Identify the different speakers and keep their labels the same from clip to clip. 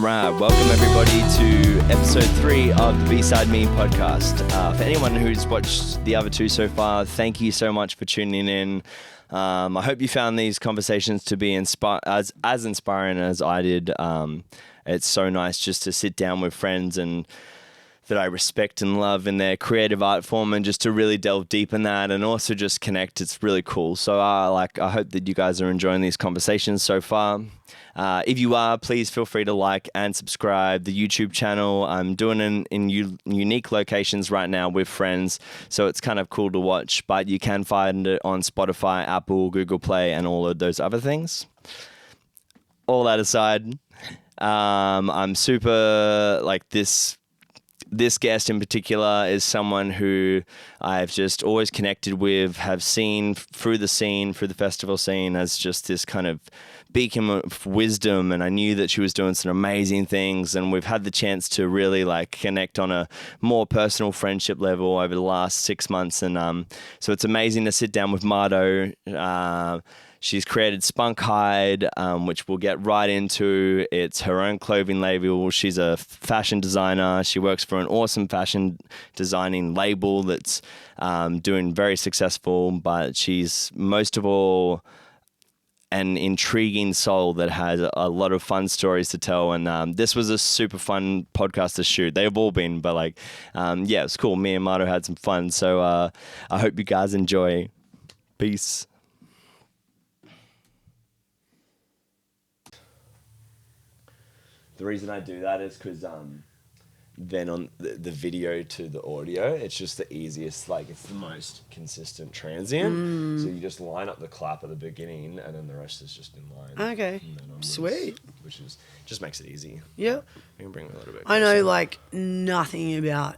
Speaker 1: right, welcome everybody to episode 3 of the B-Syde Me podcast. For anyone who's watched the other 2 so far, thank you so much for tuning in. I hope you found these conversations to be as inspiring as I did. It's so nice just to sit down with friends and that I respect and love in their creative art form, and just to really delve deep in that and also just connect. It's really cool. So I hope that you guys are enjoying these conversations so far. If you are, please feel free to like and subscribe the YouTube channel. I'm doing it in unique locations right now with friends, so it's kind of cool to watch, but you can find it on Spotify, Apple, Google Play, and all of those other things. All that aside, I'm super, this guest in particular is someone who I've just always connected with, have seen through the festival scene, as just this kind of beacon of wisdom, and I knew that she was doing some amazing things, and we've had the chance to really connect on a more personal friendship level over the last 6 months, and so it's amazing to sit down with Marto. She's created Spunkhyde, which we'll get right into. It's her own clothing label. She's a fashion designer. She works for an awesome fashion designing label that's doing very successful, but she's most of all an intriguing soul that has a lot of fun stories to tell. And this was a super fun podcast to shoot. They've all been, but yeah, it's cool. Me and Marto had some fun. So I hope you guys enjoy. Peace. The reason I do that is because then on the video to the audio, it's just the easiest, it's the most consistent transient. So you just line up the clap at the beginning, and then the rest is just in line. Okay,
Speaker 2: sweet.
Speaker 1: Which just makes it easy.
Speaker 2: Yeah.
Speaker 1: You can bring it a little bit
Speaker 2: closer. I know nothing about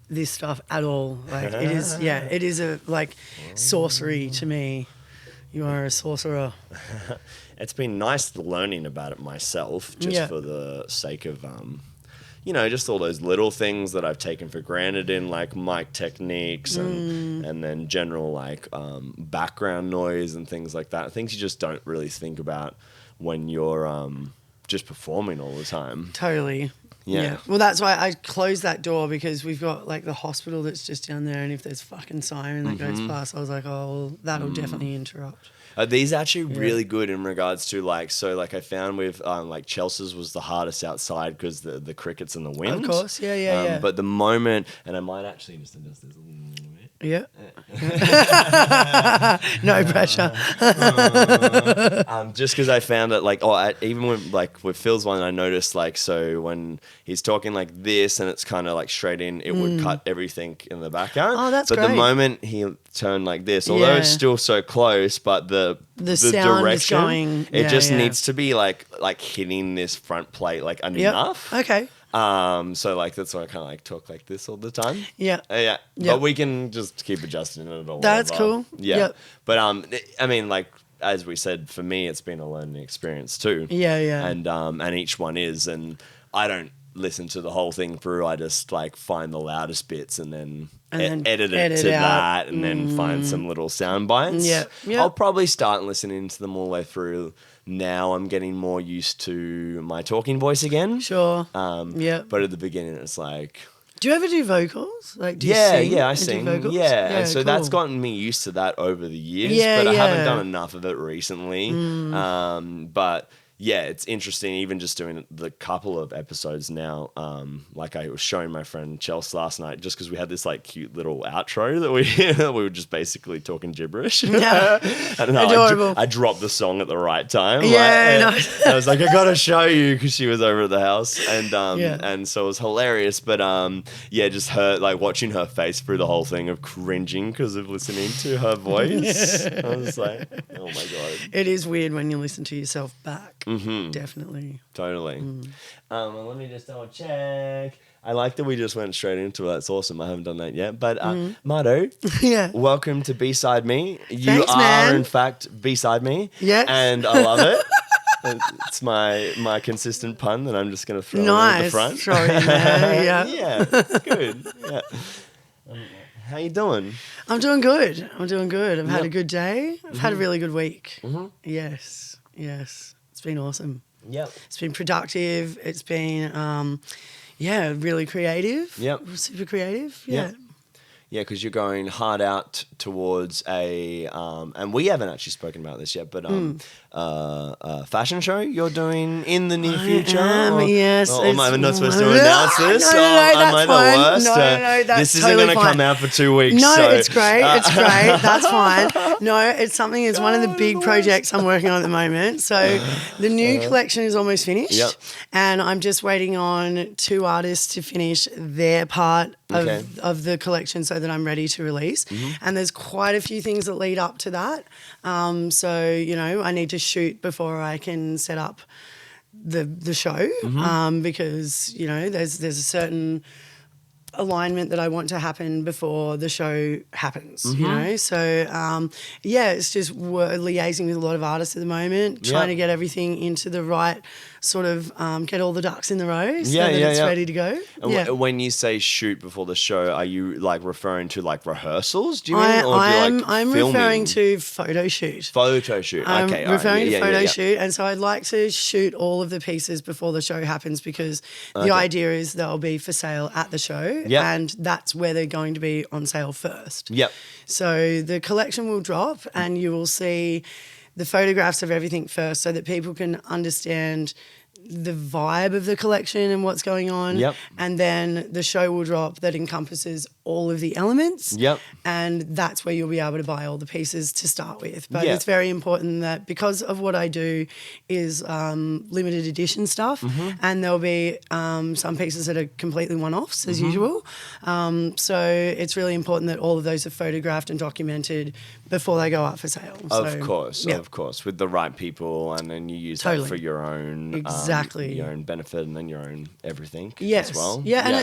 Speaker 2: this stuff at all. It is, it is a sorcery to me. You are a sorcerer.
Speaker 1: It's been nice learning about it myself, just for the sake of, just all those little things that I've taken for granted in mic techniques and then general background noise and things like that. Things you just don't really think about when you're just performing all the time.
Speaker 2: Totally. Yeah. Well, that's why I closed that door, because we've got the hospital that's just down there, and if there's fucking siren that goes past, I was like, oh, well, that'll definitely interrupt.
Speaker 1: Are these actually really good in regards to I found with Chelsea's was the hardest outside because the crickets and the wind.
Speaker 2: Of course, yeah.
Speaker 1: But the moment, and I might actually just adjust this a little bit.
Speaker 2: Yeah. No pressure.
Speaker 1: Just because I found that even with Phil's one, I noticed so when he's talking like this and it's kind of straight in, it would cut everything in the background.
Speaker 2: Oh, that's great.
Speaker 1: But the moment he turned like this, although it's still so close, but the
Speaker 2: sound
Speaker 1: direction,
Speaker 2: is going,
Speaker 1: it just needs to be hitting this front plate enough.
Speaker 2: Yep. Okay.
Speaker 1: So that's why I kind of talk like this all the time.
Speaker 2: Yeah.
Speaker 1: Yeah. Yep. But we can just keep adjusting it all.
Speaker 2: That's cool.
Speaker 1: Yeah.
Speaker 2: Yep.
Speaker 1: But I mean, as we said, for me, it's been a learning experience too.
Speaker 2: Yeah.
Speaker 1: And each one is, and I don't listen to the whole thing through. I just find the loudest bits and then edit it to that, and then find some little sound bites.
Speaker 2: Yeah.
Speaker 1: I'll probably start listening to them all the way through. Now I'm getting more used to my talking voice again.
Speaker 2: Sure.
Speaker 1: But at the beginning, it's
Speaker 2: do you ever do vocals? Do you sing?
Speaker 1: Yeah, I sing.
Speaker 2: Vocals?
Speaker 1: Yeah, and so that's gotten me used to that over the years. But I haven't done enough of it recently. But yeah, it's interesting, even just doing the couple of episodes now. I was showing my friend Chelsea last night, just because we had this cute little outro that we were just basically talking gibberish.
Speaker 2: Yeah.
Speaker 1: I don't know.
Speaker 2: Adorable.
Speaker 1: I dropped the song at the right time.
Speaker 2: Yeah, nice.
Speaker 1: I was I gotta show you, because she was over at the house, and so it was hilarious. But just her watching her face through the whole thing of cringing because of listening to her voice. I was like, oh my god.
Speaker 2: It is weird when you listen to yourself back.
Speaker 1: Mm-hmm.
Speaker 2: Definitely.
Speaker 1: Totally. Well, let me just double check. I like that we just went straight into it. That's awesome. I haven't done that yet. But Marto, welcome to B-Syde Me. You
Speaker 2: Thanks,
Speaker 1: are,
Speaker 2: man.
Speaker 1: in fact, B-Syde Me.
Speaker 2: Yes.
Speaker 1: And I love it. It's my consistent pun that I'm just going to throw in at the front.
Speaker 2: Throw it in there, yeah.
Speaker 1: Yeah, it's good. Yeah. How you doing?
Speaker 2: I'm doing good. I've had a good day. I've had a really good week.
Speaker 1: Mm-hmm.
Speaker 2: Yes. It's been awesome.
Speaker 1: Yep.
Speaker 2: It's been productive. It's been, really creative.
Speaker 1: Yep.
Speaker 2: Super creative. Yeah.
Speaker 1: Yep. Yeah, because you're going hard out towards a, and we haven't actually spoken about this yet, but a fashion show you're doing in the near future.
Speaker 2: Yes.
Speaker 1: Am I not supposed to announce this?
Speaker 2: No,
Speaker 1: am I
Speaker 2: fine.
Speaker 1: the worst?
Speaker 2: No, that's
Speaker 1: this isn't
Speaker 2: totally
Speaker 1: going to come out for 2 weeks.
Speaker 2: No,
Speaker 1: so.
Speaker 2: it's great. It's great. That's fine. No, it's one of the big projects I'm working on at the moment. So the new collection is almost finished, and I'm just waiting on 2 artists to finish their part of the collection so that I'm ready to release. And there's quite a few things that lead up to that. So, I need to shoot before I can set up the show because, there's a certain alignment that I want to happen before the show happens, So, it's just liaising with a lot of artists at the moment, trying to get everything into the right sort of get all the ducks in the row so that it's ready to go.
Speaker 1: And when you say shoot before the show, are you like referring to like rehearsals? Do you mean? I'm
Speaker 2: referring to photo shoot.
Speaker 1: Photo shoot.
Speaker 2: I'm
Speaker 1: okay.
Speaker 2: referring to photo shoot, and so I'd like to shoot all of the pieces before the show happens because the idea is they'll be for sale at the show, and that's where they're going to be on sale first.
Speaker 1: Yep.
Speaker 2: So the collection will drop, and you will see the photographs of everything first so that people can understand the vibe of the collection and what's going on.
Speaker 1: Yep.
Speaker 2: And then the show will drop that encompasses all of the elements.
Speaker 1: Yep.
Speaker 2: And that's where you'll be able to buy all the pieces to start with. But it's very important that because of what I do is limited edition stuff, and there'll be some pieces that are completely one-offs as usual. So it's really important that all of those are photographed and documented before they go up for sale.
Speaker 1: Of course, with the right people, and then you use that for your own your own benefit, and then your own everything as well.
Speaker 2: And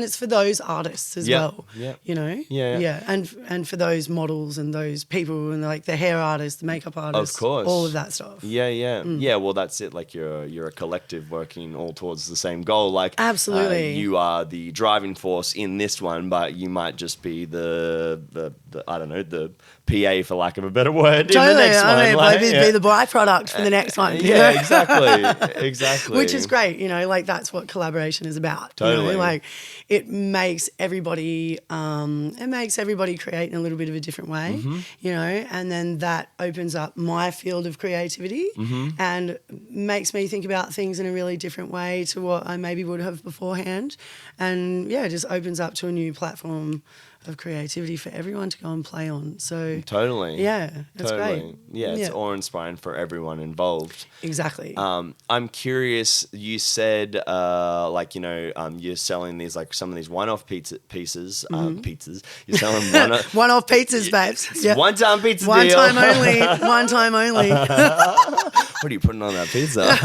Speaker 2: it's for those artists as well. And for those models and those people and like the hair artists, the makeup artists,
Speaker 1: of course,
Speaker 2: all of that stuff.
Speaker 1: Well, that's it. Like you're a collective working all towards the same goal. Like
Speaker 2: absolutely,
Speaker 1: you are the driving force in this one, but you might just be the I don't know, the PA for lack of a better word.
Speaker 2: Totally,
Speaker 1: in the next one.
Speaker 2: Be the byproduct for the next one.
Speaker 1: Exactly.
Speaker 2: Which is great, like that's what collaboration is about.
Speaker 1: Totally.
Speaker 2: Like it makes everybody create in a little bit of a different way, and then that opens up my field of creativity and makes me think about things in a really different way to what I maybe would have beforehand. And it just opens up to a new platform of creativity for everyone to go and play on. So
Speaker 1: totally.
Speaker 2: It's great.
Speaker 1: It's awe-inspiring for everyone involved.
Speaker 2: Exactly.
Speaker 1: I'm curious, you said you're selling these like some of these one-off pizzas. Pizzas. You're selling
Speaker 2: one-off pizzas, babes.
Speaker 1: One-time pizza
Speaker 2: One
Speaker 1: deal.
Speaker 2: time only. One time only.
Speaker 1: What are you putting on that pizza?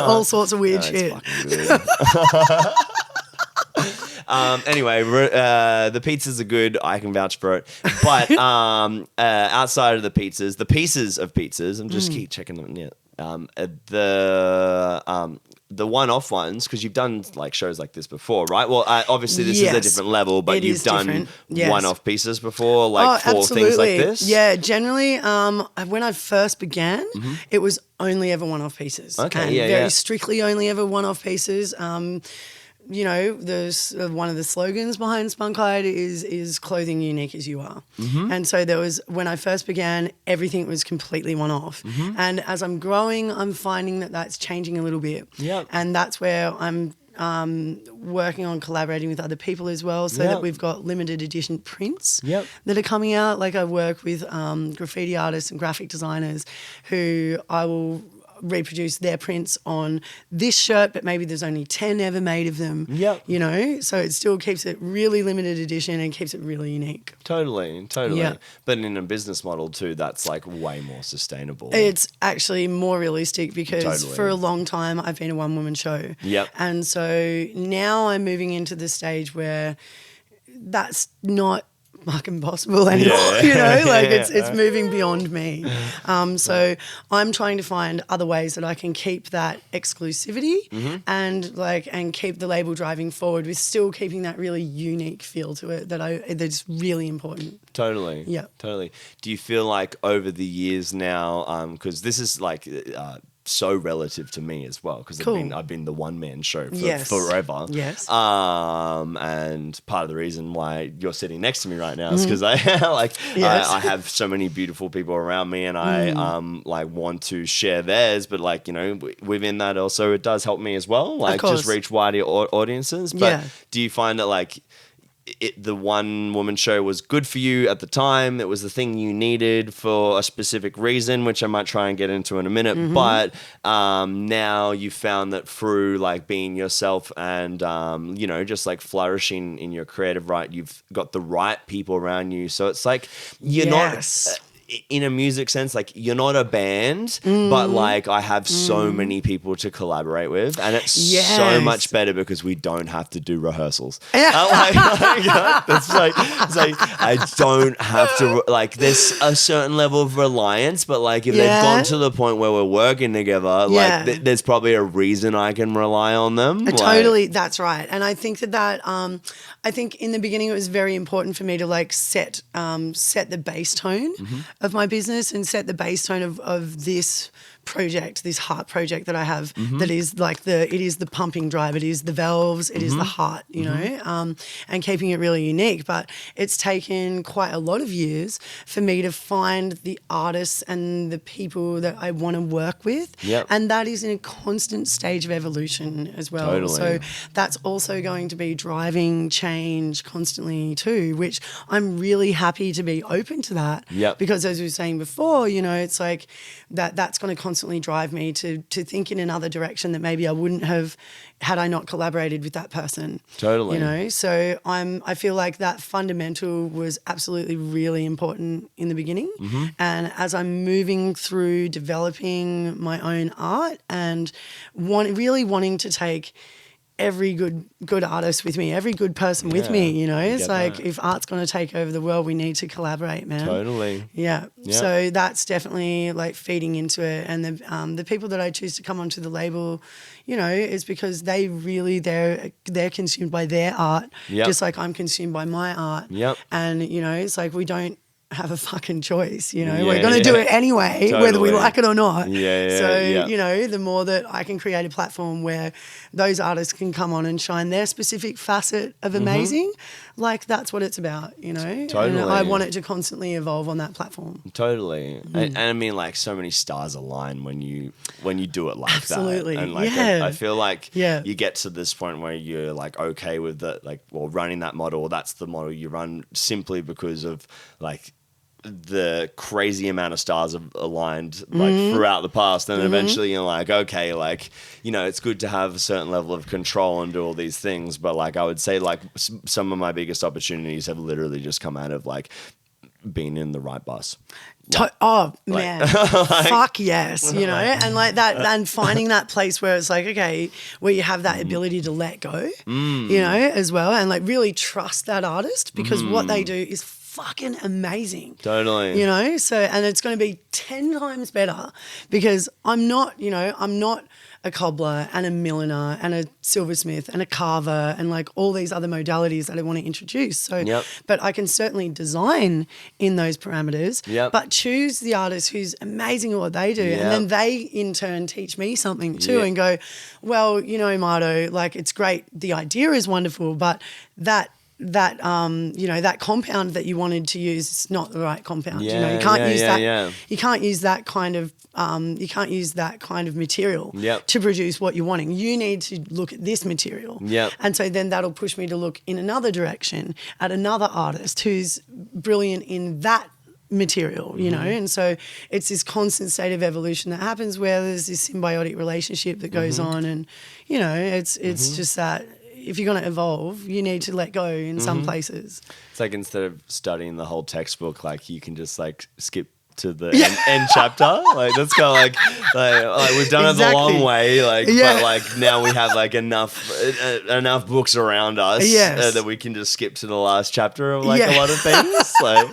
Speaker 2: All sorts of weird shit.
Speaker 1: Anyway, the pizzas are good. I can vouch for it. But outside of the pieces of pizzas, I'm just keep checking them. The one-off ones, because you've done like shows like this before, right? Well, obviously this is a different level, but you've done one-off pieces before, like for things like this.
Speaker 2: Yeah, generally, when I first began, it was only ever one-off pieces.
Speaker 1: Okay,
Speaker 2: very strictly only ever one-off pieces. There's one of the slogans behind Spunkhyde is clothing unique as you are. And so there was, when I first began, everything was completely one-off. And as I'm growing, I'm finding that that's changing a little bit. And that's where I'm working on collaborating with other people as well, so that we've got limited edition prints that are coming out. Like I work with graffiti artists and graphic designers who I will reproduce their prints on this shirt, but maybe there's only 10 ever made of them. So it still keeps it really limited edition and keeps it really unique.
Speaker 1: Totally. But in a business model too, that's like way more sustainable.
Speaker 2: It's actually more realistic because for a long time I've been a one-woman show. And so now I'm moving into the stage where that's not fucking possible anymore. It's moving beyond me. So I'm trying to find other ways that I can keep that exclusivity and keep the label driving forward with still keeping that really unique feel to it that's really important.
Speaker 1: Totally. Do you feel like over the years now, because this is like so relative to me as well, because I've been the one man show for forever.
Speaker 2: Yes.
Speaker 1: And part of the reason why you're sitting next to me right now is because I have so many beautiful people around me, and I like want to share theirs, but like, you know, within that also it does help me as well, like just reach wider audiences. But do you find that like the one woman show was good for you at the time? It was the thing you needed for a specific reason, which I might try and get into in a minute. But now you found that through like being yourself and, you know, just like flourishing in your creative right, you've got the right people around you. So it's like, you're not... in a music sense, like you're not a band, but like I have so many people to collaborate with, and it's so much better because we don't have to do rehearsals. It's like I don't have to, like, there's a certain level of reliance, but like if they've gone to the point where we're working together, like there's probably a reason I can rely on them.
Speaker 2: Totally, that's right. And I think that I think in the beginning it was very important for me to like set the bass tone of my business and set the bass tone of this project, this heart project that I have, that is like it is the pumping drive, it is the valves, it is the heart, you know, and keeping it really unique. But it's taken quite a lot of years for me to find the artists and the people that I want to work with. And that is in a constant stage of evolution as well.
Speaker 1: Totally.
Speaker 2: So that's also going to be driving change constantly too, which I'm really happy to be open to that. Because as we were saying before, you know, it's like that's going to constantly drive me to think in another direction that maybe I wouldn't have had I not collaborated with that person.
Speaker 1: Totally.
Speaker 2: You know, so I feel like that fundamental was absolutely really important in the beginning. And as I'm moving through developing my own art and really wanting to take every good artist with me, every good person with me, you know. It's like if art's going to take over the world, we need to collaborate, man.
Speaker 1: Totally.
Speaker 2: Yeah. So that's definitely like feeding into it. And the people that I choose to come onto the label, you know, is because they really, they're consumed by their art, just like I'm consumed by my art. And, you know, it's like we don't have a fucking choice, you know. We're going to do it anyway, whether we like it or not. So, you know, the more that I can create a platform where those artists can come on and shine their specific facet of amazing, like that's what it's about, you know.
Speaker 1: Totally.
Speaker 2: And I want it to constantly evolve on that platform.
Speaker 1: Totally. And I mean, like, so many stars align when you do it like
Speaker 2: Absolutely.
Speaker 1: that. And like I feel like you get to this point where you're like okay with the running that model, that's the model you run simply because of like the crazy amount of stars have aligned like throughout the past, and eventually you're like, okay, like, you know, it's good to have a certain level of control and do all these things, but like I would say like some of my biggest opportunities have literally just come out of like being in the right bus.
Speaker 2: Man, fuck yes, you know, and like that, and finding that place where it's like, okay, where you have that ability to let go, you know, as well, and like really trust that artist because what they do is fucking amazing.
Speaker 1: Totally.
Speaker 2: You know, so, and it's going to be 10 times better because I'm not a cobbler and a milliner and a silversmith and a carver and like all these other modalities that I want to introduce. So, but I can certainly design in those parameters, but choose the artist who's amazing at what they do. And then they in turn teach me something too and go, well, you know, Marto, like it's great. The idea is wonderful, but that you know, that compound that you wanted to use is not the right compound. You know, you can't use that. You can't use that kind of material to produce what you're wanting. You need to look at this material. And so then that'll push me to look in another direction at another artist who's brilliant in that material, you know. And so it's this constant state of evolution that happens where there's this symbiotic relationship that goes on, and you know, it's just that if you're going to evolve, you need to let go in some places.
Speaker 1: It's like instead of studying the whole textbook, like you can just like skip to the end chapter. Like that's kind of like we've done it the long way. Like, but like now we have like enough books around us that we can just skip to the last chapter of like a lot of things. Like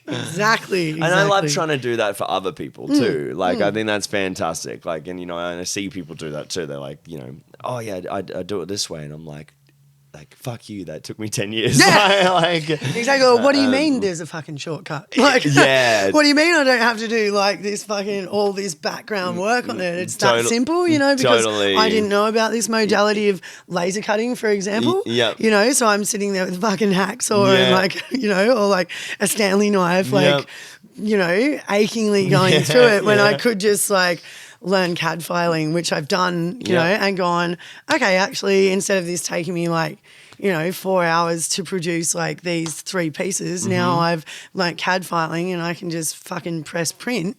Speaker 2: exactly.
Speaker 1: And I love trying to do that for other people too. Like I think that's fantastic. Like, and you know, and I see people do that too. They're like, you know, oh yeah, I do it this way, and I'm like, like, fuck you, that took me 10 years.
Speaker 2: Yeah.
Speaker 1: Like,
Speaker 2: exactly. Well, what do you mean there's a fucking shortcut? Like, what do you mean I don't have to do like this fucking all this background work on it? It's that simple, you know, because I didn't know about this modality of laser cutting, for example. You know, so I'm sitting there with a fucking hacksaw and like, you know, or like a Stanley knife, like, you know, achingly going through it when I could just like learn CAD filing, which I've done, you know, and gone, okay, actually, instead of this taking me like, you know, 4 hours to produce like these 3 pieces, now I've learnt CAD filing and I can just fucking press print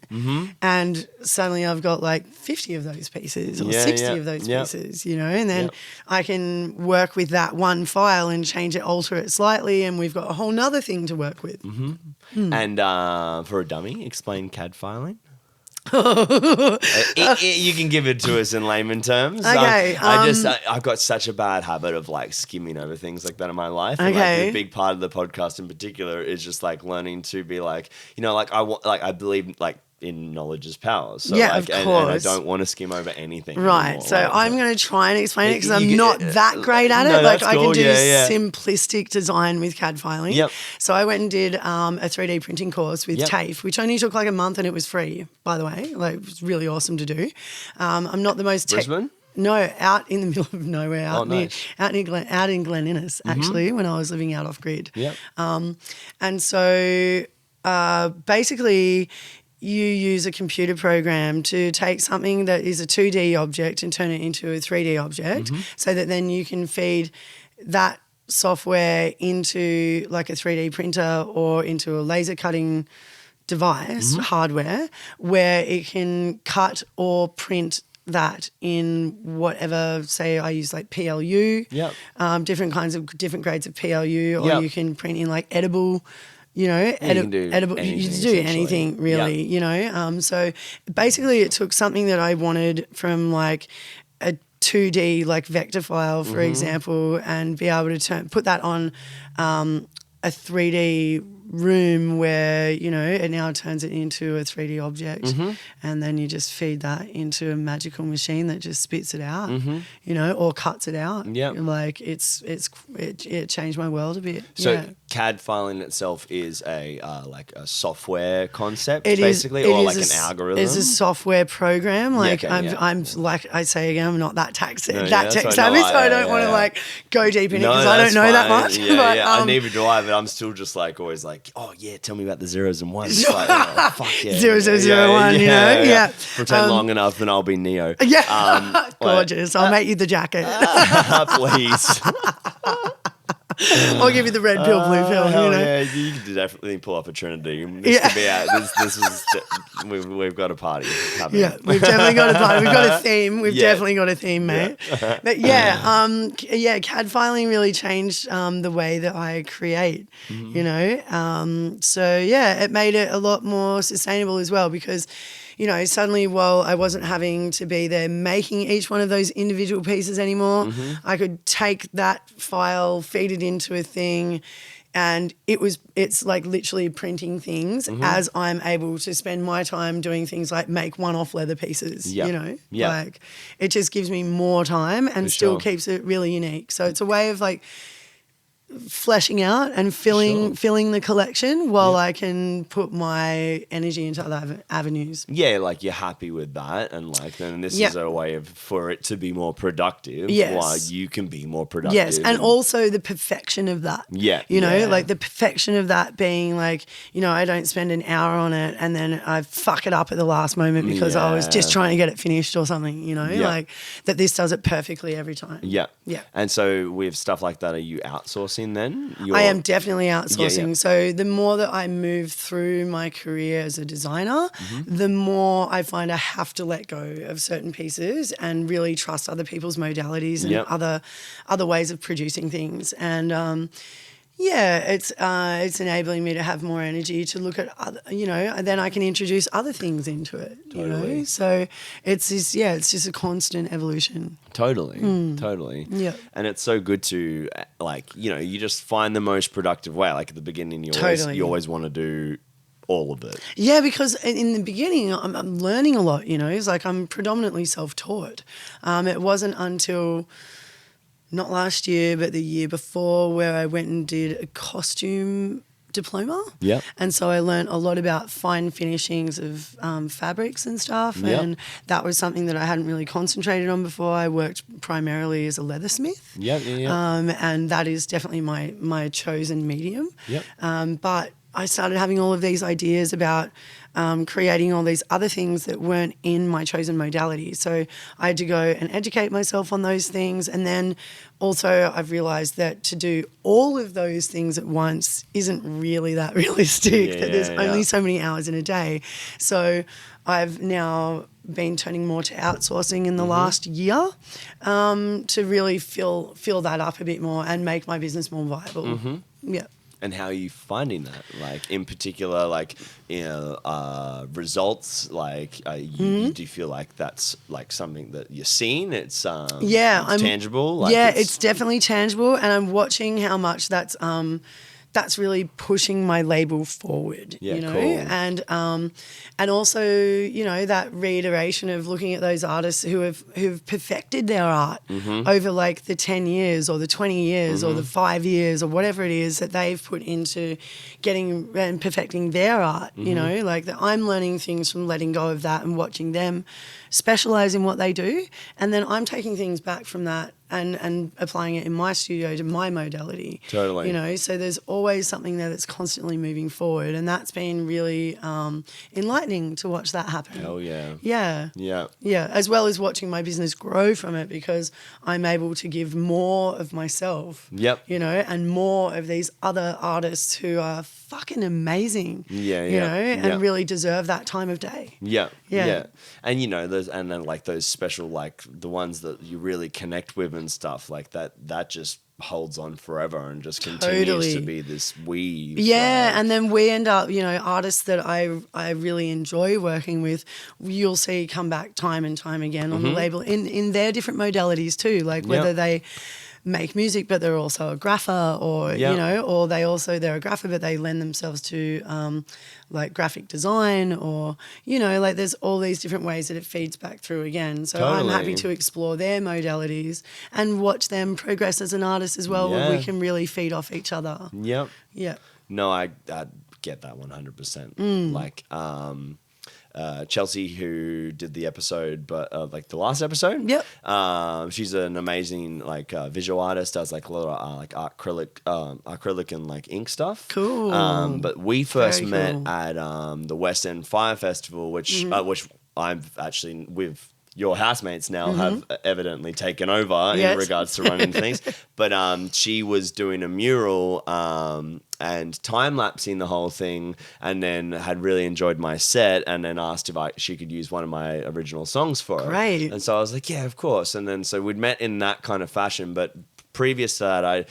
Speaker 2: and suddenly I've got like 50 of those pieces or 60 of those pieces, you know, and then I can work with that one file and change it, alter it slightly, and we've got a whole nother thing to work with.
Speaker 1: And for a dummy, explain CAD filing. You can give it to us in layman terms.
Speaker 2: Okay.
Speaker 1: I've got such a bad habit of like skimming over things like that in my life. And, like, the big part of the podcast in particular is just like learning to be like, you know, like I believe like in knowledge is power. So
Speaker 2: yeah,
Speaker 1: like,
Speaker 2: of course.
Speaker 1: And I don't want to skim over anything.
Speaker 2: Right.
Speaker 1: Anymore.
Speaker 2: So
Speaker 1: like,
Speaker 2: I'm going to try and explain it because I'm not that great at it.
Speaker 1: No,
Speaker 2: like I
Speaker 1: cool.
Speaker 2: can do simplistic design with CAD filing.
Speaker 1: Yep.
Speaker 2: So I went and did a 3D printing course with TAFE, which only took like a month and it was free, by the way. Like it was really awesome to do. I'm not the most
Speaker 1: Brisbane?
Speaker 2: No, out in the middle of nowhere, out in Glen Innes, actually, when I was living out off grid.
Speaker 1: Yep.
Speaker 2: And so basically you use a computer program to take something that is a 2D object and turn it into a 3D object so that then you can feed that software into like a 3D printer or into a laser cutting device, hardware, where it can cut or print that in whatever, say I use like PLU, different grades of PLU, or you can print in like edible, you know, edible. You can do anything really, you know. So basically, it took something that I wanted from like a 2D like vector file, for example, and be able to put that on a 3D room where, you know, it now turns it into a 3D object, and then you just feed that into a magical machine that just spits it out, you know, or cuts it out. Like it changed my world a bit.
Speaker 1: So CAD filing itself is a like a software concept, basically, or like an algorithm.
Speaker 2: It's a software program. Like I'm like I say again, I'm not that tech savvy, so I don't want to like go deep in it because I don't know that much.
Speaker 1: I neither do I, but I'm still just like always like, oh yeah, tell me about the zeros and ones. Like, oh, fuck yeah,
Speaker 2: 0001, you know,
Speaker 1: Pretend long enough and I'll be Neo.
Speaker 2: Gorgeous. I'll make you the jacket.
Speaker 1: Please.
Speaker 2: I'll give you the red pill, blue pill. You know?
Speaker 1: Yeah, you can definitely pull up a Trinity. This could be out. This is we've got a party happening.
Speaker 2: Yeah, we've definitely got a party. We've got a theme. We've definitely got a theme, mate. But CAD filing really changed the way that I create. You know, so it made it a lot more sustainable as well because, you know, suddenly while I wasn't having to be there making each one of those individual pieces anymore, I could take that file, feed it into a thing, and it's like literally printing things as I'm able to spend my time doing things like make one-off leather pieces, you know? Like it just gives me more time and still keeps it really unique. So it's a way of like fleshing out and filling the collection while I can put my energy into other avenues. Yeah,
Speaker 1: like you're happy with that, and like then this is a way for it to be more productive. While you can be more productive.
Speaker 2: Yes, and also the perfection of that. You know, like the perfection of that being like, you know, I don't spend an hour on it and then I fuck it up at the last moment because I was just trying to get it finished or something, you know, like that this does it perfectly every time. Yeah.
Speaker 1: And so with stuff like that, are you outsourcing then?
Speaker 2: I am definitely outsourcing. So the more that I move through my career as a designer, the more I find I have to let go of certain pieces and really trust other people's modalities and other ways of producing things. And it's enabling me to have more energy to look at other, you know, and then I can introduce other things into it. You know, so it's just a constant evolution.
Speaker 1: Totally. Yeah. And it's so good to like, you know, you just find the most productive way. Like at the beginning, you always want to do all of it. Yeah, because in the beginning, I'm learning a lot. You know, it's like I'm predominantly self-taught. It wasn't until
Speaker 2: not last year, but the year before, where I went and did a costume diploma.
Speaker 1: Yep.
Speaker 2: And so I learned a lot about fine finishings of fabrics and stuff.
Speaker 1: Yep.
Speaker 2: And that was something that I hadn't really concentrated on before. I worked primarily as a leathersmith.
Speaker 1: Yep.
Speaker 2: And that is definitely my chosen medium.
Speaker 1: Yep.
Speaker 2: But I started having all of these ideas about creating all these other things that weren't in my chosen modality. So I had to go and educate myself on those things. And then also I've realised that to do all of those things at once isn't really that realistic, that there's only so many hours in a day. So I've now been turning more to outsourcing in the last year to really fill that up a bit more and make my business more viable. Yeah.
Speaker 1: And how are you finding that? Like, in particular, like, results? Like, do you feel like that's like something that you're seeing? It's tangible. Like
Speaker 2: it's definitely tangible, and I'm watching how much that's really pushing my label forward.
Speaker 1: Yeah,
Speaker 2: you know,
Speaker 1: cool.
Speaker 2: and also, you know, that reiteration of looking at those artists who've perfected their art over like the 10 years or the 20 years or the 5 years or whatever it is that they've put into getting and perfecting their art. You know, like that I'm learning things from letting go of that and watching them specialize in what they do, and then I'm taking things back from that and applying it in my studio to my modality.
Speaker 1: Totally.
Speaker 2: You know, so there's always something there that's constantly moving forward, and that's been really enlightening to watch that happen.
Speaker 1: Hell yeah.
Speaker 2: Yeah.
Speaker 1: Yeah.
Speaker 2: Yeah, as well as watching my business grow from it, because I'm able to give more of myself.
Speaker 1: Yep.
Speaker 2: You know, and more of these other artists who are fucking amazing.
Speaker 1: Yeah,
Speaker 2: You know, and
Speaker 1: yeah.
Speaker 2: really deserve that time of day.
Speaker 1: Yeah,
Speaker 2: Yeah.
Speaker 1: yeah, and you know, and then like those special, like the ones that you really connect with and stuff like that. That just holds on forever and just continues to be this weave.
Speaker 2: Yeah, and then we end up, you know, artists that I really enjoy working with, you'll see come back time and time again on the label in their different modalities too, like whether they make music but they're also a grapher, or you know, or they're a grapher but they lend themselves to like graphic design, or you know, like there's all these different ways that it feeds back through again. So I'm happy to explore their modalities and watch them progress as an artist as well, where we can really feed off each other.
Speaker 1: Yep.
Speaker 2: Yeah.
Speaker 1: No, I get that 100%. Like Chelsea, who did the episode, but like the last episode.
Speaker 2: Yep.
Speaker 1: She's an amazing like visual artist. Does like a lot of like acrylic and like ink stuff.
Speaker 2: Cool.
Speaker 1: But we first
Speaker 2: Very
Speaker 1: met
Speaker 2: cool.
Speaker 1: at the West End Fire Festival, which I've actually with your housemates now have evidently taken over in regards to running things. But she was doing a mural and time-lapsing the whole thing, and then had really enjoyed my set, and then asked if she could use one of my original songs for it.
Speaker 2: Great.
Speaker 1: And so I was like, yeah, of course. And then so we'd met in that kind of fashion, but previous to that, I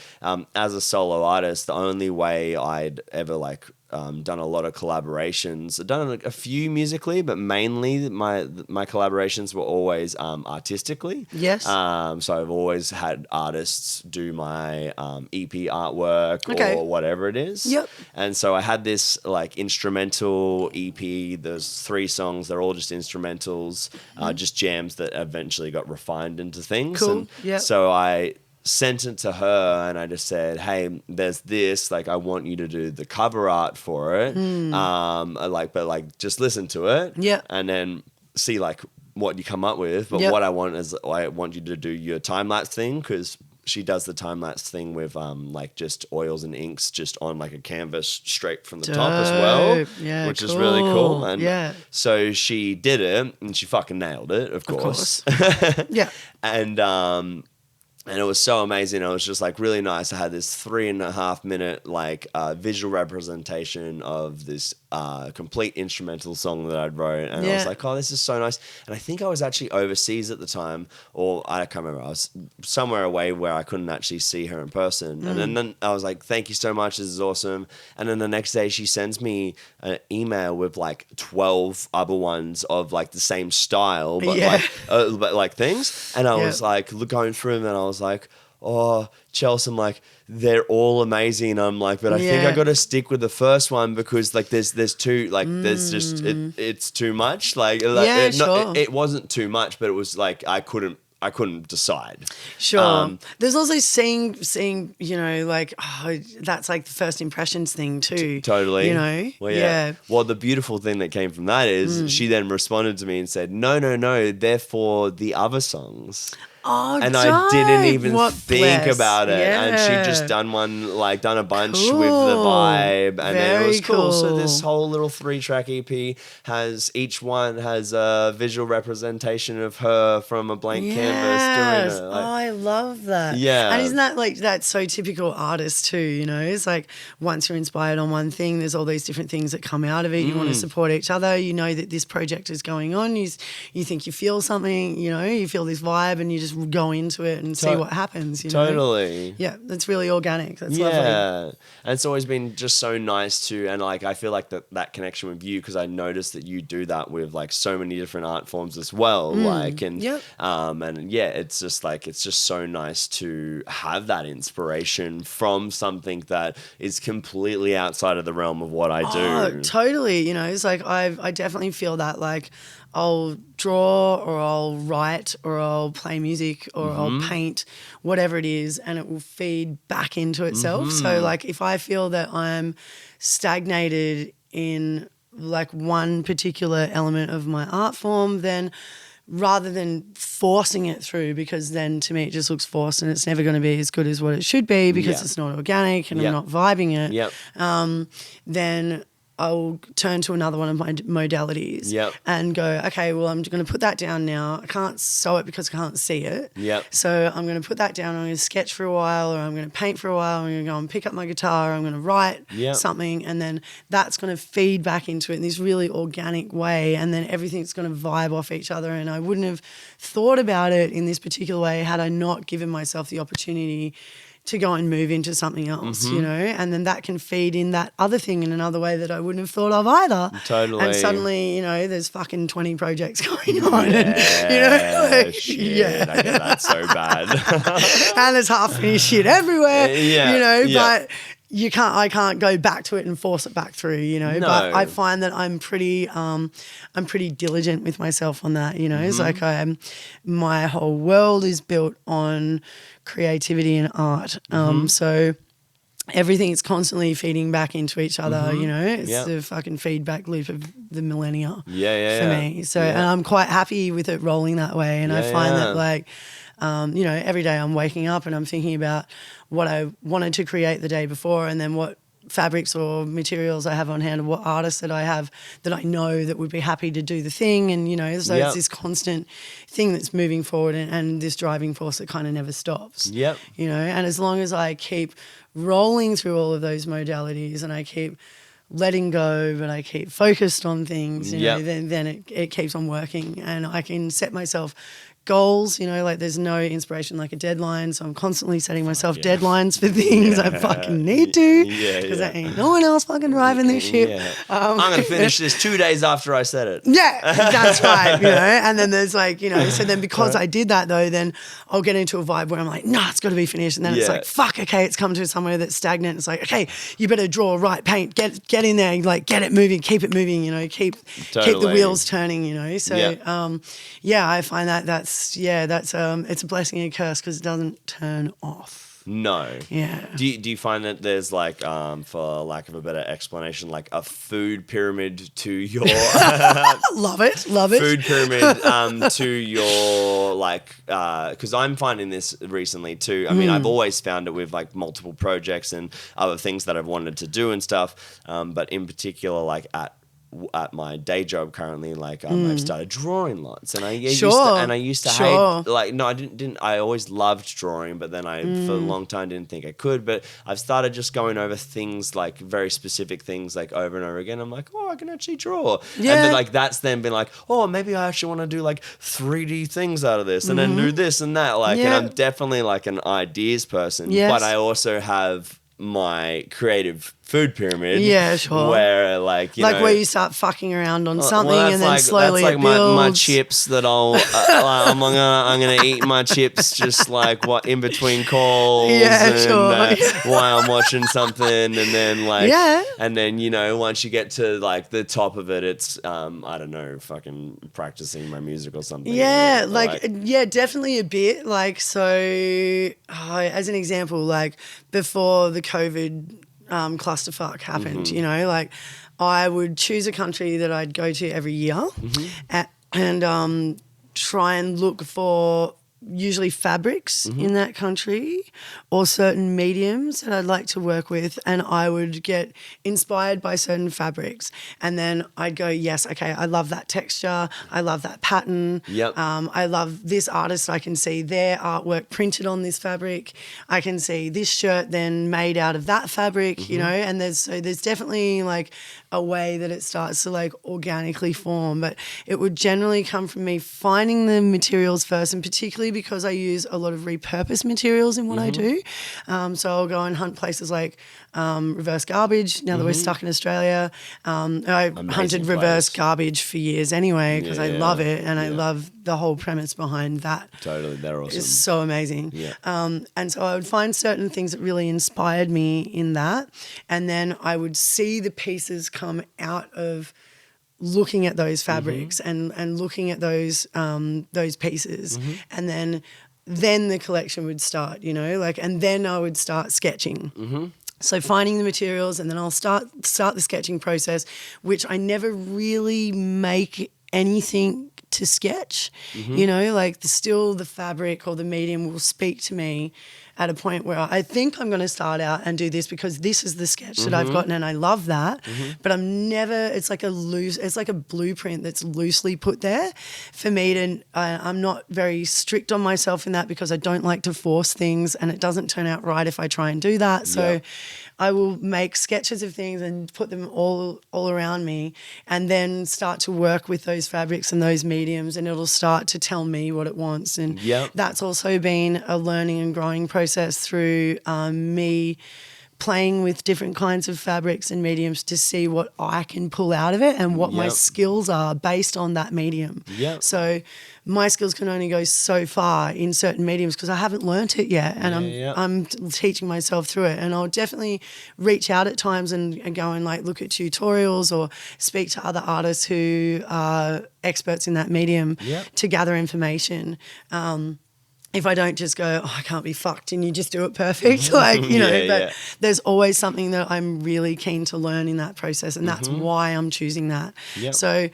Speaker 1: as a solo artist, the only way I'd ever like done a lot of collaborations. I've done a few musically, but mainly my collaborations were always artistically.
Speaker 2: Yes.
Speaker 1: So I've always had artists do my EP artwork or whatever it is.
Speaker 2: Yep.
Speaker 1: And so I had this like instrumental EP. There's 3 songs. They're all just instrumentals, just jams that eventually got refined into things.
Speaker 2: Cool.
Speaker 1: And
Speaker 2: Yep.
Speaker 1: so I sent it to her and I just said, hey, there's this, like I want you to do the cover art for it. But just listen to it.
Speaker 2: Yeah.
Speaker 1: And then see like what you come up with. But what I want is I want you to do your time lapse thing, because she does the time lapse thing with like just oils and inks just on like a canvas straight from the top as well, which is really cool. And so she did it and she fucking nailed it, of course.
Speaker 2: Yeah.
Speaker 1: And it was so amazing. It was just like really nice. I had this 3.5 minute like visual representation of this complete instrumental song that I'd wrote. And I was like, oh, this is so nice. And I think I was actually overseas at the time, or I can't remember. I was somewhere away where I couldn't actually see her in person. And then I was like, thank you so much. This is awesome. And then the next day she sends me an email with like 12 other ones of like the same style, but like things. And I was like going through them and I was like, oh, Chelsea, I'm like, they're all amazing. I'm like, but I think I got to stick with the first one because like there's too, like there's just, it's too much. Like,
Speaker 2: sure.
Speaker 1: It wasn't too much, but it was like, I couldn't I couldn't decide.
Speaker 2: Sure. There's also seeing, you know, like, that's like the first impressions thing too.
Speaker 1: Totally.
Speaker 2: You know?
Speaker 1: Well, yeah. Well, the beautiful thing that came from that is she then responded to me and said, no, they're for the other songs.
Speaker 2: Oh,
Speaker 1: and I didn't even think
Speaker 2: bless.
Speaker 1: about it.
Speaker 2: Yeah.
Speaker 1: And she'd just done a bunch with the vibe. And then it was cool. So this whole little 3-track EP each one has a visual representation of her from a blank canvas doing it. Like,
Speaker 2: I love that.
Speaker 1: Yeah.
Speaker 2: And isn't that like, that's so typical artist too, you know? It's like once you're inspired on one thing, there's all these different things that come out of it. You want to support each other. You know that this project is going on. You think you feel something, you know, you feel this vibe and you just go into it and see what happens, you know?
Speaker 1: Totally.
Speaker 2: Yeah, that's really organic. That's lovely.
Speaker 1: Yeah. And it's always been just so nice to, and like I feel like that connection with you, because I noticed that you do that with like so many different art forms as well. And yeah, it's just so nice to have that inspiration from something that is completely outside of the realm of what I do.
Speaker 2: Oh, totally. You know, it's like I definitely feel that, like, I'll draw or I'll write or I'll play music or I'll paint, whatever it is, and it will feed back into itself. So like if I feel that I'm stagnated in like one particular element of my art form, then rather than forcing it through, because then to me it just looks forced and it's never going to be as good as what it should be because it's not organic and I'm not vibing it, then I'll turn to another one of my modalities and go, okay, well, I'm going to put that down now. I can't sew it because I can't see it. So I'm going to put that down. I'm going to sketch for a while, or I'm going to paint for a while. I'm going to go and pick up my guitar. I'm going to write something, and then that's going to feed back into it in this really organic way, and then everything's going to vibe off each other. And I wouldn't have thought about it in this particular way had I not given myself the opportunity to go and move into something else, you know, and then that can feed in that other thing in another way that I wouldn't have thought of either.
Speaker 1: Totally.
Speaker 2: And suddenly, you know, there's fucking 20 projects going on. And, you know, like,
Speaker 1: shit, I get that so bad.
Speaker 2: And there's half finished shit everywhere, you know, but I can't go back to it and force it back through, you know. But I find that I'm pretty diligent with myself on that, you know. It's like my whole world is built on creativity and art. So everything is constantly feeding back into each other, you know. It's the fucking feedback loop of the millennia for me. So and I'm quite happy with it rolling that way. And I find that like, you know, every day I'm waking up and I'm thinking about what I wanted to create the day before, and then what fabrics or materials I have on hand, or what artists that I have that I know that would be happy to do the thing. And, you know, so it's this constant thing that's moving forward, and this driving force that kind of never stops. You know, and as long as I keep rolling through all of those modalities and I keep letting go, but I keep focused on things, you know, then it keeps on working, and I can set myself goals, you know, like there's no inspiration like a deadline, so I'm constantly setting myself deadlines for things I fucking need to, because there ain't no one else fucking driving this ship.
Speaker 1: I'm going to finish this 2 days after I said it.
Speaker 2: That's right, you know, and then there's like, you know, so then because I did that though, then I'll get into a vibe where I'm like, nah, it's got to be finished, and then it's like, fuck, okay, it's come to somewhere that's stagnant. It's like, okay, you better draw, write, paint, get in there, like get it moving, keep it moving, you know, keep the wheels turning, you know. So I find that's it's a blessing and a curse because it doesn't turn off.
Speaker 1: No.
Speaker 2: Yeah.
Speaker 1: Do you find that there's like, for lack of a better explanation, like a food pyramid to your
Speaker 2: love it.
Speaker 1: Food pyramid to your like, because I'm finding this recently too. I mean, I've always found it with like multiple projects and other things that I've wanted to do and stuff. But in particular, like at my day job currently, like I've started drawing lots, and I used to hate, like, no, I didn't. I always loved drawing, but then I for a long time didn't think I could. But I've started just going over things, like very specific things, like over and over again. I'm like, oh, I can actually draw, and then like that's then been like, oh, maybe I actually want to do like 3D things out of this, and then do this and that, like, and I'm definitely like an ideas person, but I also have my creative food pyramid.
Speaker 2: Yeah, sure.
Speaker 1: Where like
Speaker 2: where you start fucking around on something and then
Speaker 1: like,
Speaker 2: slowly
Speaker 1: that's like
Speaker 2: it builds.
Speaker 1: my chips that I'm gonna eat my chips just like what in between calls.
Speaker 2: Yeah, sure.
Speaker 1: While I'm watching something, and then like
Speaker 2: Yeah.
Speaker 1: and then once you get to like the top of it, it's I don't know, fucking practicing my music or something.
Speaker 2: Yeah, definitely a bit. Like, so as an example, like before the COVID clusterfuck happened, like I would choose a country that I'd go to every year and try and look for usually fabrics in that country or certain mediums that I'd like to work with, and I would get inspired by certain fabrics, and then I'd go, yes, okay, I love that texture, I love that pattern, I love this artist, I can see their artwork printed on this fabric, I can see this shirt then made out of that fabric, and there's definitely like a way that it starts to like organically form, but it would generally come from me finding the materials first, and particularly because I use a lot of repurposed materials in what I do. So I'll go and hunt places like reverse garbage. Now that we're stuck in Australia, I hunted reverse garbage for years anyway because I love it, and I love the whole premise behind that.
Speaker 1: Totally, they're awesome.
Speaker 2: It's so amazing.
Speaker 1: Yeah.
Speaker 2: And so I would find certain things that really inspired me in that, and then I would see the pieces come out of looking at those fabrics and looking at those pieces, and then the collection would start, and then I would start sketching. So finding the materials, and then I'll start the sketching process, which I never really make anything to sketch, like still the fabric or the medium will speak to me at a point where I think I'm going to start out and do this because this is the sketch that I've gotten and I love that, but it's like a blueprint that's loosely put there for me to, I'm not very strict on myself in that because I don't like to force things and it doesn't turn out right if I try and do that. So I will make sketches of things and put them all around me, and then start to work with those fabrics and those mediums, and it'll start to tell me what it wants. And that's also been a learning and growing process through me playing with different kinds of fabrics and mediums to see what I can pull out of it and what my skills are based on that medium. So my skills can only go so far in certain mediums because I haven't learnt it yet, and I'm teaching myself through it. And I'll definitely reach out at times and go and like look at tutorials or speak to other artists who are experts in that medium to gather information. If I don't just go, I can't be fucked, and you just do it perfect, but there's always something that I'm really keen to learn in that process, and that's why I'm choosing that. So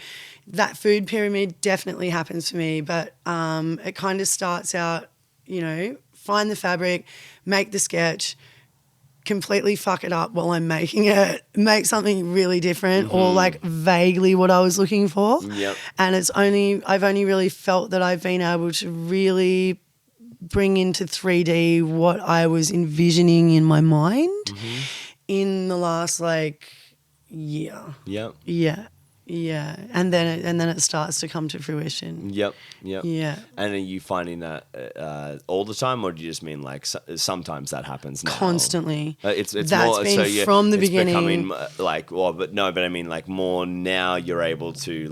Speaker 2: that food pyramid definitely happens for me, but it kind of starts out, find the fabric, make the sketch, completely fuck it up while I'm making it, make something really different or like vaguely what I was looking for. And I've only really felt that I've been able to really bring into 3D what I was envisioning in my mind in the last year. And then it starts to come to fruition. And are you finding that all the time, or do you just mean like sometimes that happens now?
Speaker 1: Constantly.
Speaker 2: It's that's more been from the beginning.
Speaker 1: Becoming I mean like more now you're able to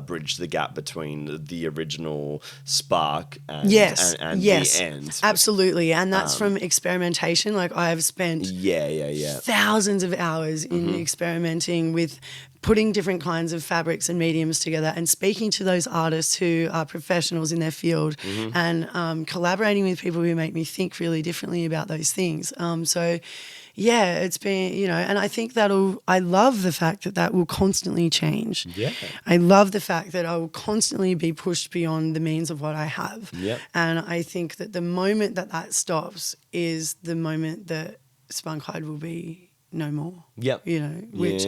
Speaker 1: bridge the gap between the original spark and the end.
Speaker 2: Absolutely. And that's from experimentation. Like I've spent thousands of hours in experimenting with putting different kinds of fabrics and mediums together and speaking to those artists who are professionals in their field and collaborating with people who make me think really differently about those things. It's been, and I think I love the fact that will constantly change. I love the fact that I will constantly be pushed beyond the means of what I have. And I think that the moment that stops is the moment that Spunkhyde will be no more. Which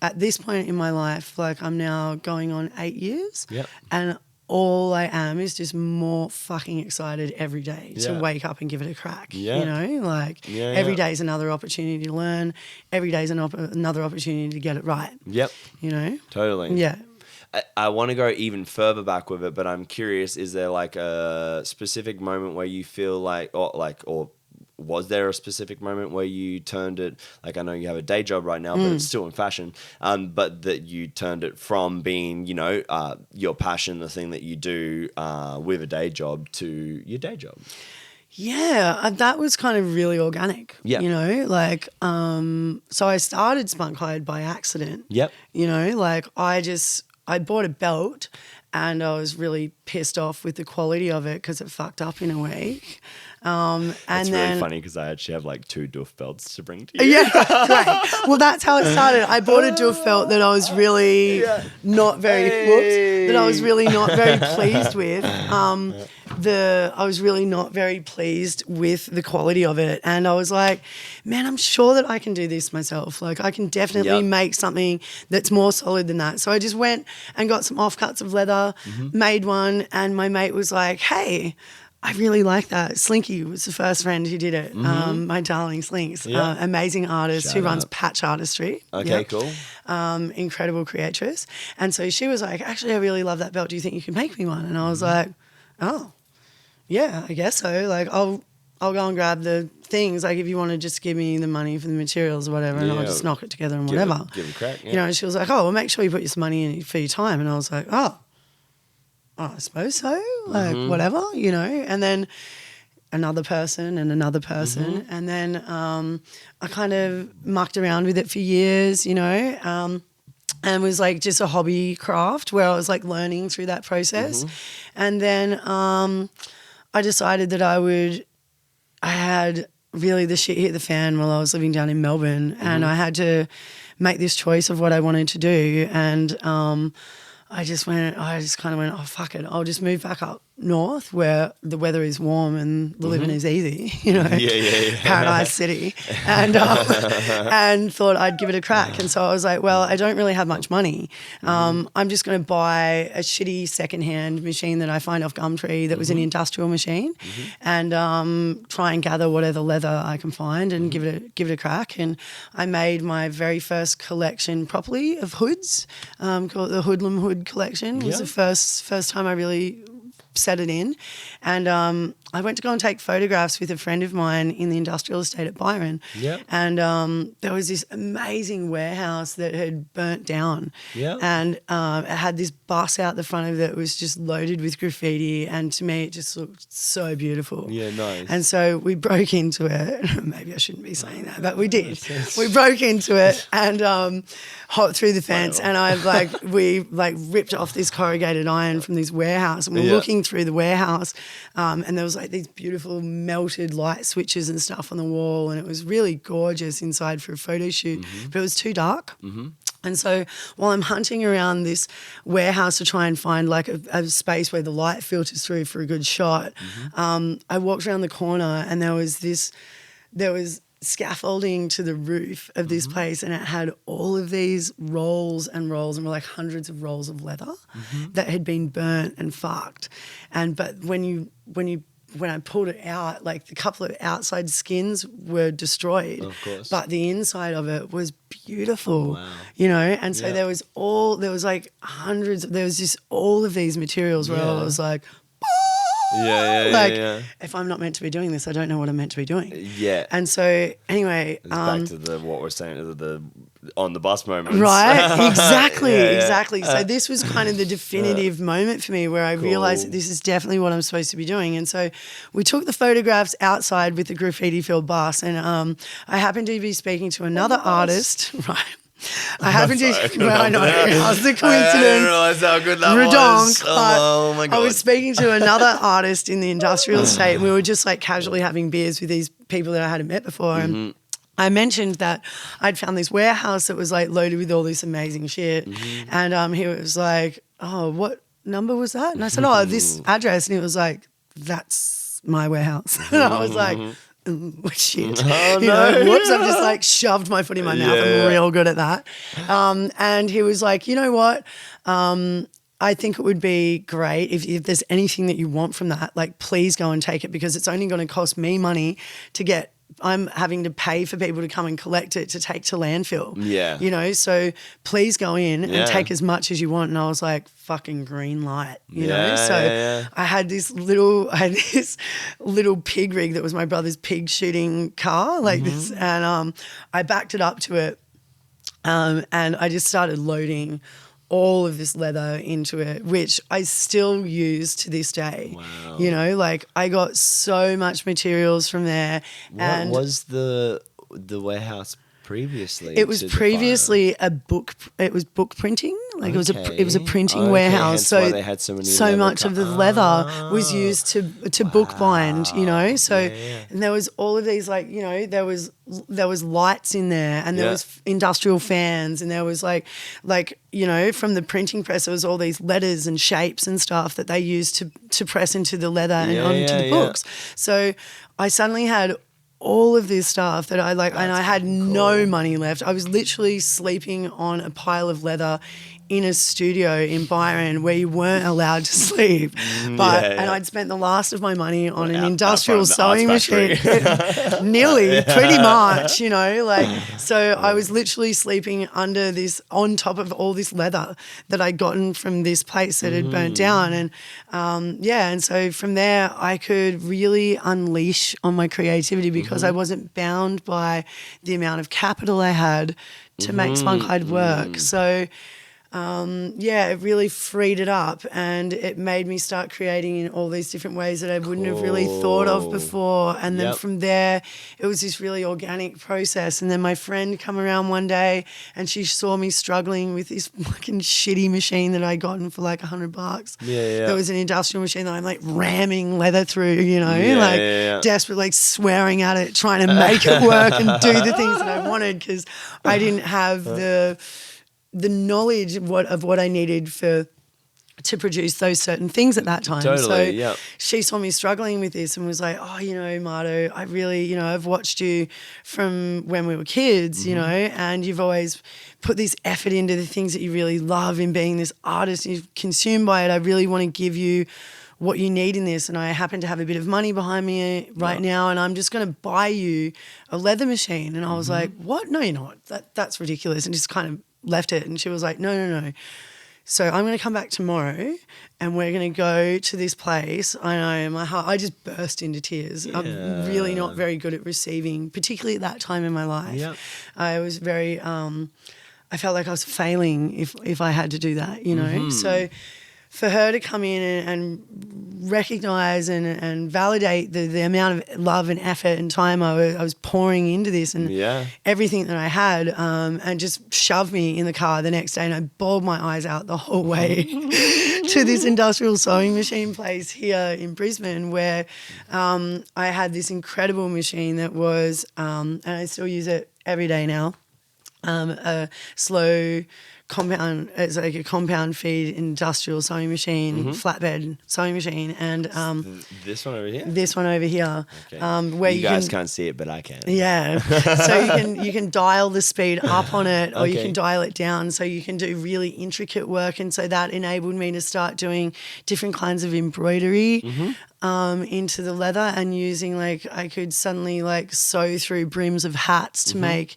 Speaker 2: at this point in my life, I'm now going on 8 years and all I am is just more fucking excited every day to wake up and give it a crack. Every day is another opportunity to learn. Every day is another opportunity to get it right.
Speaker 1: Totally. I want to go even further back with it, but I'm curious, is there a specific moment where you feel or was there a specific moment where you turned it, like I know you have a day job right now, but it's still in fashion, but that you turned it from being, your passion, the thing that you do with a day job, to your day job?
Speaker 2: Yeah, that was kind of really organic.
Speaker 1: Yeah.
Speaker 2: So I started Spunkhyde by accident.
Speaker 1: Yep.
Speaker 2: I bought a belt and I was really pissed off with the quality of it because it fucked up in a week.
Speaker 1: It's really funny because I actually have like 2 doof belts to bring to you.
Speaker 2: Yeah, great. Well, that's how it started. I bought a doof belt that I was really not very pleased with. I was really not very pleased with the quality of it, and I was like, man, I'm sure that I can do this myself. Like, I can definitely make something that's more solid than that. So I just went and got some offcuts of leather, made one, and my mate was like, hey, I really like that. Slinky was the first friend who did it. My darling Slinks, amazing artist who runs Patch Artistry.
Speaker 1: Okay, cool.
Speaker 2: Incredible creatress. And so she was like, actually, I really love that belt. Do you think you can make me one? And I was like, oh, yeah, I guess so. Like, I'll go and grab the things. Like, if you want to just give me the money for the materials or whatever, and I'll just knock it together and whatever.
Speaker 1: Give it a crack. Yeah.
Speaker 2: And she was like, oh, well, make sure you put some money in for your time. And I was like, oh, I suppose so. Like, whatever, And then another person and another person. And then I kind of mucked around with it for years, and was like just a hobby craft where I was like learning through that process. And then I decided that I had really the shit hit the fan while I was living down in Melbourne, and I had to make this choice of what I wanted to do. And I just kind of went, oh, fuck it. I'll just move back up north where the weather is warm and the living is easy, Paradise City. And and thought I'd give it a crack. And so I was like, well, I don't really have much money. I'm just going to buy a shitty secondhand machine that I find off Gumtree that was an industrial machine, and try and gather whatever leather I can find and give it a crack. And I made my very first collection properly of hoods, called the Hoodlum Hood collection. It was the first time I really set it in. And I went to go and take photographs with a friend of mine in the industrial estate at Byron. Yep. And there was this amazing warehouse that had burnt down. Yep. And it had this bus out the front of it that was just loaded with graffiti, and to me it just looked so beautiful. Yeah, nice. And so we broke into it. Maybe I shouldn't be saying that, but we did. We broke into it and hopped through the fence, and we ripped off this corrugated iron from this warehouse, and we're looking through the warehouse, and there was like these beautiful melted light switches and stuff on the wall, and it was really gorgeous inside for a photo shoot, but it was too dark. And so while I'm hunting around this warehouse to try and find like a space where the light filters through for a good shot, I walked around the corner, and there was scaffolding to the roof of this place, and it had all of these rolls and rolls, and were like hundreds of rolls of leather that had been burnt and fucked. But when I pulled it out, like the couple of outside skins were destroyed, of course, but the inside of it was beautiful. Wow. And so there was all just all of these materials where I was like, if I'm not meant to be doing this, I don't know what I'm meant to be doing. Yeah. And so anyway,
Speaker 1: it's back to what we're saying, the on the bus moments.
Speaker 2: Right. Exactly. So this was kind of the definitive moment for me where I realized that this is definitely what I'm supposed to be doing. And so we took the photographs outside with the graffiti-filled bus, and I happened to be speaking to another artist, right? I happened to. I know. How's the coincidence? I didn't realize how good that was. Oh my God! I was speaking to another artist in the industrial estate, and we were just like casually having beers with these people that I hadn't met before. And I mentioned that I'd found this warehouse that was like loaded with all this amazing shit, and he was like, "Oh, what number was that?" And I said, "Oh, this address," and he was like, "That's my warehouse," and I was like. Shit. Oh, no. Whoops, I've just like shoved my foot in my mouth. I'm real good at that. And he was like, you know what? I think it would be great if there's anything that you want from that, like please go and take it, because it's only going to cost me money to get I'm having to pay for people to come and collect it to take to landfill.
Speaker 1: Yeah.
Speaker 2: You know, so please go in
Speaker 1: Yeah.
Speaker 2: and take as much as you want. And I was like, fucking green light, you know?
Speaker 1: Yeah,
Speaker 2: So
Speaker 1: yeah.
Speaker 2: I had this little pig rig that was my brother's pig shooting car, like this. And I backed it up to it. And I just started loading all of this leather into it, which I still use to this day.
Speaker 1: Wow.
Speaker 2: You know, like I got so much materials from there.
Speaker 1: What was the warehouse previously?
Speaker 2: It was previously a book. It was book printing. Like it was a printing warehouse.
Speaker 1: Hence why they had so
Speaker 2: much of the leather was used to book bind. You know, so and there was all of these, like, you know, there was lights in there, and there was industrial fans, and there was like you know, from the printing press, there was all these letters and shapes and stuff that they used to press into the leather and onto the books. So I suddenly had all of this stuff that I like, and I had no money left. I was literally sleeping on a pile of leather in a studio in Byron where you weren't allowed to sleep. And I'd spent the last of my money on an industrial sewing machine. Nearly, pretty much, you know, like, so I was literally sleeping under this, on top of all this leather that I'd gotten from this place that had burnt down. And and so from there I could really unleash on my creativity because I wasn't bound by the amount of capital I had to make Spunkhyde work. So it really freed it up, and it made me start creating in all these different ways that I wouldn't have really thought of before. And then from there, it was this really organic process. And then my friend come around one day, and she saw me struggling with this fucking shitty machine that I'd gotten for like $100. There was an industrial machine that I'm like ramming leather through, you know, desperate, like swearing at it, trying to make it work and do the things that I wanted, because I didn't have the knowledge of what I needed to produce those certain things at that time. She saw me struggling with this and was like, oh, you know, Marto, I really, you know, I've watched you from when we were kids, you know, and you've always put this effort into the things that you really love in being this artist. You're consumed by it. I really want to give you what you need in this, and I happen to have a bit of money behind me right now, and I'm just going to buy you a leather machine. And I was like, what? No, you're not. That's ridiculous. And just kind of left it. And she was like, no. So I'm going to come back tomorrow, and we're going to go to this place. I know, my heart, I just burst into tears. I'm really not very good at receiving, particularly at that time in my life. I was very, I felt like I was failing if I had to do that, you know. So for her to come in and recognise and validate the amount of love and effort and time I was pouring into this, and everything that I had, and just shoved me in the car the next day, and I bawled my eyes out the whole way to this industrial sewing machine place here in Brisbane, where I had this incredible machine that was, and I still use it every day now, a slow compound, it's like a compound feed industrial sewing machine, flatbed sewing machine, and
Speaker 1: this one over here.
Speaker 2: This one over here, where
Speaker 1: you guys can't see it, but I can.
Speaker 2: Yeah, so you can dial the speed up on it, or you can dial it down, so you can do really intricate work, and so that enabled me to start doing different kinds of embroidery into the leather, and using, like, I could suddenly like sew through brims of hats to make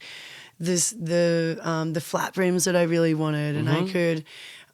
Speaker 2: the flat brims that I really wanted, and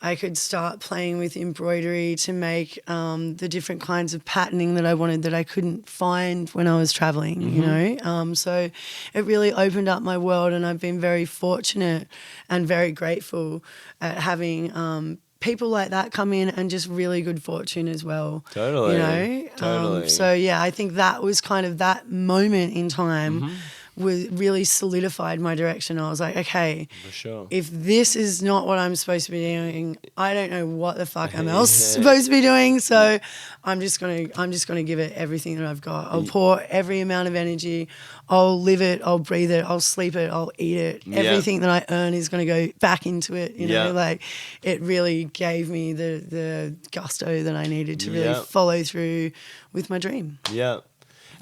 Speaker 2: I could start playing with embroidery to make the different kinds of patterning that I wanted that I couldn't find when I was traveling, you know. So it really opened up my world, and I've been very fortunate and very grateful at having people like that come in, and just really good fortune as well.
Speaker 1: Totally.
Speaker 2: You know?
Speaker 1: Totally.
Speaker 2: So yeah, I think that was kind of that moment in time was really solidified my direction. I was like, okay,
Speaker 1: for sure,
Speaker 2: if this is not what I'm supposed to be doing, I don't know what the fuck I'm else supposed to be doing. So I'm just gonna give it everything that I've got. I'll pour every amount of energy. I'll live it. I'll breathe it. I'll sleep it. I'll eat it. Everything that I earn is going to go back into it. You know, like it really gave me the gusto that I needed to really follow through with my dream.
Speaker 1: Yeah.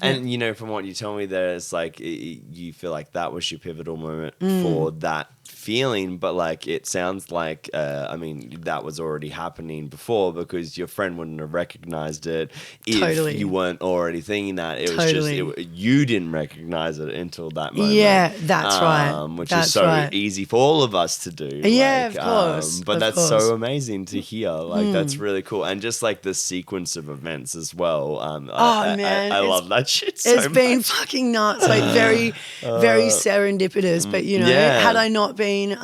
Speaker 1: And, you know, from what you tell me there, it's like you feel like that was your pivotal moment for that feeling, but like it sounds like I mean that was already happening before, because your friend wouldn't have recognized it if you weren't already thinking that. It was just you didn't recognize it until that moment.
Speaker 2: Yeah, that's right.
Speaker 1: Which is so easy for all of us to do.
Speaker 2: Yeah, of course.
Speaker 1: But that's so amazing to hear. Like that's really cool, and just like the sequence of events as well.
Speaker 2: Man,
Speaker 1: I love that shit so much.
Speaker 2: It's been fucking nuts, like very serendipitous. But you know, had I not been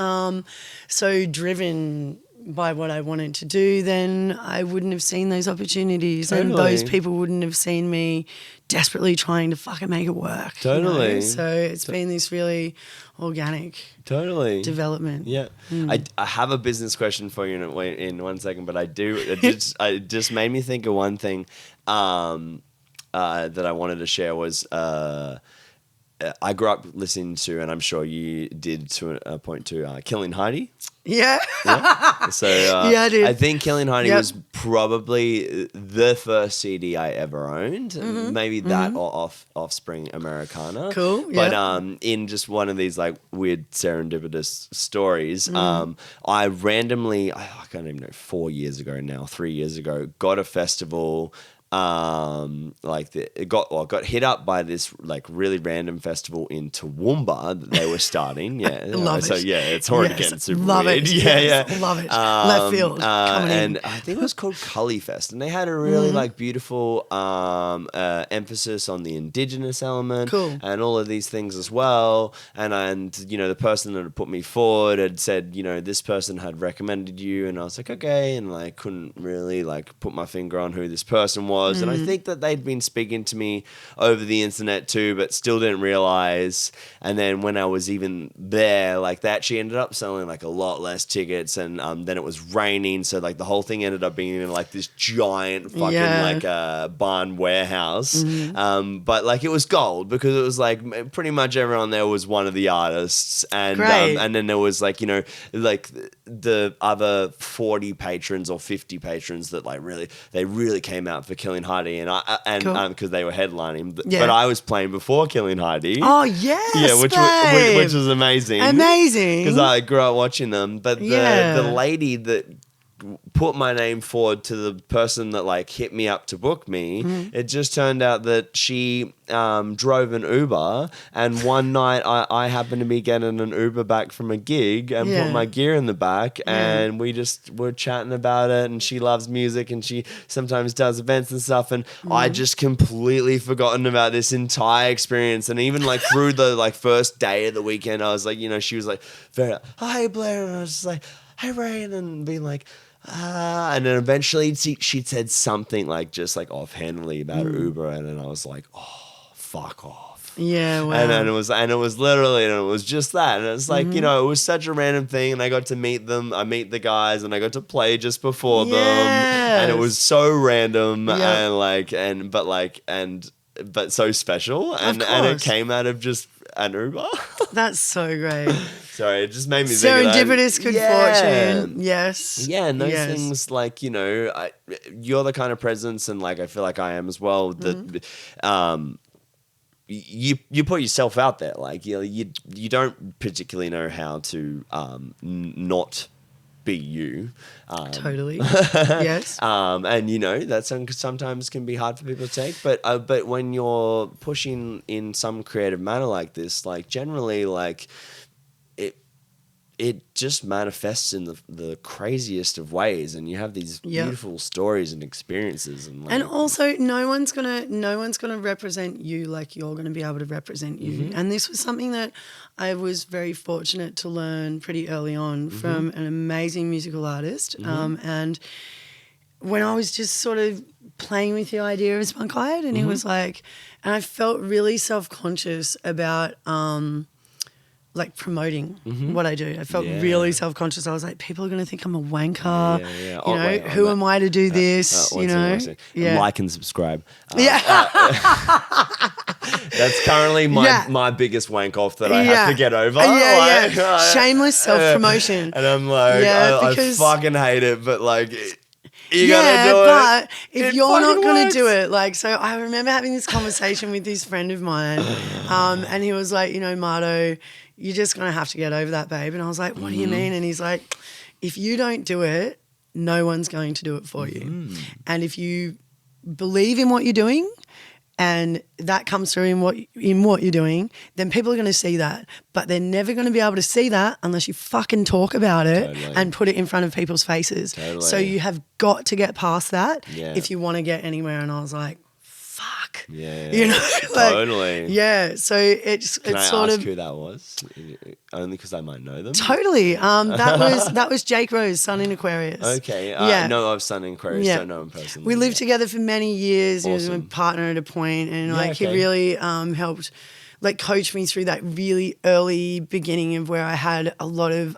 Speaker 2: so driven by what I wanted to do, then I wouldn't have seen those opportunities, and those people wouldn't have seen me desperately trying to fucking make it work.
Speaker 1: Totally.
Speaker 2: You know? So it's been this really organic development.
Speaker 1: Yeah. I have a business question for you in 1 second, but it just made me think of one thing that I wanted to share was I grew up listening to, and I'm sure you did to a point too, Killing Heidi.
Speaker 2: Yeah.
Speaker 1: So
Speaker 2: I did.
Speaker 1: I think Killing Heidi was probably the first CD I ever owned. Maybe that or Offspring Americana.
Speaker 2: Cool.
Speaker 1: But in just one of these like weird serendipitous stories, I randomly, I can't even know, 3 years ago, got a festival. It got hit up by this like really random festival in Toowoomba that they were starting. Yeah,
Speaker 2: love it.
Speaker 1: So yeah, it's already getting super
Speaker 2: love
Speaker 1: weird.
Speaker 2: It.
Speaker 1: Yeah,
Speaker 2: love it. Left field coming
Speaker 1: and
Speaker 2: in.
Speaker 1: I think it was called Cully Fest, and they had a really like beautiful emphasis on the Indigenous element, and all of these things as well. And you know, the person that had put me forward had said, you know, this person had recommended you, and I was like, okay, and I couldn't really like put my finger on who this person was. And I think that they'd been speaking to me over the internet too, but still didn't realize. And then when I was even there, like they actually ended up selling like a lot less tickets, and then it was raining, so like the whole thing ended up being in like this giant fucking like barn warehouse. But like it was gold, because it was like pretty much everyone there was one of the artists, and then there was like, you know, like the other 40 patrons or 50 patrons that like really came out for Killing Heidi, and because they were headlining, but I was playing before Killing Heidi.
Speaker 2: Oh yes,
Speaker 1: which was amazing, because I grew up watching them. But the lady that put my name forward to the person that like hit me up to book me, it just turned out that she drove an Uber, and one night I happened to be getting an Uber back from a gig and put my gear in the back, and we just were chatting about it, and she loves music and she sometimes does events and stuff, and I just completely forgotten about this entire experience. And even like through the like first day of the weekend, I was like, you know, she was like, hi Blair, and I was just like, hey Ray, and then being like, and then eventually she said something like just like offhandedly about Uber, and then I was like, oh, fuck off.
Speaker 2: Yeah, wow.
Speaker 1: And it was literally, and it was just that, and it's like, you know, it was such a random thing, and I got to meet them. I meet the guys, and I got to play just before them, and it was so random, and like, but so special, and it came out of just an Uber.
Speaker 2: That's so great.
Speaker 1: Sorry, it just made me think of that.
Speaker 2: Serendipitous good fortune. Yes.
Speaker 1: Yeah, and those things, like, you know, you're the kind of presence, and like I feel like I am as well, that you put yourself out there. Like, you know, you don't particularly know how to not be you.
Speaker 2: Totally. Yes.
Speaker 1: And you know, that sometimes can be hard for people to take, but when you're pushing in some creative manner like this, like generally, like it just manifests in the craziest of ways, and you have these beautiful stories and experiences, and
Speaker 2: also no one's gonna represent you like you're gonna be able to represent you. And this was something that I was very fortunate to learn pretty early on from an amazing musical artist. And when I was just sort of playing with the idea of Spunkhyde, and he was like, and I felt really self-conscious about like promoting what I do. I felt really self-conscious. I was like, people are going to think I'm a wanker. You know, who am I to do this? You know,
Speaker 1: like and subscribe. That's currently my biggest wank off that I have to get over.
Speaker 2: Shameless self-promotion.
Speaker 1: And I'm like, I fucking hate it, but like, you gotta do
Speaker 2: but if you're not going to do it, like, so I remember having this conversation with this friend of mine, and he was like, you know, Marto, you're just going to have to get over that, babe. And I was like, what do you mean? And he's like, if you don't do it, no one's going to do it for you. And if you believe in what you're doing and that comes through in what you're doing, then people are going to see that. But they're never going to be able to see that unless you fucking talk about it and put it in front of people's faces. So you have got to get past that if you want to get anywhere. And I was like, fuck. You know, like,
Speaker 1: totally.
Speaker 2: Yeah. So it's
Speaker 1: Can I
Speaker 2: sort
Speaker 1: ask
Speaker 2: of
Speaker 1: who that was? Only because I might know them.
Speaker 2: totally. That was Jake Rose, Sun in Aquarius.
Speaker 1: Okay. I know of Sun in Aquarius. Don't know him personally.
Speaker 2: We lived together for many years.
Speaker 1: Awesome.
Speaker 2: He was my partner at a point, and he really helped like coach me through that really early beginning of where I had a lot of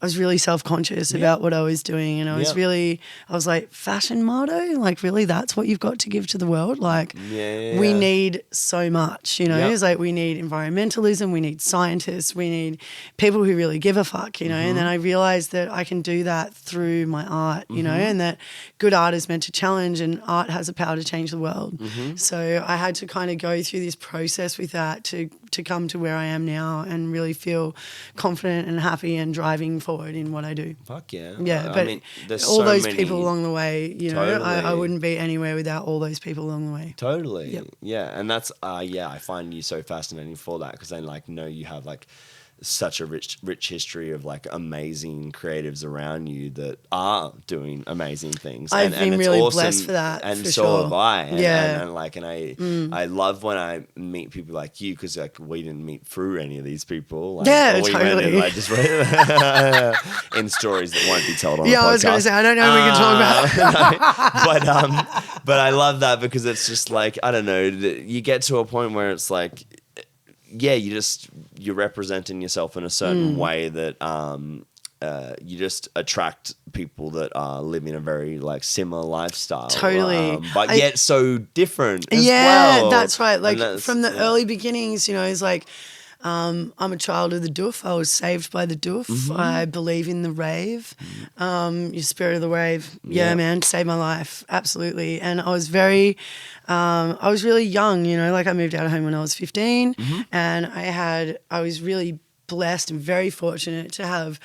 Speaker 2: I was really self-conscious about what I was doing, and I was like, fashion, Marto? Like, really, that's what you've got to give to the world? Like, we need so much, you know? It's like we need environmentalism, we need scientists, we need people who really give a fuck, you know? And then I realized that I can do that through my art, you know, and that good art is meant to challenge, and art has the power to change the world. So I had to kind of go through this process with that to come to where I am now and really feel confident and happy and driving forward in what I do.
Speaker 1: Fuck yeah.
Speaker 2: Yeah, but
Speaker 1: I mean, there's
Speaker 2: all
Speaker 1: so
Speaker 2: those
Speaker 1: many
Speaker 2: people along the way, you know,
Speaker 1: Totally.
Speaker 2: I wouldn't be anywhere without all those people along the way.
Speaker 1: Totally.
Speaker 2: Yep.
Speaker 1: Yeah. And that's, I find you so fascinating for that because I know you have like such a rich history of like amazing creatives around you that are doing amazing things.
Speaker 2: I've been
Speaker 1: it's
Speaker 2: really
Speaker 1: awesome,
Speaker 2: blessed for that.
Speaker 1: and
Speaker 2: for
Speaker 1: so
Speaker 2: sure.
Speaker 1: have I. And,
Speaker 2: yeah.
Speaker 1: I love when I meet people like you because like we didn't meet through any of these people. Like,
Speaker 2: yeah,
Speaker 1: we
Speaker 2: totally.
Speaker 1: went in, like, just in stories that won't be told on a podcast.
Speaker 2: I was going to say, I don't know if we can talk about.
Speaker 1: No, but I love that because it's just like, I don't know, you get to a point where it's like, you're representing yourself in a certain way that you just attract people that are living a very like similar lifestyle.
Speaker 2: Totally.
Speaker 1: But yet so different as well.
Speaker 2: Yeah, that's right. Like from the early beginnings, you know, it's like I'm a child of the doof. I was saved by the doof. I believe in the rave. Your spirit of the rave. Yeah, man, saved my life. Absolutely. And I was I was really young, you know, like I moved out of home when I was 15 and I was really blessed and very fortunate to have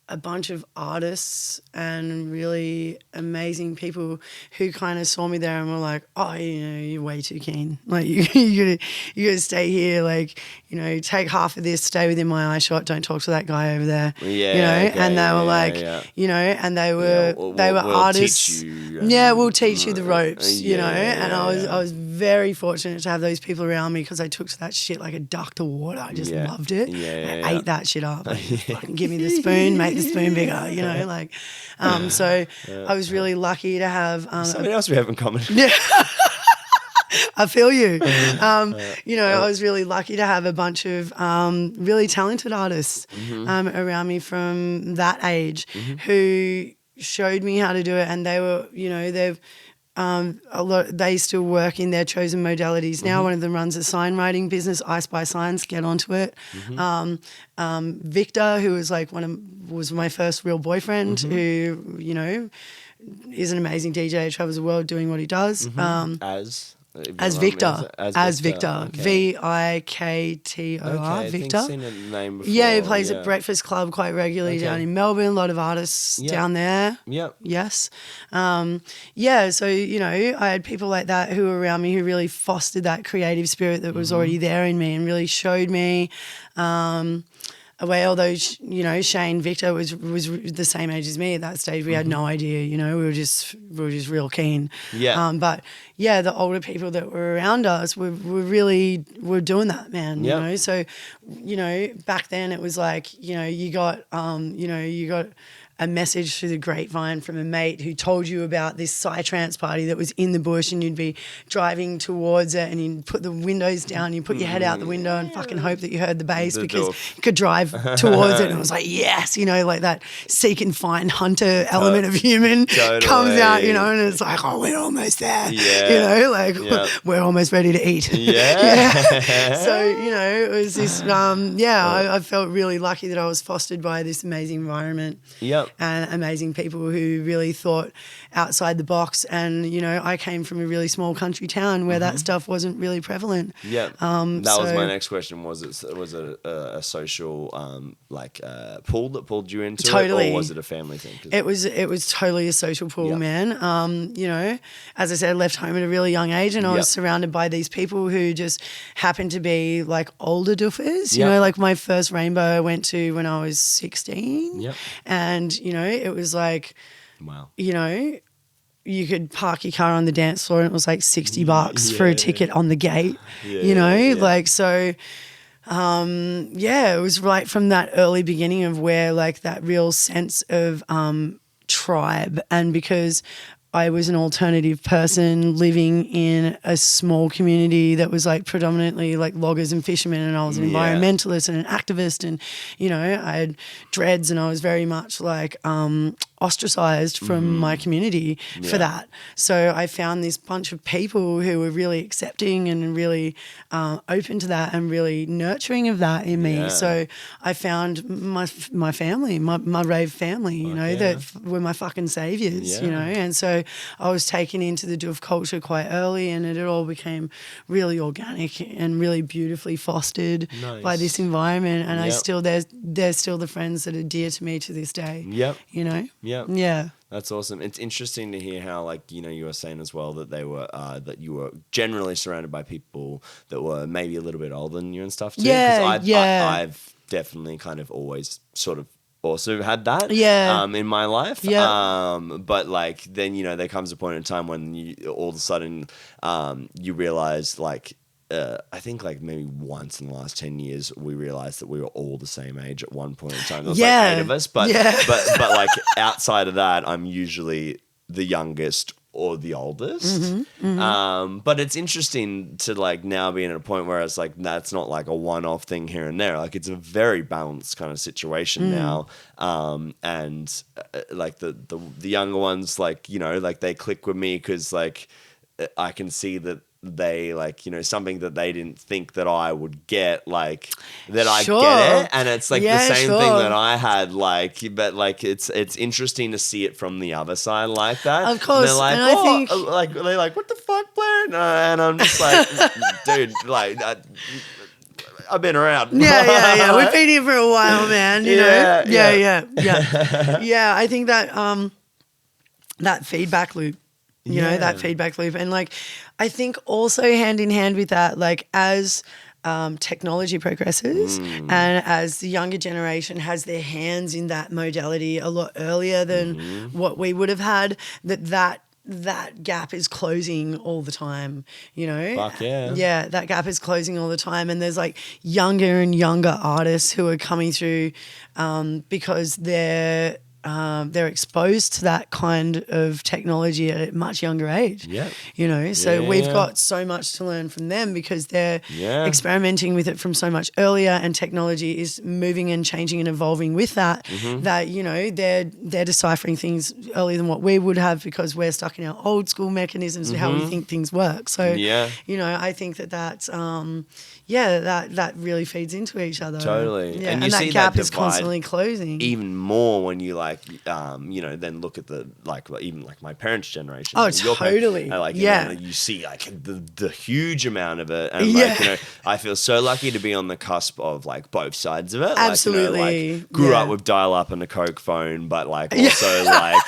Speaker 2: a bunch of artists and really amazing people who kind of saw me there and were like, oh, you know, you're way too keen. Like you gotta stay here. Like, you know, take half of this, stay within my eye shot. Don't talk to that guy over there.
Speaker 1: Yeah,
Speaker 2: you know,
Speaker 1: okay,
Speaker 2: and they were you know, and they were we'll artists.
Speaker 1: Teach you,
Speaker 2: we'll teach you the ropes. You know, and I was very fortunate to have those people around me because I took to that shit like a duck to water. I just loved it. I ate that shit up. Like, fucking give me the spoon, make the spoon bigger. You know, like, so I was really lucky to have
Speaker 1: something else we have in common.
Speaker 2: Yeah. I feel you. You know, I was really lucky to have a bunch of really talented artists around me from that age who showed me how to do it, and they were, you know, they still work in their chosen modalities now. One of them runs a sign writing business, Ice by Signs. Get onto it. Victor, who was like was my first real boyfriend, who, you know, is an amazing DJ, travels the world doing what he does. As Victor.
Speaker 1: Okay.
Speaker 2: Viktor.
Speaker 1: Okay,
Speaker 2: Victor.
Speaker 1: I've seen the name before.
Speaker 2: Yeah, he plays at Breakfast Club quite regularly down in Melbourne. A lot of artists down there.
Speaker 1: Yep.
Speaker 2: Yes. So, you know, I had people like that who were around me who really fostered that creative spirit that was already there in me and really showed me away. Although, you know, Shane Victor was the same age as me at that stage. We had no idea, you know, we were just real keen.
Speaker 1: Yeah.
Speaker 2: But yeah, the older people that were around us were doing that, man. You know, so, you know, back then it was like, you know, you got a message through the grapevine from a mate who told you about this psytrance party that was in the bush, and you'd be driving towards it and you'd put the windows down, you put your head out the window and fucking hope that you heard the bass because you could drive towards it, and it was like, yes, you know, like that seek and find hunter element of human comes out, you know, and it's like, oh, we're almost there, you know, like we're almost ready to eat. So, you know, it was this, I felt really lucky that I was fostered by this amazing environment. and amazing people who really thought outside the box. And, you know, I came from a really small country town where that stuff wasn't really prevalent.
Speaker 1: Yeah. That was my next question. Was it a social pull that pulled you into it, or was it a family thing?
Speaker 2: It was totally a social pull, man. You know, as I said, I left home at a really young age, and I was surrounded by these people who just happened to be like older doofers. You know, like my first rainbow I went to when I was 16.
Speaker 1: Yep.
Speaker 2: And, you know, it was like,
Speaker 1: wow.
Speaker 2: You know, you could park your car on the dance floor and it was like $60 for a ticket on the gate, like, so, it was right from that early beginning of where like that real sense of tribe, and because I was an alternative person living in a small community that was like predominantly like loggers and fishermen, and I was an environmentalist and an activist, and, you know, I had dreads and I was very much like ostracized from my community for that. So I found this bunch of people who were really accepting and really open to that and really nurturing of that in me. So I found my family, my rave family, you know, that were my fucking saviors, you know. And so I was taken into the doof culture quite early, and it all became really organic and really beautifully fostered by this environment. And I still, there's still the friends that are dear to me to this day. You know? Yeah.
Speaker 1: That's awesome. It's interesting to hear how, like, you know, you were saying as well that they were that you were generally surrounded by people that were maybe a little bit older than you and stuff too. I've definitely kind of always sort of also had that in my life. But like then, you know, there comes a point in time when you all of a sudden you realize like I think like maybe once in the last 10 years we realized that we were all the same age at one point in time. There was like 8 of us, but like outside of that, I'm usually the youngest or the oldest. But it's interesting to like now being at a point where it's like that's not like a one-off thing here and there. Like it's a very balanced kind of situation now. And like the younger ones, like, you know, like they click with me because like I can see that they like, you know, something that they didn't think that I would get, like that I get it, and it's like the same thing that I had, like, but like it's interesting to see it from the other side like that.
Speaker 2: Of course,
Speaker 1: and they're like,
Speaker 2: and I think
Speaker 1: like they're like, what the fuck, Blair? And I'm just like, dude, like. I've been around.
Speaker 2: Yeah. We've been here for a while, man. You know? Yeah. I think that that feedback loop. You know, that feedback loop. And like, I think also hand in hand with that, like as technology progresses and as the younger generation has their hands in that modality a lot earlier than what we would have had, that gap is closing all the time, you know?
Speaker 1: Fuck yeah.
Speaker 2: Yeah, that gap is closing all the time. And there's like younger and younger artists who are coming through because they're exposed to that kind of technology at a much younger age. You know, so we've got so much to learn from them because they're experimenting with it from so much earlier, and technology is moving and changing and evolving with that, that, you know, they're deciphering things earlier than what we would have because we're stuck in our old school mechanisms of how we think things work. So, you know, I think that's that really feeds into each other.
Speaker 1: Totally.
Speaker 2: Yeah. And that gap is constantly closing.
Speaker 1: Even more when you like, you know, then look at the, like, even like my parents' generation.
Speaker 2: Oh, totally.
Speaker 1: Like, you know, you see like the huge amount of it. And like, you know, I feel so lucky to be on the cusp of like both sides of it.
Speaker 2: Absolutely.
Speaker 1: Like, you know, like grew up with dial-up and a Coke phone, but like also like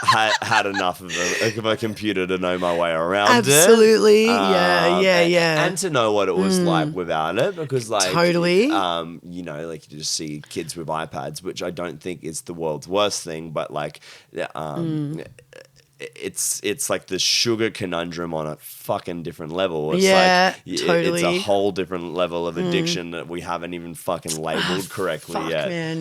Speaker 1: had enough of a computer to know my way around it.
Speaker 2: Absolutely. Yeah.
Speaker 1: And to know what it was like without it, because like
Speaker 2: totally.
Speaker 1: You know, like you just see kids with iPads, which I don't think is the world's worst thing, but like it's like the sugar conundrum on a fucking different level. It's
Speaker 2: totally.
Speaker 1: It's a whole different level of addiction that we haven't even fucking labeled correctly yet.
Speaker 2: Man.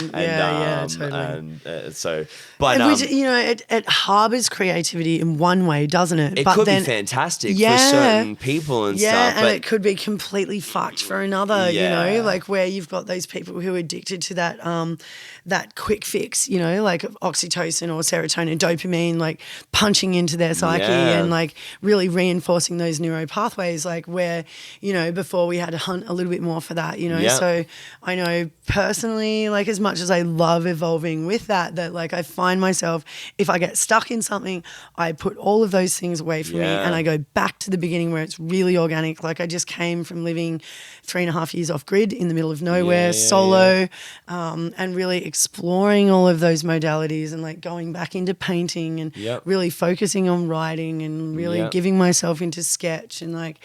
Speaker 2: Totally.
Speaker 1: And so, but
Speaker 2: which, you know, it harbors creativity in one way, doesn't it?
Speaker 1: It could be fantastic for certain people and stuff.
Speaker 2: And it could be completely fucked for another. You know, like where you've got those people who are addicted to that that quick fix. You know, like oxytocin or serotonin, dopamine, like punch punching into their psyche and like really reinforcing those neuro pathways, like where, you know, before we had to hunt a little bit more for that, you know. So I know personally, like as much as I love evolving with that like I find myself, if I get stuck in something, I put all of those things away from me and I go back to the beginning where it's really organic. Like I just came from living 3.5 years off grid in the middle of nowhere, solo, and really exploring all of those modalities and like going back into painting and really focusing on writing and really giving myself into sketch and like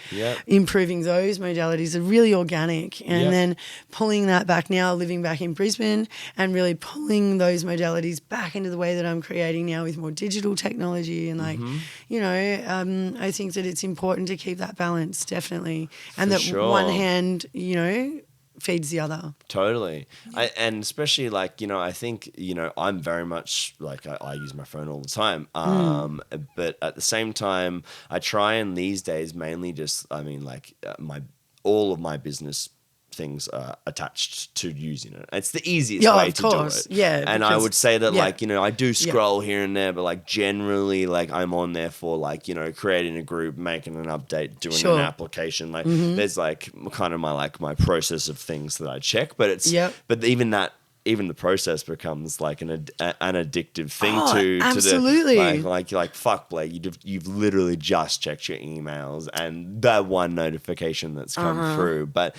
Speaker 2: improving those modalities are really organic. And then pulling that back now, living back in Brisbane and really pulling those modalities back into the way that I'm creating now with more digital technology and like, you know, I think that it's important to keep that balance, definitely. And that one hand, you know, feeds the other.
Speaker 1: Totally. And especially like, you know, I think, you know, I'm very much like I use my phone all the time. But at the same time, I try and these days mainly just, I mean, like all of my business things are attached to using it. It's the easiest way to do it.
Speaker 2: Yeah.
Speaker 1: And I would say that like, you know, I do scroll here and there, but like generally like I'm on there for like, you know, creating a group, making an update, doing an application. Like there's like kind of my process of things that I check, but it's, but even the process becomes like an addictive thing to
Speaker 2: absolutely.
Speaker 1: like fuck Blake, you've literally just checked your emails and that one notification that's come through. But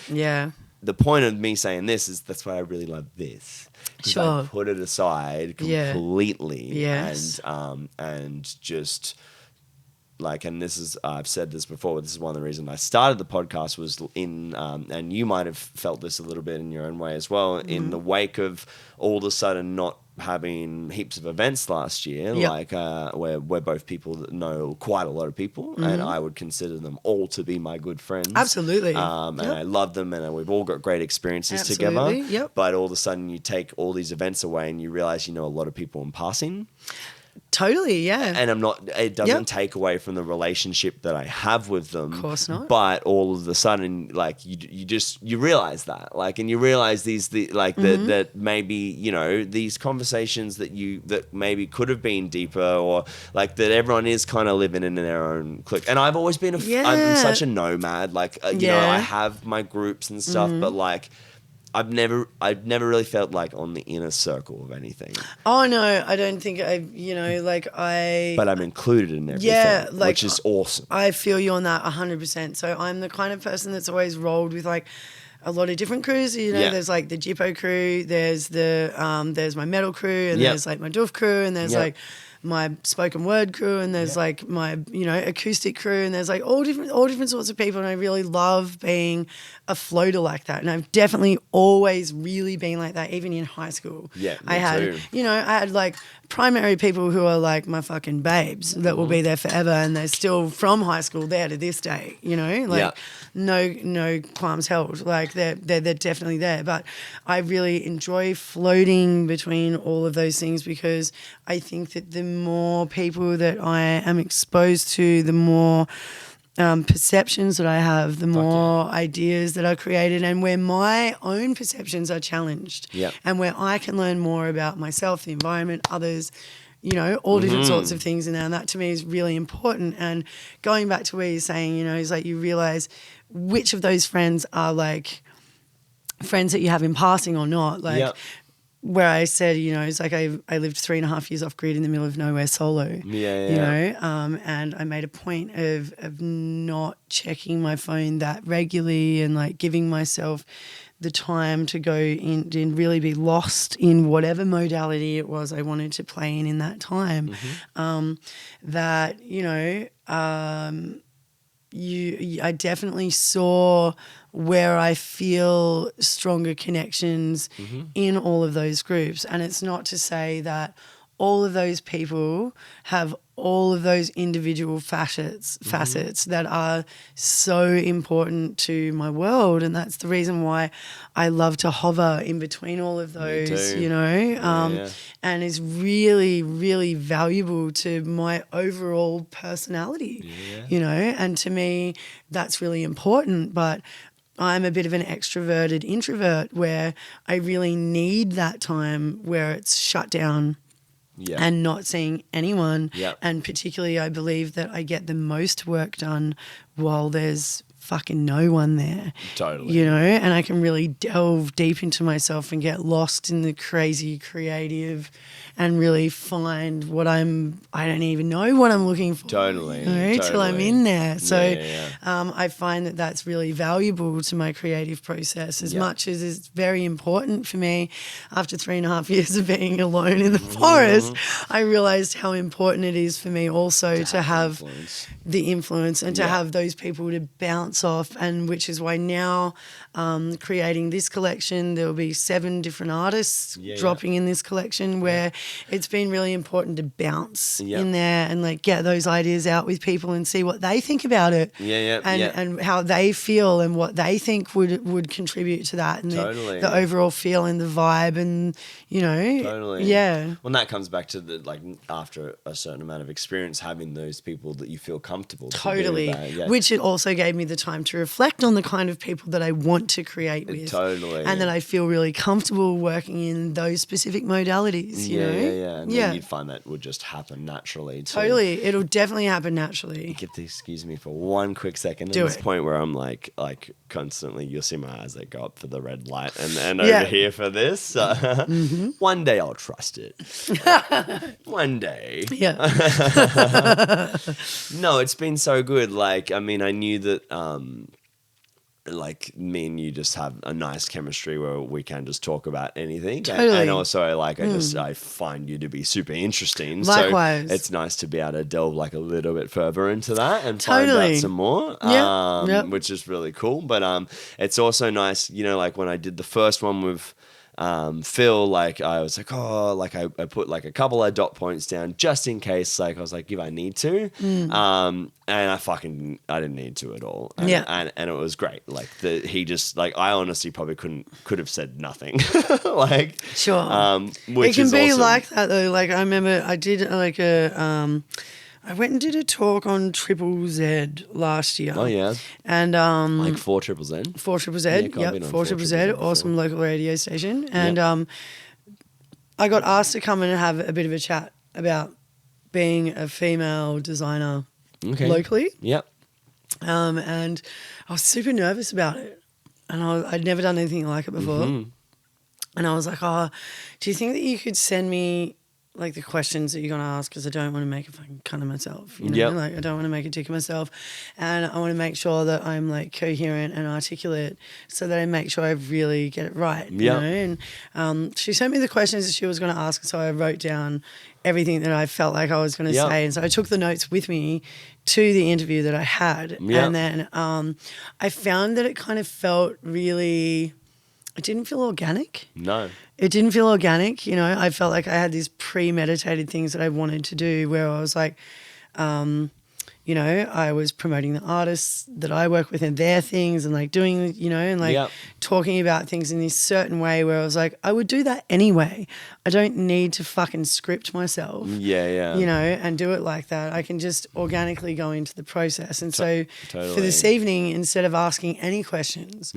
Speaker 1: the point of me saying this is that's why I really love this. Because I put it aside completely and just like, and this is, I've said this before, but this is one of the reasons I started the podcast was in, and you might have felt this a little bit in your own way as well, in the wake of all of a sudden not having heaps of events last year, like where we're both people that know quite a lot of people, and I would consider them all to be my good friends.
Speaker 2: Absolutely.
Speaker 1: And I love them, and we've all got great experiences together. But all of a sudden you take all these events away and you realize you know a lot of people in passing.
Speaker 2: Totally, yeah.
Speaker 1: And it doesn't take away from the relationship that I have with them.
Speaker 2: Of course not.
Speaker 1: But all of a sudden, like you realize that, like, and you realize that maybe, you know, these conversations that maybe could have been deeper, or like that everyone is kind of living in their own clique. And I've always been I'm such a nomad, like, you know, I have my groups and stuff, but like, I've never really felt like on the inner circle of anything.
Speaker 2: Oh no, I don't think
Speaker 1: But I'm included in everything, which is awesome.
Speaker 2: I feel you on that 100%. So I'm the kind of person that's always rolled with like a lot of different crews. You know, there's like the Jippo crew, there's there's my metal crew, and there's like my doof crew, and there's like my spoken word crew, and there's like my, you know, acoustic crew, and there's like all different sorts of people, and I really love being a floater like that. And I've definitely always really been like that, even in high school. I had like primary people who are like my fucking babes that will be there forever, and they're still from high school there to this day, you know, like no qualms held, like they're definitely there. But I really enjoy floating between all of those things, because I think that the more people that I am exposed to, the more perceptions that I have, the more ideas that are created, and where my own perceptions are challenged, and where I can learn more about myself, the environment, others, you know, all different sorts of things. And that to me is really important. And going back to where you're saying, you know, is like you realize which of those friends are like friends that you have in passing or not. Like where I said, you know, it's like I lived 3.5 years off grid in the middle of nowhere solo. You know, and I made a point of not checking my phone that regularly, and like giving myself the time to go in and really be lost in whatever modality it was I wanted to play in that time. That, you know, I definitely saw where I feel stronger connections in all of those groups. And it's not to say that all of those people have all of those individual facets that are so important to my world. And that's the reason why I love to hover in between all of those, you know, and is really, really valuable to my overall personality, you know, and to me that's really important. But I'm a bit of an extroverted introvert, where I really need that time where it's shut down and not seeing anyone.
Speaker 1: Yep.
Speaker 2: And particularly, I believe that I get the most work done while there's fucking no one there.
Speaker 1: Totally.
Speaker 2: You know, and I can really delve deep into myself and get lost in the crazy creative and really find what I don't even know what I'm looking for.
Speaker 1: Totally.
Speaker 2: You know, till I'm in there. So
Speaker 1: Yeah.
Speaker 2: I find that that's really valuable to my creative process as much as it's very important for me. After 3.5 years of being alone in the forest, I realized how important it is for me also to have the influence and to have those people to bounce off, and which is why now creating this collection, there will be 7 different artists dropping in this collection where it's been really important to bounce in there and like get those ideas out with people and see what they think about it and how they feel and what they think would contribute to that and the overall feel and the vibe and, you know. Yeah.
Speaker 1: Well, and that comes back to the, like, after a certain amount of experience, having those people that you feel comfortable to do that.
Speaker 2: Which it also gave me the time to reflect on the kind of people that I want to create with. And that I feel really comfortable working in those specific modalities, you know?
Speaker 1: And then you'd find that would just happen naturally too.
Speaker 2: It'll definitely happen naturally.
Speaker 1: Excuse me for one quick second.
Speaker 2: Do
Speaker 1: at this
Speaker 2: it.
Speaker 1: point where I'm like constantly, you'll see my eyes that go up for the red light and over here for this. One day I'll trust it. One day.
Speaker 2: Yeah.
Speaker 1: No, it's been so good. Like, I mean, I knew that like me and you just have a nice chemistry where we can just talk about anything.
Speaker 2: Totally.
Speaker 1: And also, like, I find you to be super interesting.
Speaker 2: Likewise.
Speaker 1: So it's nice to be able to delve like a little bit further into that and find out some more, which is really cool. But it's also nice, you know, like when I did the first one with Phil, like I was like, I put like a couple of dot points down just in case, like I was like, if I need to, and I didn't need to at all, and it was great. Like he just like I honestly probably could have said nothing, like which
Speaker 2: it can
Speaker 1: is
Speaker 2: be
Speaker 1: awesome.
Speaker 2: like that though. Like I remember I did like I went and did a talk on Triple Z last year.
Speaker 1: Oh yeah,
Speaker 2: and
Speaker 1: like 4 Triple Z.
Speaker 2: 4 Triple Z, yep, 4 Triple Z, awesome local radio station. And I got asked to come and have a bit of a chat about being a female designer locally.
Speaker 1: Yep.
Speaker 2: And I was super nervous about it, and I'd never done anything like it before. And I was like, do you think that you could send me like the questions that you're going to ask, because I don't want to make a fucking cunt of myself, you know, like I don't want to make a dick of myself, and I want to make sure that I'm like coherent and articulate so that I make sure I really get it right, you know. And she sent me the questions that she was going to ask, so I wrote down everything that I felt like I was going to say, and so I took the notes with me to the interview that I had, and then I found that it kind of felt really, it didn't feel organic.
Speaker 1: No.
Speaker 2: It didn't feel organic, you know. I felt like I had these premeditated things that I wanted to do where I was like, you know, I was promoting the artists that I work with and their things and like doing, you know, and like talking about things in this certain way where I was like, I would do that anyway. I don't need to fucking script myself. You know, and do it like that. I can just organically go into the process. And so for this evening, instead of asking any questions,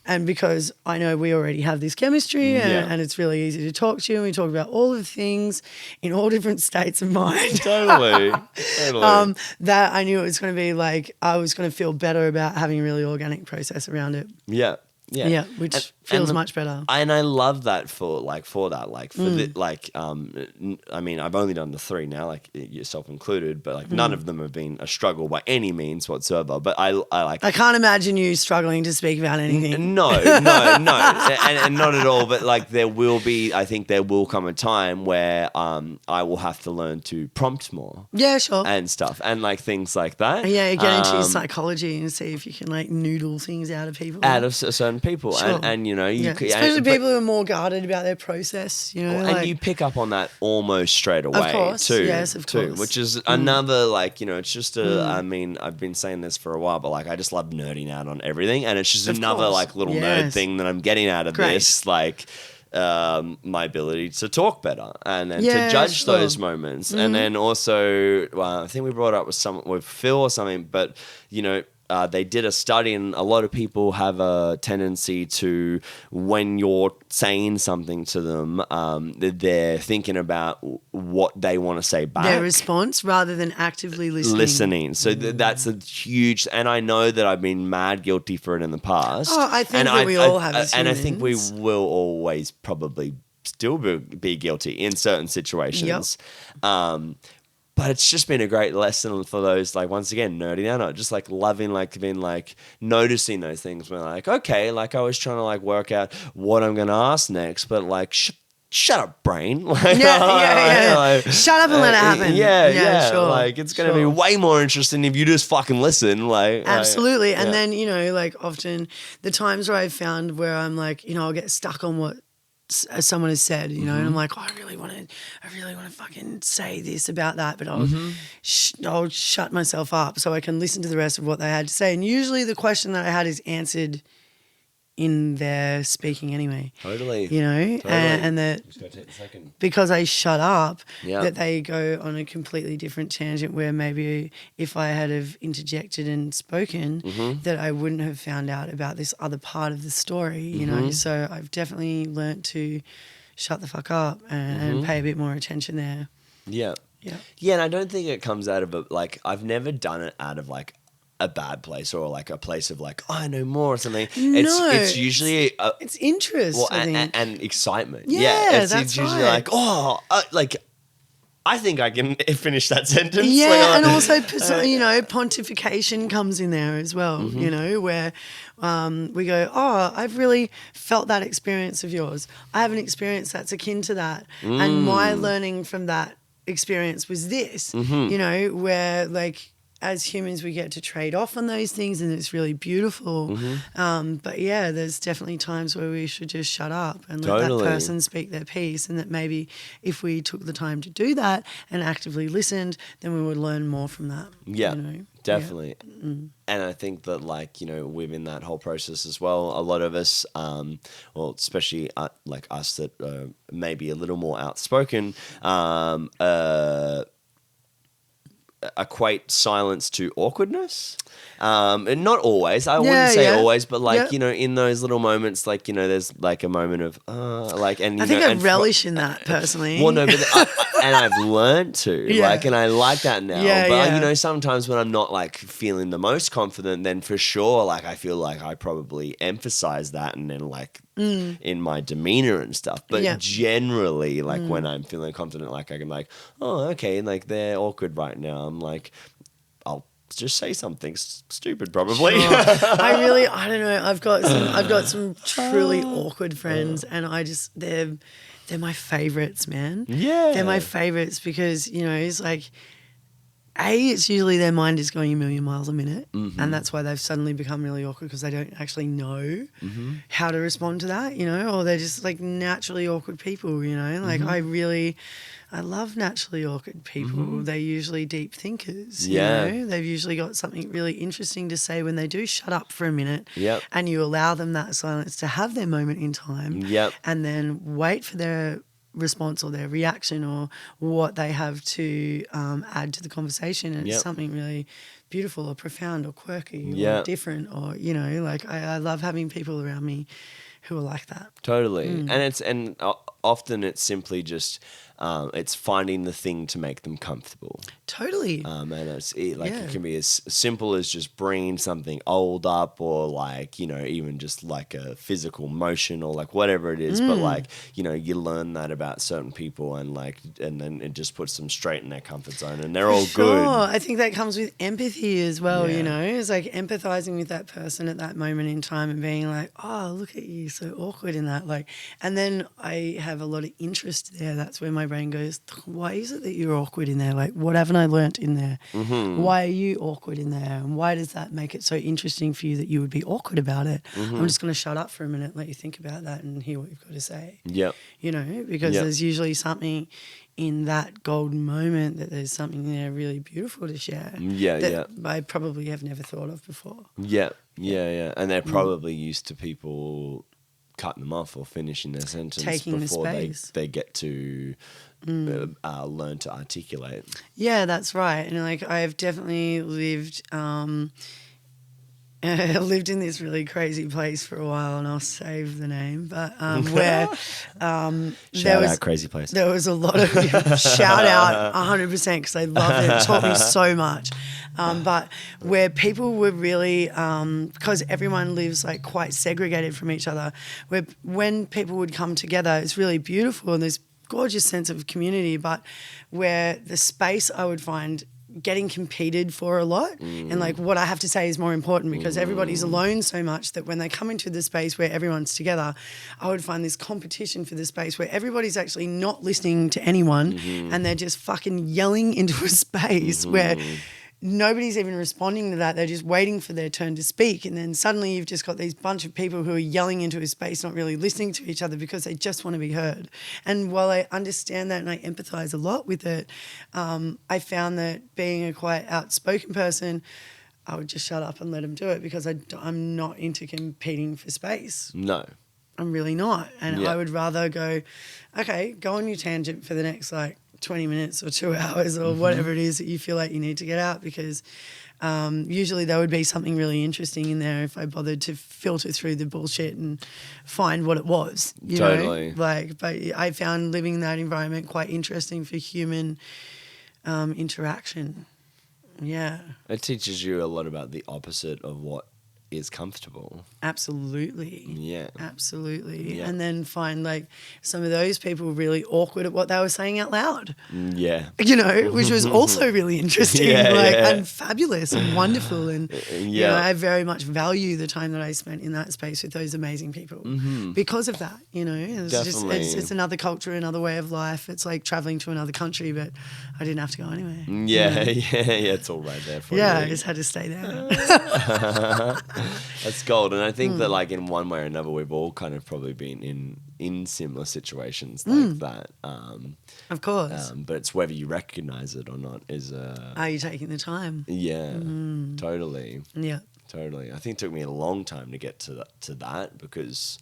Speaker 2: and because I know we already have this chemistry and it's really easy to talk to you, and we talk about all of the things in all different states of mind. That I knew it was going to be like, I was going to feel better about having a really organic process around it. Yeah, which feels much better.
Speaker 1: And I love that for that, I mean, I've only done the 3 now, like yourself included, but like none of them have been a struggle by any means whatsoever. But I
Speaker 2: can't imagine you struggling to speak about anything.
Speaker 1: No, and not at all. But like I think there will come a time where I will have to learn to prompt more.
Speaker 2: Yeah, sure.
Speaker 1: And stuff, and like things like that.
Speaker 2: Yeah, get into your psychology and see if you can like noodle things out of people.
Speaker 1: Out of certain people, sure. and you know,
Speaker 2: especially people who are more guarded about their process, you know,
Speaker 1: and you pick up on that almost straight away,
Speaker 2: of course,
Speaker 1: too.
Speaker 2: Yes, of course.
Speaker 1: Which is another, like, you know, it's just I mean, I've been saying this for a while, but like, I just love nerding out on everything, and it's just another like little nerd thing that I'm getting out of this, like. My ability to talk better and then to judge those moments, and then also I think we brought up with Phil or something, but you know,
Speaker 3: they did a study, and a lot of people have a tendency to, when you're saying something to them, they're thinking about what they want to say back.
Speaker 2: Their response rather than actively listening.
Speaker 3: So that's a huge, and I know that I've been mad guilty for it in the past.
Speaker 2: Oh, I think that we all have as
Speaker 3: and I
Speaker 2: humans.
Speaker 3: think we will always probably still be guilty in certain situations.
Speaker 2: Yep.
Speaker 3: But it's just been a great lesson for those, like, once again, nerding out, not just like loving, like being like noticing those things when like, okay, like I was trying to like work out what I'm going to ask next, but like, shut up, brain. Like,
Speaker 2: Yeah.
Speaker 3: like,
Speaker 2: Shut up and let it happen.
Speaker 3: Yeah.
Speaker 2: Sure.
Speaker 3: Like, it's going to be way more interesting if you just fucking listen. Like,
Speaker 2: absolutely. And then, you know, like often the times where I've found where I'm like, you know, I'll get stuck on what someone has said, you know, and I'm like, oh, I really want to fucking say this about that, but I'll shut myself up so I can listen to the rest of what they had to say. And usually the question that I had is answered in their speaking anyway.
Speaker 3: Totally.
Speaker 2: You know, and that because I shut up, that they go on a completely different tangent where maybe if I had have interjected and spoken, that I wouldn't have found out about this other part of the story, you know. So I've definitely learnt to shut the fuck up and pay a bit more attention there.
Speaker 3: Yeah.
Speaker 2: Yeah.
Speaker 3: Yeah, and I don't think it comes out of like, I've never done it out of like a bad place or like a place of like, oh, I know more or something. It's usually
Speaker 2: it's interest, I think.
Speaker 3: And excitement.
Speaker 2: Yeah,
Speaker 3: it's
Speaker 2: that's
Speaker 3: usually
Speaker 2: right.
Speaker 3: like, like I think I can finish that sentence.
Speaker 2: Yeah,
Speaker 3: like,
Speaker 2: and also you know, pontification comes in there as well. You know, where we go, oh, I've really felt that experience of yours. I have an experience that's akin to that, and my learning from that experience was this. You know, where like, as humans, we get to trade off on those things, and it's really beautiful. But yeah, there's definitely times where we should just shut up and let that person speak their piece, and that maybe if we took the time to do that and actively listened, then we would learn more from that.
Speaker 3: Yeah,
Speaker 2: you know?
Speaker 3: definitely. Yeah. And I think that, like, you know, within that whole process as well, a lot of us, well, especially like us that may be a little more outspoken, equate silence to awkwardness. And not always. I wouldn't say always, but like, you know, in those little moments, like, you know, there's like a moment of like, and you
Speaker 2: I think
Speaker 3: know,
Speaker 2: I relish in that personally.
Speaker 3: Well, no, but and I've learned to like, and I like that now. But you know, sometimes when I'm not like feeling the most confident, then for sure, like I feel like I probably emphasize that and then like in my demeanor and stuff. But generally, like when I'm feeling confident, like I can like, oh, okay, like they're awkward right now. I'm like, I'll just say something stupid probably. Sure.
Speaker 2: I don't know. I've got some truly awkward friends, and they're my favorites, man.
Speaker 3: Yeah.
Speaker 2: They're my favorites because, you know, it's like, it's usually their mind is going a million miles a minute, and that's why they've suddenly become really awkward because they don't actually know how to respond to that, you know, or they're just like naturally awkward people, you know. Like I love naturally awkward people. They're usually deep thinkers, you know. They've usually got something really interesting to say when they do shut up for a minute and you allow them that silence to have their moment in time and then wait for their response or their reaction or what they have to add to the conversation, and it's something really beautiful or profound or quirky or different, or, you know, like I love having people around me who are like that.
Speaker 3: Totally. And often it's simply just it's finding the thing to make them comfortable.
Speaker 2: Totally.
Speaker 3: And it can be as simple as just bringing something old up, or like, you know, even just like a physical motion or like whatever it is. But like, you know, you learn that about certain people, and like, and then it just puts them straight in their comfort zone, and they're all good.
Speaker 2: I think that comes with empathy as well. You know, it's like empathizing with that person at that moment in time and being like, oh, look at you, so awkward in that. Like, and then I have a lot of interest there. That's where my brain goes, why is it that you're awkward in there? Like, what haven't I learnt in there? Why are you awkward in there? And why does that make it so interesting for you that you would be awkward about it? I'm just going to shut up for a minute, let you think about that and hear what you've got to say. You know, because there's usually something in that golden moment, that there's something there really beautiful to share. That I probably have never thought of before.
Speaker 3: And they're probably used to people cutting them off or finishing their sentence
Speaker 2: taking
Speaker 3: before
Speaker 2: the space.
Speaker 3: they get to learn to articulate.
Speaker 2: Yeah, that's right. And like, I've definitely lived I lived in this really crazy place for a while, and I'll save the name, but where
Speaker 3: Shout out crazy place.
Speaker 2: There was a lot of shout out 100% because I loved it. It taught me so much. But where people were really, because everyone lives like quite segregated from each other, where when people would come together, it's really beautiful and there's gorgeous sense of community, but where the space I would find getting competed for a lot and like what I have to say is more important because everybody's alone so much that when they come into the space where everyone's together, I would find this competition for the space where everybody's actually not listening to anyone and they're just fucking yelling into a space where nobody's even responding to that. They're just waiting for their turn to speak. And then suddenly you've just got these bunch of people who are yelling into a space, not really listening to each other because they just want to be heard. And while I understand that and I empathize a lot with it, I found that being a quite outspoken person, I would just shut up and let them do it because I'm not into competing for space.
Speaker 3: No.
Speaker 2: I'm really not. And I would rather go, okay, go on your tangent for the next 20 minutes or 2 hours or whatever it is that you feel like you need to get out because usually there would be something really interesting in there if I bothered to filter through the bullshit and find what it was. You know? But I found living in that environment quite interesting for human interaction. Yeah.
Speaker 3: It teaches you a lot about the opposite of what is comfortable.
Speaker 2: Absolutely.
Speaker 3: Yeah.
Speaker 2: Absolutely.
Speaker 3: Yeah.
Speaker 2: And then find some of those people really awkward at what they were saying out loud.
Speaker 3: Yeah.
Speaker 2: You know, which was also really interesting. And fabulous and wonderful. And you know, I very much value the time that I spent in that space with those amazing people because of that. You know, it's
Speaker 3: Definitely.
Speaker 2: it's another culture, another way of life. It's like traveling to another country, but I didn't have to go anywhere.
Speaker 3: Yeah, it's all right there for you.
Speaker 2: Yeah, I just had to stay there.
Speaker 3: That's gold. And I think that in one way or another we've all kind of probably been in similar situations like that.
Speaker 2: Of course.
Speaker 3: But it's whether you recognize it or not is
Speaker 2: Are you taking the time?
Speaker 3: yeah, totally.
Speaker 2: Yeah.
Speaker 3: Totally. I think it took me a long time to get to that because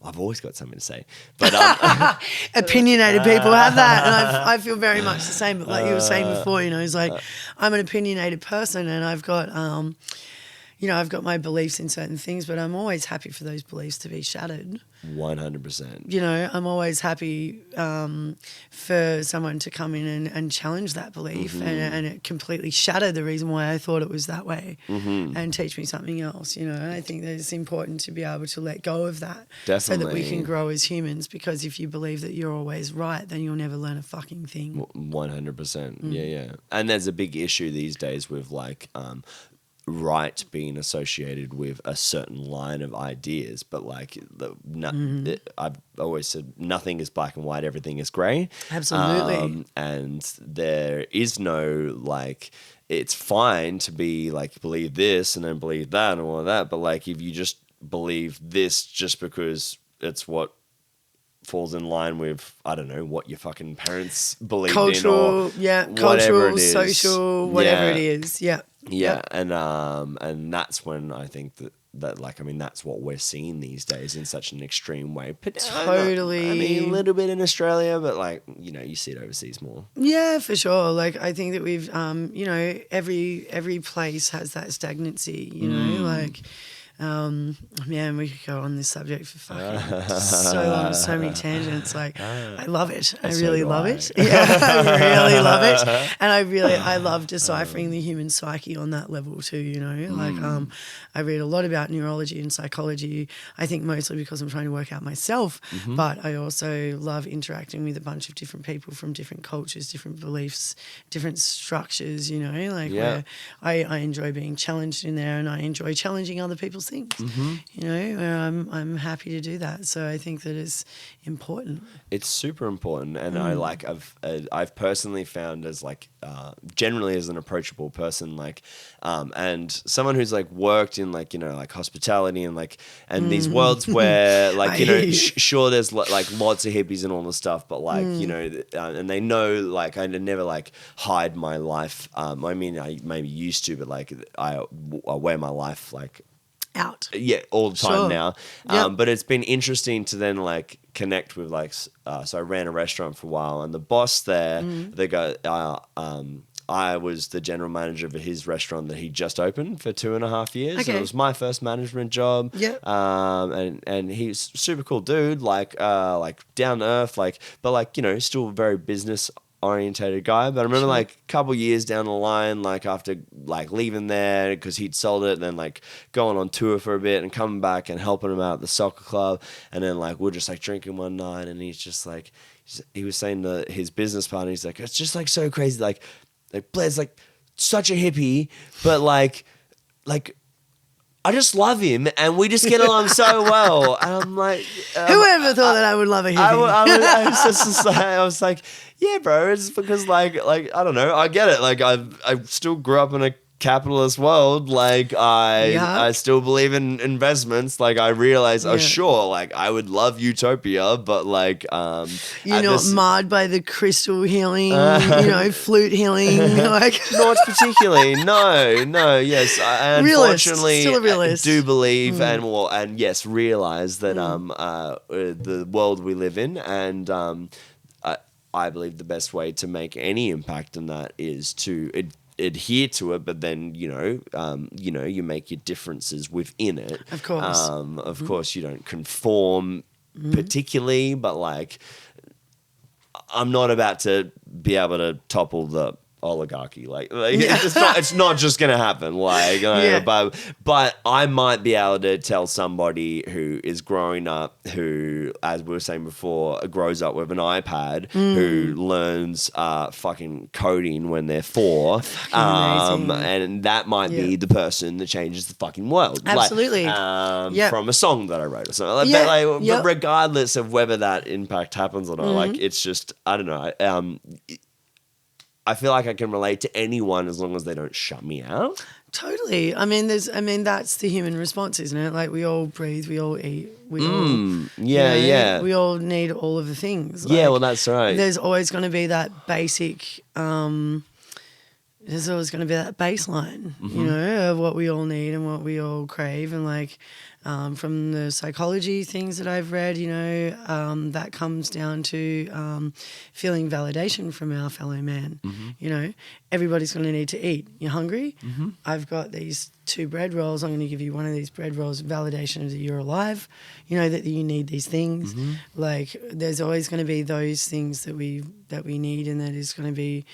Speaker 3: I've always got something to say. But
Speaker 2: opinionated people have that, and I feel very much the same. But like you were saying before, you know, it's like I'm an opinionated person, and I've got, I've got my beliefs in certain things, but I'm always happy for those beliefs to be shattered.
Speaker 3: 100%.
Speaker 2: You know, I'm always happy for someone to come in and challenge that belief and it completely shatter the reason why I thought it was that way and teach me something else, you know. And I think that it's important to be able to let go of that so that we can grow as humans, because if you believe that you're always right, then you'll never learn a fucking thing.
Speaker 3: 100%. Yeah. And there's a big issue these days with right being associated with a certain line of ideas, but I've always said nothing is black and white, everything is grey.
Speaker 2: Absolutely.
Speaker 3: And there is no it's fine to be believe this and then believe that and all of that, but if you just believe this just because it's what falls in line with, I don't know, what your fucking parents believed
Speaker 2: cultural,
Speaker 3: in or cultural,
Speaker 2: it is. Social, whatever it is. Yeah.
Speaker 3: Yeah. And that's when I think that that's what we're seeing these days in such an extreme way. But
Speaker 2: totally.
Speaker 3: A little bit in Australia, but you see it overseas more.
Speaker 2: Yeah, for sure. I think that we've, every place has that stagnancy, you know, man, we could go on this subject for fucking so long, so many tangents. I love it. I really love it. Yeah, I really love it. And I love deciphering the human psyche on that level too, you know. I read a lot about neurology and psychology, I think mostly because I'm trying to work out myself, but I also love interacting with a bunch of different people from different cultures, different beliefs, different structures, you know, where I enjoy being challenged in there, and I enjoy challenging other people's things, you know, where I'm happy to do that. So I think that it's important.
Speaker 3: It's super important, and I've personally found as generally as an approachable person, and someone who's worked in hospitality and these worlds where sure there's lots of hippies and all the stuff, but you know, and they know I never hide my life. I mean, I maybe used to, but I wear my life
Speaker 2: out.
Speaker 3: Yeah, all the time now.
Speaker 2: Yep.
Speaker 3: But it's been interesting to then connect with so I ran a restaurant for a while, and the boss there, they go, I was the general manager of his restaurant that he just opened for 2.5 years.
Speaker 2: Okay.
Speaker 3: And it was my first management job.
Speaker 2: Yeah.
Speaker 3: And he's a super cool dude, like down to earth, but still a very business orientated guy. But I remember like a couple years down the line, like after like leaving there because he'd sold it, and then like going on tour for a bit and coming back and helping him out at the soccer club, and then like we're just like drinking one night, and he's just like, he was saying to his business partner, he's like, it's just like so crazy, like Blair's like such a hippie, but like I just love him, and we just get along so well. And I'm like,
Speaker 2: whoever thought that I would love a hippie?
Speaker 3: I was like, yeah, bro. It's because like I don't know. I get it. Like I still grew up in a capitalist world. Like I still believe in investments. Like I realize, sure, like I would love utopia, but like
Speaker 2: you're not marred by the crystal healing, flute healing, like
Speaker 3: not particularly. No. Yes, I unfortunately
Speaker 2: still a realist.
Speaker 3: Do believe and yes, realize that the world we live in, and I believe the best way to make any impact in that is to adhere to it, but then you make your differences within it.
Speaker 2: Of course,
Speaker 3: of course, you don't conform particularly, but like I'm not about to be able to topple the oligarchy. It's not just gonna happen. But I might be able to tell somebody who is growing up, who, as we were saying before, grows up with an iPad, who learns fucking coding when they're 4, and that might be the person that changes the fucking world.
Speaker 2: Absolutely.
Speaker 3: From a song that I wrote or something. But regardless of whether that impact happens or not, like it's just, I don't know. I feel like I can relate to anyone as long as they don't shut me out.
Speaker 2: Totally. I mean, that's the human response, isn't it? Like we all breathe, we all eat, we all need all of the things.
Speaker 3: Yeah, well, that's right.
Speaker 2: There's always going to be that basic. There's always going to be that baseline, of what we all need and what we all crave, and like. From the psychology things that I've read, that comes down to feeling validation from our fellow man. Everybody's going to need to eat. You're hungry? I've got these 2 bread rolls. I'm going to give you one of these bread rolls, validation that you're alive, that you need these things. Like there's always going to be those things that we need, and that is going to be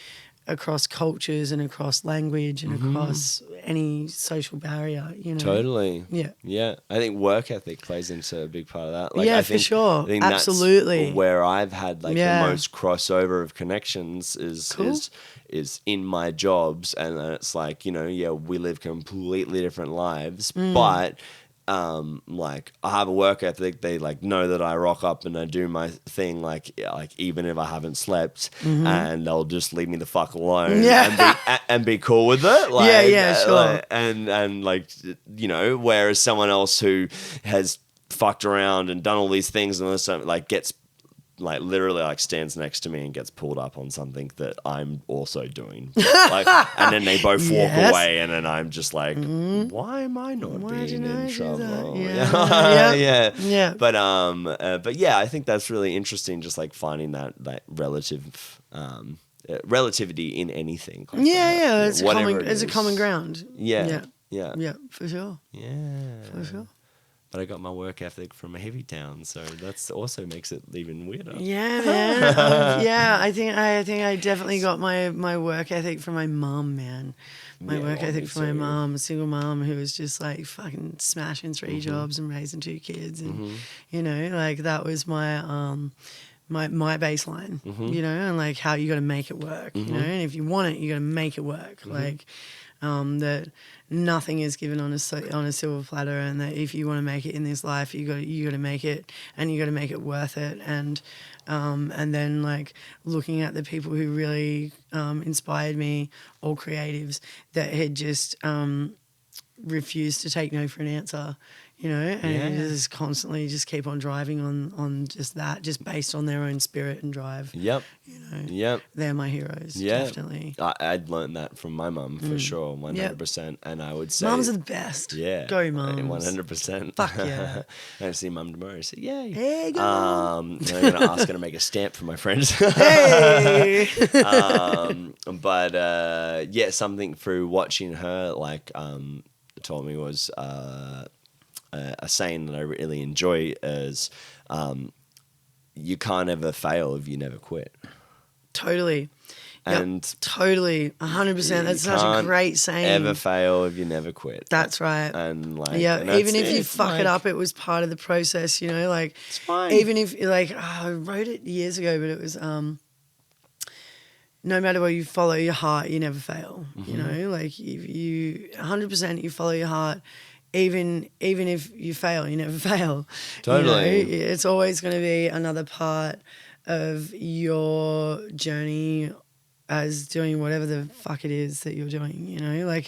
Speaker 2: across cultures and across language and across any social barrier,
Speaker 3: Totally.
Speaker 2: Yeah.
Speaker 3: I think work ethic plays into a big part of that.
Speaker 2: I think, for sure.
Speaker 3: I think
Speaker 2: absolutely.
Speaker 3: That's where I've had the most crossover of connections is in my jobs, and it's like, we live completely different lives, but like I have a work ethic. They know that I rock up and I do my thing, like even if I haven't slept, and they'll just leave me the fuck alone and be cool with it.
Speaker 2: Sure.
Speaker 3: And whereas someone else who has fucked around and done all these things and also gets literally stands next to me and gets pulled up on something that I'm also doing. And then they both walk away, and then I'm just like, why am I not being in trouble?
Speaker 2: Yeah.
Speaker 3: But yeah, I think that's really interesting, just finding that relativity in anything.
Speaker 2: It's a common ground.
Speaker 3: Yeah,
Speaker 2: for sure.
Speaker 3: Yeah,
Speaker 2: for sure.
Speaker 3: But I got my work ethic from a heavy town, so that's also makes it even weirder.
Speaker 2: Yeah, man. I think I definitely got my work ethic from my mum, man. My work ethic from my mum, a single mum who was just fucking smashing 3 jobs and raising 2 kids, and that was my my baseline, and how you got to make it work, and if you want it, you got to make it work, that nothing is given on a silver platter, and that if you want to make it in this life, you got to make it, and you got to make it worth it, and then looking at the people who really inspired me, all creatives that had just refused to take no for an answer, and just constantly just keep on driving on just that, just based on their own spirit and drive.
Speaker 3: Yep.
Speaker 2: They're my heroes. Definitely.
Speaker 3: I'd learned that from my mum for sure, 100%. And I would say
Speaker 2: mums are the best.
Speaker 3: Yeah.
Speaker 2: Go mums.
Speaker 3: 100%.
Speaker 2: Fuck yeah.
Speaker 3: I see mum tomorrow. So yay.
Speaker 2: Hey, go
Speaker 3: I'm gonna ask her to make a stamp for my friends.
Speaker 2: Hey.
Speaker 3: But yeah, something through watching her like told me was a saying that I really enjoy is you can't ever fail if you never quit.
Speaker 2: Totally.
Speaker 3: And
Speaker 2: totally, 100%. That's such a great saying.
Speaker 3: Ever fail if you never quit.
Speaker 2: That's right.
Speaker 3: And like,
Speaker 2: even if you fuck it up, it was part of the process. You know, like
Speaker 3: it's fine.
Speaker 2: Even if like I wrote it years ago, but it was no matter what you follow your heart, you never fail.
Speaker 3: Mm-hmm.
Speaker 2: You know, like if you 100% you follow your heart. Even if you fail, you never fail.
Speaker 3: Totally.
Speaker 2: You know, it's always going to be another part of your journey as doing whatever the fuck it is that you're doing, you know, like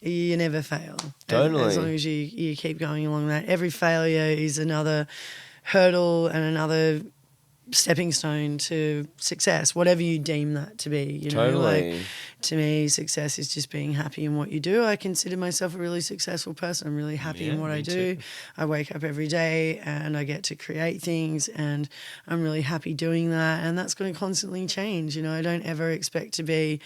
Speaker 2: you never fail.
Speaker 3: Totally.
Speaker 2: As long as you keep going along that. Every failure is another hurdle and another stepping stone to success, whatever you deem that to be, you know.
Speaker 3: Totally.
Speaker 2: Like, to me, success is just being happy in what you do. I consider myself a really successful person. I'm really happy in what I do.
Speaker 3: Too.
Speaker 2: I wake up every day and I get to create things and I'm really happy doing that, and that's going to constantly change. You know, I don't ever expect to be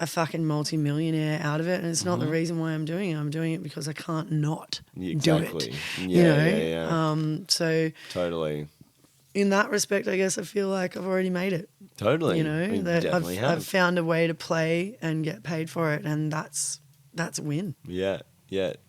Speaker 2: a fucking multi-millionaire out of it, and it's not the reason why I'm doing it. I'm doing it because I can't not do it.
Speaker 3: Yeah,
Speaker 2: you know?
Speaker 3: yeah.
Speaker 2: So
Speaker 3: totally.
Speaker 2: In that respect, I guess I feel like I've already made it.
Speaker 3: Totally.
Speaker 2: You know, that I've found a way to play and get paid for it, and that's a win.
Speaker 3: Yeah,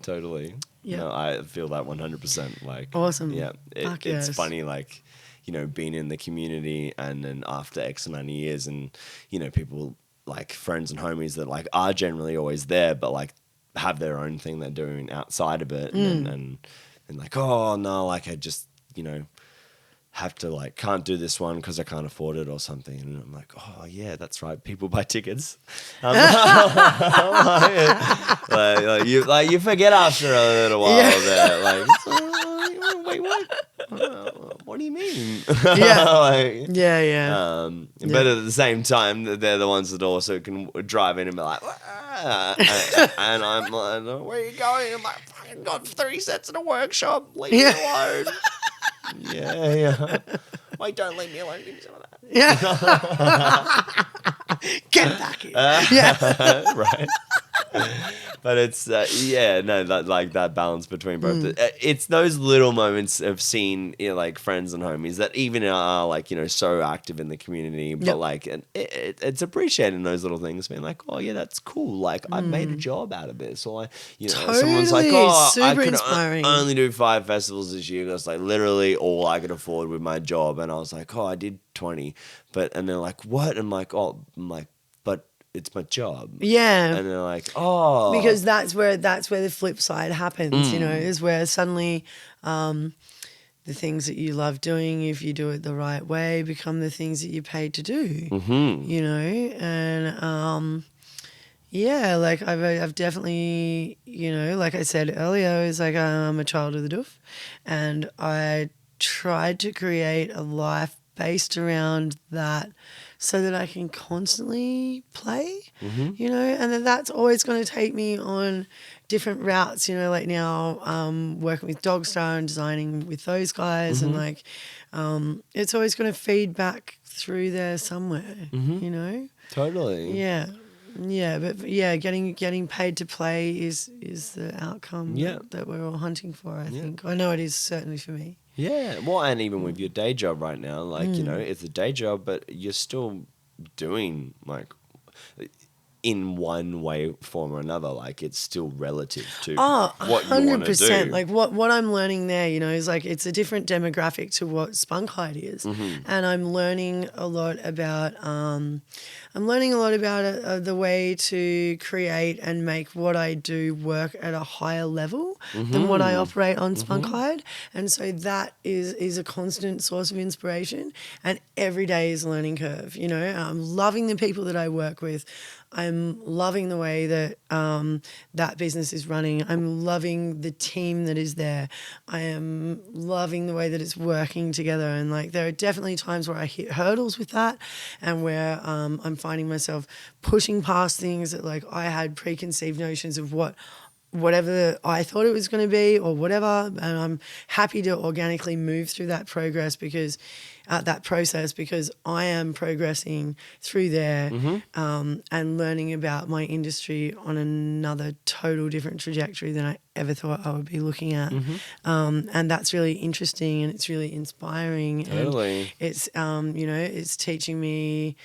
Speaker 3: totally.
Speaker 2: Yeah.
Speaker 3: No, I feel that 100%. Like,
Speaker 2: awesome.
Speaker 3: Yeah, it's funny, like, you know, being in the community and then after X amount of years and, you know, people like friends and homies that like are generally always there, but like have their own thing they're doing outside of it and like, oh no, like I just, you know, have to like can't do this one because I can't afford it or something, and I'm like, oh yeah, that's right, people buy tickets. You forget after a little while that like, wait, what do you mean?
Speaker 2: Yeah.
Speaker 3: But at the same time, they're the ones that also can drive in and be like, and I'm like, where are you going? I'm like, fucking got 3 sets in a workshop, leave me alone. Yeah. Wait, don't leave me alone. Give me some of that.
Speaker 2: Yeah. Get back here.
Speaker 3: Right. But it's that balance between both. It's those little moments of seeing, you know, like friends and homies that even are like, you know, so active in the community, but like it's appreciating those little things, being like, oh yeah, that's cool. Like I made a job out of this, or you know, someone's like, oh,
Speaker 2: super
Speaker 3: I could
Speaker 2: inspiring.
Speaker 3: only do 5 festivals this year. That's like literally all I could afford with my job, and I was like, oh, I did 20, and they're like, what? I'm like, but it's my job.
Speaker 2: Yeah.
Speaker 3: And they're like, oh.
Speaker 2: Because that's where the flip side happens, you know, is where suddenly the things that you love doing, if you do it the right way, become the things that you're paid to do, you know. And like I've definitely, you know, like I said earlier, it's like I'm a child of the doof, and I tried to create a life based around that so that I can constantly play, you know, and then that's always going to take me on different routes, you know, like now working with Dogstar and designing with those guys, and like it's always going to feed back through there somewhere, you know.
Speaker 3: Totally.
Speaker 2: Yeah, but getting paid to play is the outcome that we're all hunting for, I think. I know it is, certainly for me.
Speaker 3: Yeah, well, and even with your day job right now, like, you know, it's a day job, but you're still doing, like, in one way, form or another, like, it's still relative to what you want to do.
Speaker 2: 100%. Like, what I'm learning there, you know, is, like, it's a different demographic to what Spunkhyde is. And I'm learning a lot about the way to create and make what I do work at a higher level than what I operate on Spunkhyde. And so that is a constant source of inspiration, and every day is a learning curve, you know. I'm loving the people that I work with. I'm loving the way that that business is running. I'm loving the team that is there. I am loving the way that it's working together. And like, there are definitely times where I hit hurdles with that, and where I'm finding myself pushing past things that like I had preconceived notions of what whatever I thought it was going to be or whatever. And I'm happy to organically move through that process because I am progressing through there and learning about my industry on another total different trajectory than I ever thought I would be looking at. And that's really interesting and it's really inspiring.
Speaker 3: Totally.
Speaker 2: And it's, it's teaching me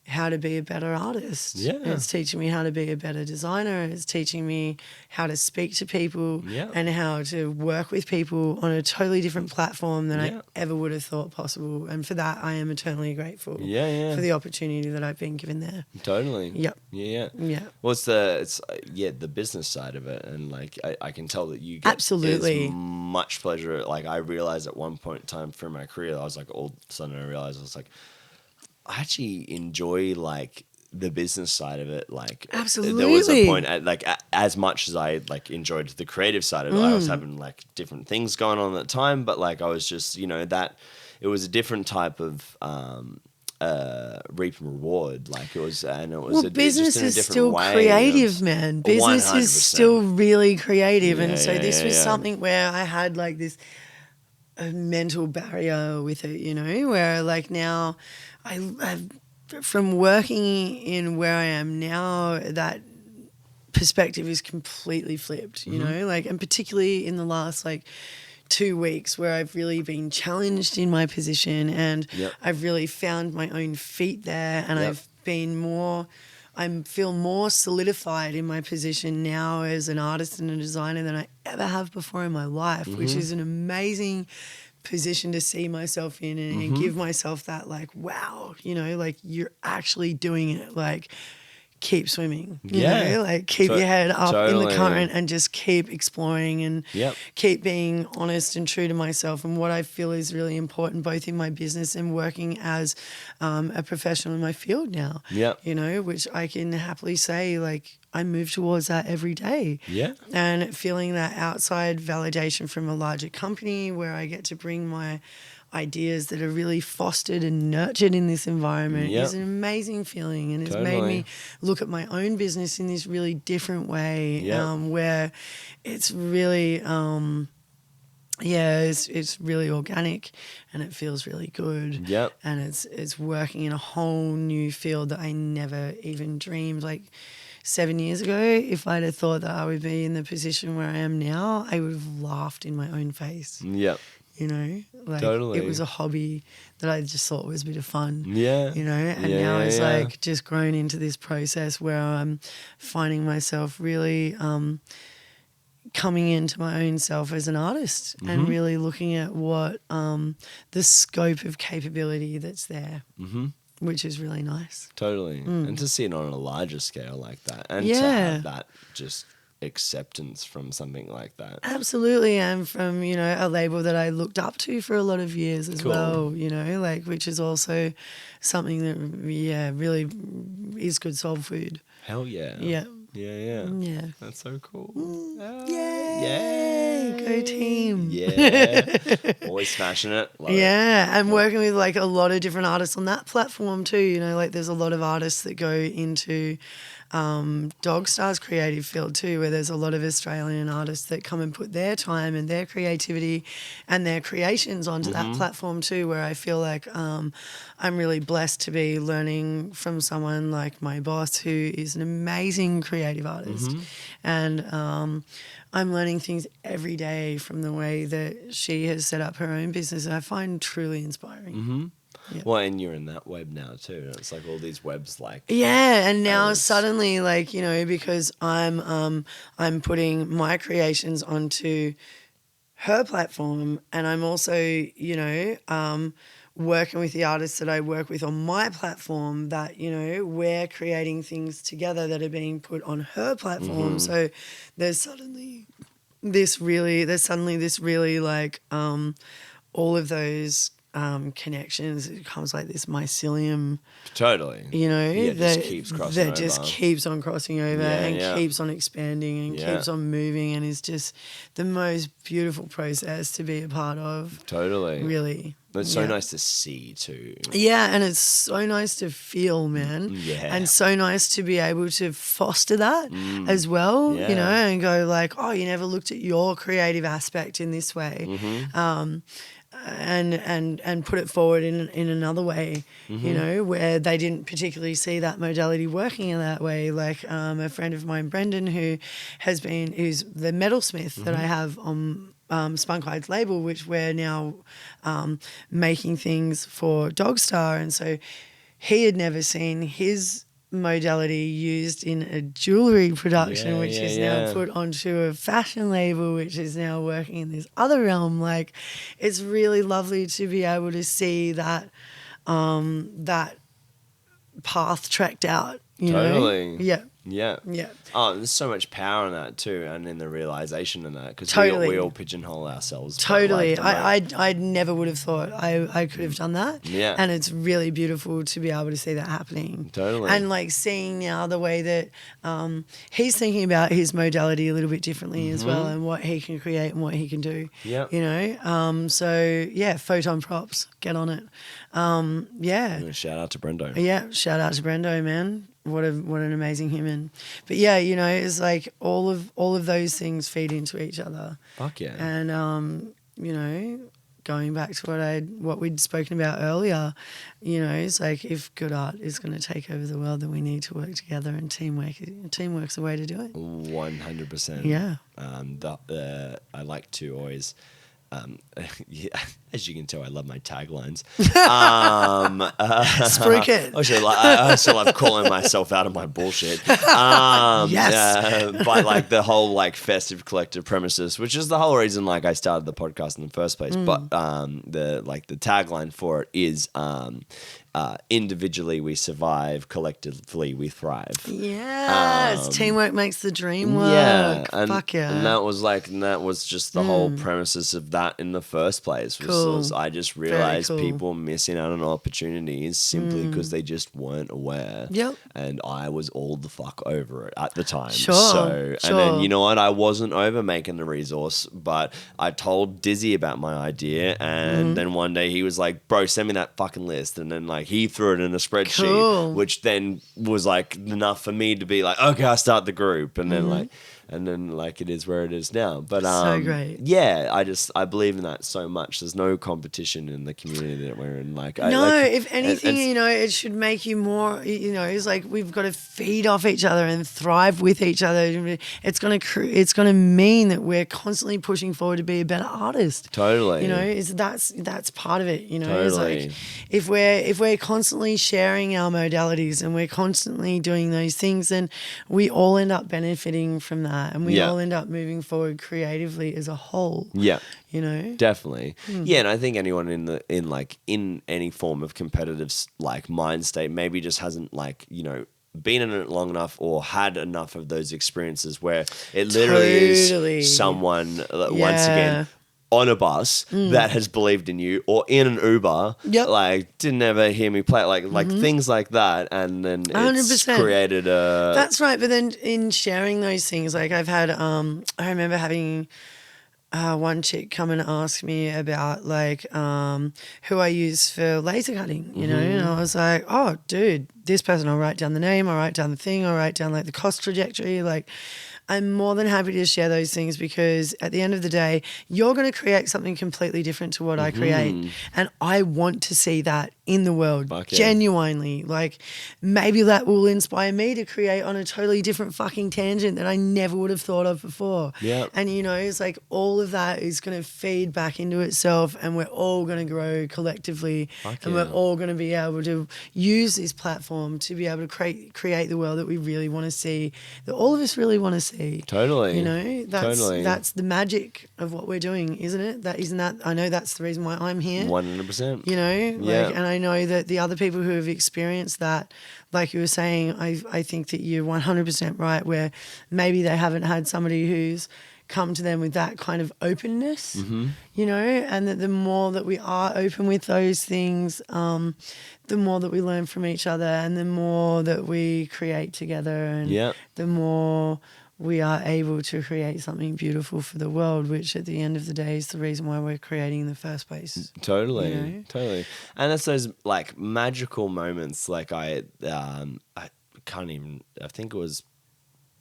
Speaker 2: how to be a better artist.
Speaker 3: Yeah.
Speaker 2: It's teaching me how to be a better designer. It's teaching me how to speak to people and how to work with people on a totally different platform than I ever would have thought possible. And for that, I am eternally grateful for the opportunity that I've been given there.
Speaker 3: Totally.
Speaker 2: Yep.
Speaker 3: Yeah. Well, it's the business side of it. And like, I can tell that you get
Speaker 2: absolutely
Speaker 3: as much pleasure. Like I realized at one point in time through my career, I was like, all of a sudden I realized I was like, I actually enjoy like the business side of it. Like
Speaker 2: absolutely,
Speaker 3: there was a point as much as I like enjoyed the creative side of it, I was having like different things going on at the time, but like I was just, that it was a different type of reap and reward. Like it was
Speaker 2: business
Speaker 3: just in a
Speaker 2: is
Speaker 3: different
Speaker 2: still
Speaker 3: way
Speaker 2: creative, man. Business
Speaker 3: 100%.
Speaker 2: is still really creative. And so this was
Speaker 3: yeah.
Speaker 2: something where I had like this a mental barrier with it, where like now I've from working in where I am now, that perspective is completely flipped, like, and particularly in the last like 2 weeks where I've really been challenged in my position and I've really found my own feet there and I've been I feel more solidified in my position now as an artist and a designer than I ever have before in my life, which is an amazing position to see myself in and give myself that like, wow, like you're actually doing it, like keep swimming, you know, like keep your head up in the current and just keep exploring and keep being honest and true to myself and what I feel is really important both in my business and working as a professional in my field now, which I can happily say like I move towards that every day. And feeling that outside validation from a larger company where I get to bring my ideas that are really fostered and nurtured in this environment is an amazing feeling and it's made me look at my own business in this really different way where it's really it's really organic and it feels really good and it's working in a whole new field that I never even dreamed. Like 7 years ago, if I'd have thought that I would be in the position where I am now, I would have laughed in my own face. Like it was a hobby that I just thought was a bit of fun. And now it's like just grown into this process where I'm finding myself really coming into my own self as an artist and really looking at what the scope of capability that's there. Which is really nice.
Speaker 3: And to see it on a larger scale like that and to have that just acceptance from something like that.
Speaker 2: Absolutely. And from, a label that I looked up to for a lot of years as well, like which is also something that, really is good soul food.
Speaker 3: Hell yeah.
Speaker 2: Yeah.
Speaker 3: That's so cool.
Speaker 2: Yay. Go team.
Speaker 3: Always smashing it. Love
Speaker 2: it. And working with like a lot of different artists on that platform too. Like there's a lot of artists that go into Dog Star's creative field too, where there's a lot of Australian artists that come and put their time and their creativity and their creations onto that platform too, where I feel like I'm really blessed to be learning from someone like my boss who is an amazing creative artist. And I'm learning things every day from the way that she has set up her own business and I find truly inspiring.
Speaker 3: Well, and you're in that web now too. It's like all these webs like
Speaker 2: and now suddenly like, because I'm putting my creations onto her platform and I'm also, working with the artists that I work with on my platform that, we're creating things together that are being put on her platform. So there's suddenly this really like all of those connections. It becomes like this mycelium.
Speaker 3: Totally.
Speaker 2: You know,
Speaker 3: that just keeps crossing over.
Speaker 2: That just keeps on crossing over and keeps on expanding and keeps on moving, and is just the most beautiful process to be a part of.
Speaker 3: Totally.
Speaker 2: Really.
Speaker 3: It's so nice to see too.
Speaker 2: Yeah, and it's so nice to feel, man.
Speaker 3: Yeah.
Speaker 2: And so nice to be able to foster that as well, you know, and go like, oh, you never looked at your creative aspect in this way. And put it forward in another way, you know, where they didn't particularly see that modality working in that way. Like a friend of mine, Brendan, who's the metalsmith that I have on Spunkhyde's label, which we're now making things for Dogstar. And so he had never seen his modality used in a jewelry production, which is now put onto a fashion label, which is now working in this other realm. Like, it's really lovely to be able to see that that path tracked out. You know? Yeah.
Speaker 3: Oh, there's so much power in that too, and in the realization in that, because we all pigeonhole ourselves.
Speaker 2: Totally. I never would have thought I could have done that.
Speaker 3: Yeah.
Speaker 2: And it's really beautiful to be able to see that happening.
Speaker 3: Totally.
Speaker 2: And like seeing now the way that he's thinking about his modality a little bit differently as well, and what he can create and what he can do.
Speaker 3: Yeah.
Speaker 2: You know? So yeah, photon props, get on it.
Speaker 3: Shout out to Brendo.
Speaker 2: Yeah, shout out to Brendo, man. What an amazing human. But yeah, you know, it's like all of those things feed into each other.
Speaker 3: Fuck yeah.
Speaker 2: And you know, going back to what we'd spoken about earlier, you know, it's like if good art is going to take over the world, then we need to work together, and teamwork's the way to do it.
Speaker 3: 100%.
Speaker 2: Yeah.
Speaker 3: I like to always. As you can tell, I love my taglines.
Speaker 2: Spunkhyde.
Speaker 3: I also love calling myself out of my bullshit.
Speaker 2: Yes.
Speaker 3: But like the whole like festive collective premises, which is the whole reason like I started the podcast in the first place. But the tagline for it is individually we survive, collectively we thrive.
Speaker 2: Yes. Teamwork makes the dream work.
Speaker 3: Yeah.
Speaker 2: Fuck yeah.
Speaker 3: And that was just the whole premises of that in the first place. Was I just realized people missing out on opportunities simply because they just weren't aware.
Speaker 2: Yep.
Speaker 3: And I was all the fuck over it at the time.
Speaker 2: Sure.
Speaker 3: And then you know what? I wasn't over making the resource, but I told Dizzy about my idea, and then one day he was like, "Bro, send me that fucking list," and then like he threw it in a spreadsheet, which then was like enough for me to be like, okay, I'll start the group, and then like it is where it is now. But
Speaker 2: so great.
Speaker 3: Yeah, I believe in that so much. There's no competition in the community that we're in. Like
Speaker 2: if anything, you know, it should make you more. You know, it's like we've got to feed off each other and thrive with each other. It's gonna mean that we're constantly pushing forward to be a better artist.
Speaker 3: Totally.
Speaker 2: You know, that's part of it. You know,
Speaker 3: totally.
Speaker 2: It's like if we're constantly sharing our modalities and we're constantly doing those things, then we all end up benefiting from that. And we all end up moving forward creatively as a whole. Yeah. You know?
Speaker 3: Definitely. Yeah, and I think anyone in any form of competitive like mind state maybe just hasn't like, you know, been in it long enough or had enough of those experiences where it literally is someone once again on a bus that has believed in you, or in an Uber, like didn't ever hear me play, like things like that, and then 100%. It's created a.
Speaker 2: That's right, but then in sharing those things, like I've had, I remember having one chick come and ask me about like who I use for laser cutting, you know, and I was like, oh, dude, this person, I'll write down the name, I'll write down the thing, I'll write down like the cost trajectory, like. I'm more than happy to share those things, because at the end of the day, you're going to create something completely different to what I create. And I want to see that in the world, genuinely. Like, maybe that will inspire me to create on a totally different fucking tangent that I never would have thought of before.
Speaker 3: Yeah.
Speaker 2: And, you know, it's like all of that is going to feed back into itself, and we're all going to grow collectively. And we're all going to be able to use this platform to be able to create the world that we really want to see, that all of us really want to see.
Speaker 3: Totally.
Speaker 2: You know, that's the magic of what we're doing, isn't it? I know that's the reason why I'm here.
Speaker 3: 100%.
Speaker 2: You know, and I know that the other people who have experienced that, like you were saying, I think that you're 100% right, where maybe they haven't had somebody who's come to them with that kind of openness, you know, and that the more that we are open with those things, the more that we learn from each other and the more that we create together and the more we are able to create something beautiful for the world, which at the end of the day is the reason why we're creating in the first place.
Speaker 3: Totally,
Speaker 2: you know?
Speaker 3: totally. And it's those like magical moments. Like I can't even. I think it was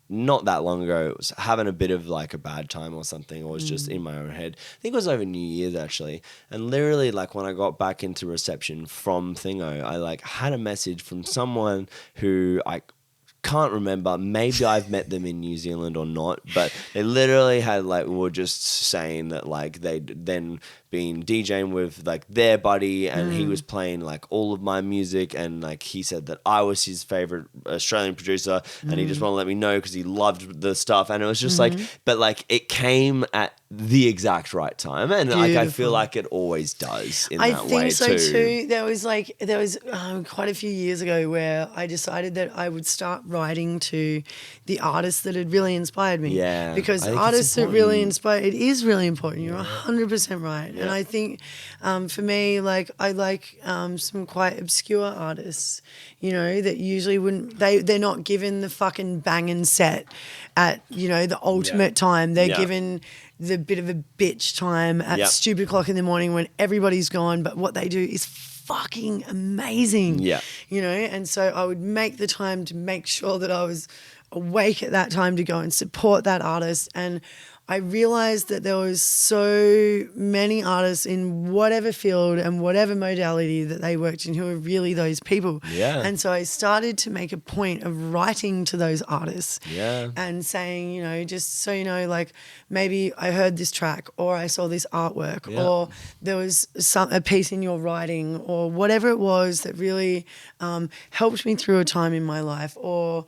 Speaker 3: not that long ago. It was having a bit of like a bad time or something, or was just in my own head. I think it was over New Year's actually. And literally, like when I got back into reception from Thingo, I like had a message from someone who I can't remember. Maybe I've met them in New Zealand or not, but they literally had like were just saying that like they'd then been DJing with like their buddy and he was playing like all of my music and like he said that I was his favorite Australian producer and he just wanted to let me know because he loved the stuff and it was just like, but like it came at the exact right time and like I feel like it always does in that way too. I think so too.
Speaker 2: There was quite a few years ago where I decided that I would start writing to the artists that had really inspired me.
Speaker 3: Yeah,
Speaker 2: because artists that really inspire, it is really important. You're 100% right. Yeah. And I think for me, like I like some quite obscure artists, you know, that usually wouldn't, they're not given the fucking banging set at, you know, the ultimate time. They're given the bit of a bitch time at stupid o'clock in the morning when everybody's gone, but what they do is fucking amazing. Yeah. You know, and so I would make the time to make sure that I was awake at that time to go and support that artist. And I realized that there was so many artists in whatever field and whatever modality that they worked in who were really those people. Yeah. And so I started to make a point of writing to those artists and saying, you know, just so you know, like maybe I heard this track or I saw this artwork or there was a piece in your writing or whatever it was that really helped me through a time in my life or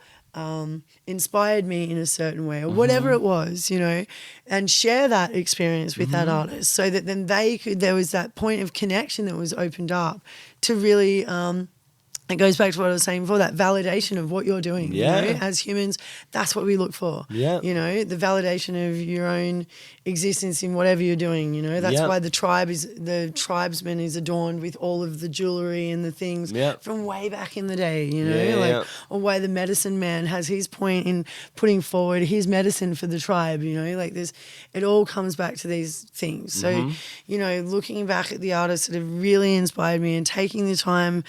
Speaker 2: inspired me in a certain way or whatever it was, you know, and share that experience with that artist so that then there was that point of connection that was opened up to really, it goes back to what I was saying before, that validation of what you're doing. Yeah. You know? As humans, that's what we look for. Yeah. You know, the validation of your own existence in whatever you're doing, you know. That's why the tribesman is adorned with all of the jewelry and the things from way back in the day, you know, or why the medicine man has his point in putting forward his medicine for the tribe, you know, like it all comes back to these things. So, you know, looking back at the artists that have really inspired me and taking the time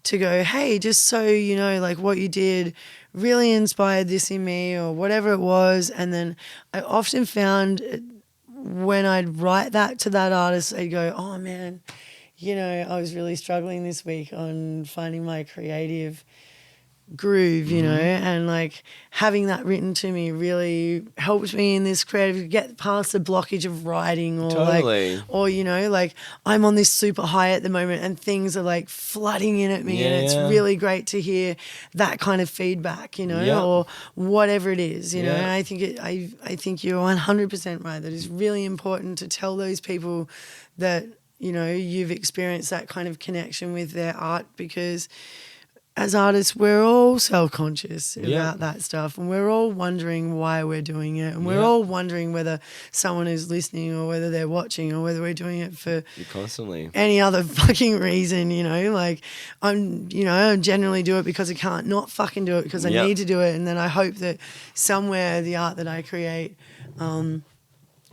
Speaker 2: to go, hey, just so you know, like what you did really inspired this in me or whatever it was. And then I often found when I'd write that to that artist, I'd go, oh man, you know, I was really struggling this week on finding my creative groove, you know, and like having that written to me really helped me in this creative, get past the blockage of writing or like, or, you know, like I'm on this super high at the moment and things are like flooding in at me and it's really great to hear that kind of feedback, you know, or whatever it is, you know, and I think I think you're 100% right. That it's really important to tell those people that, you know, you've experienced that kind of connection with their art because as artists, we're all self-conscious about that stuff and we're all wondering why we're doing it and we're all wondering whether someone is listening or whether they're watching or whether we're doing it for any other fucking reason, you know, like I generally do it because I can't not fucking do it because I need to do it and then I hope that somewhere the art that I create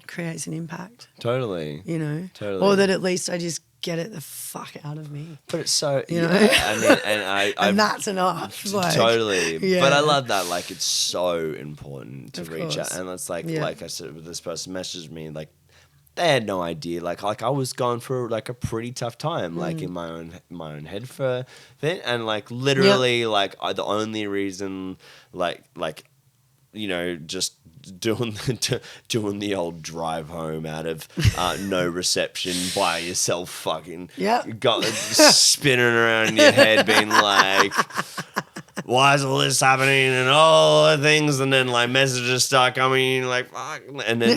Speaker 2: creates an impact.
Speaker 3: Totally.
Speaker 2: You know? Totally. Or that at least I just get it the fuck out of me.
Speaker 3: But it's so,
Speaker 2: you know?
Speaker 3: I mean, and
Speaker 2: and that's enough. Like,
Speaker 3: totally. Yeah. But I love that. Like, it's so important to reach out. And it's like, like I said, this person messaged me, like, they had no idea. Like I was going through like a pretty tough time, like in my own head for it. And like literally, like the only reason, like you know, just doing the old drive home out of no reception by yourself, fucking got spinning around in your head, being like, why is all this happening and all the things, and then like messages start coming like fuck, and then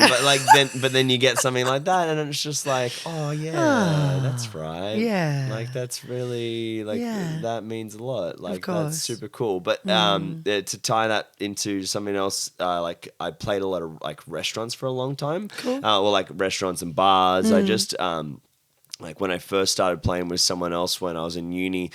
Speaker 3: but then you get something like that and it's just like, oh yeah, that's right.
Speaker 2: Yeah.
Speaker 3: Like that's really like that means a lot. Like that's super cool. But to tie that into something else, like I played a lot of like restaurants for a long time.
Speaker 2: Cool.
Speaker 3: Well, like restaurants and bars. I just like when I first started playing with someone else when I was in uni,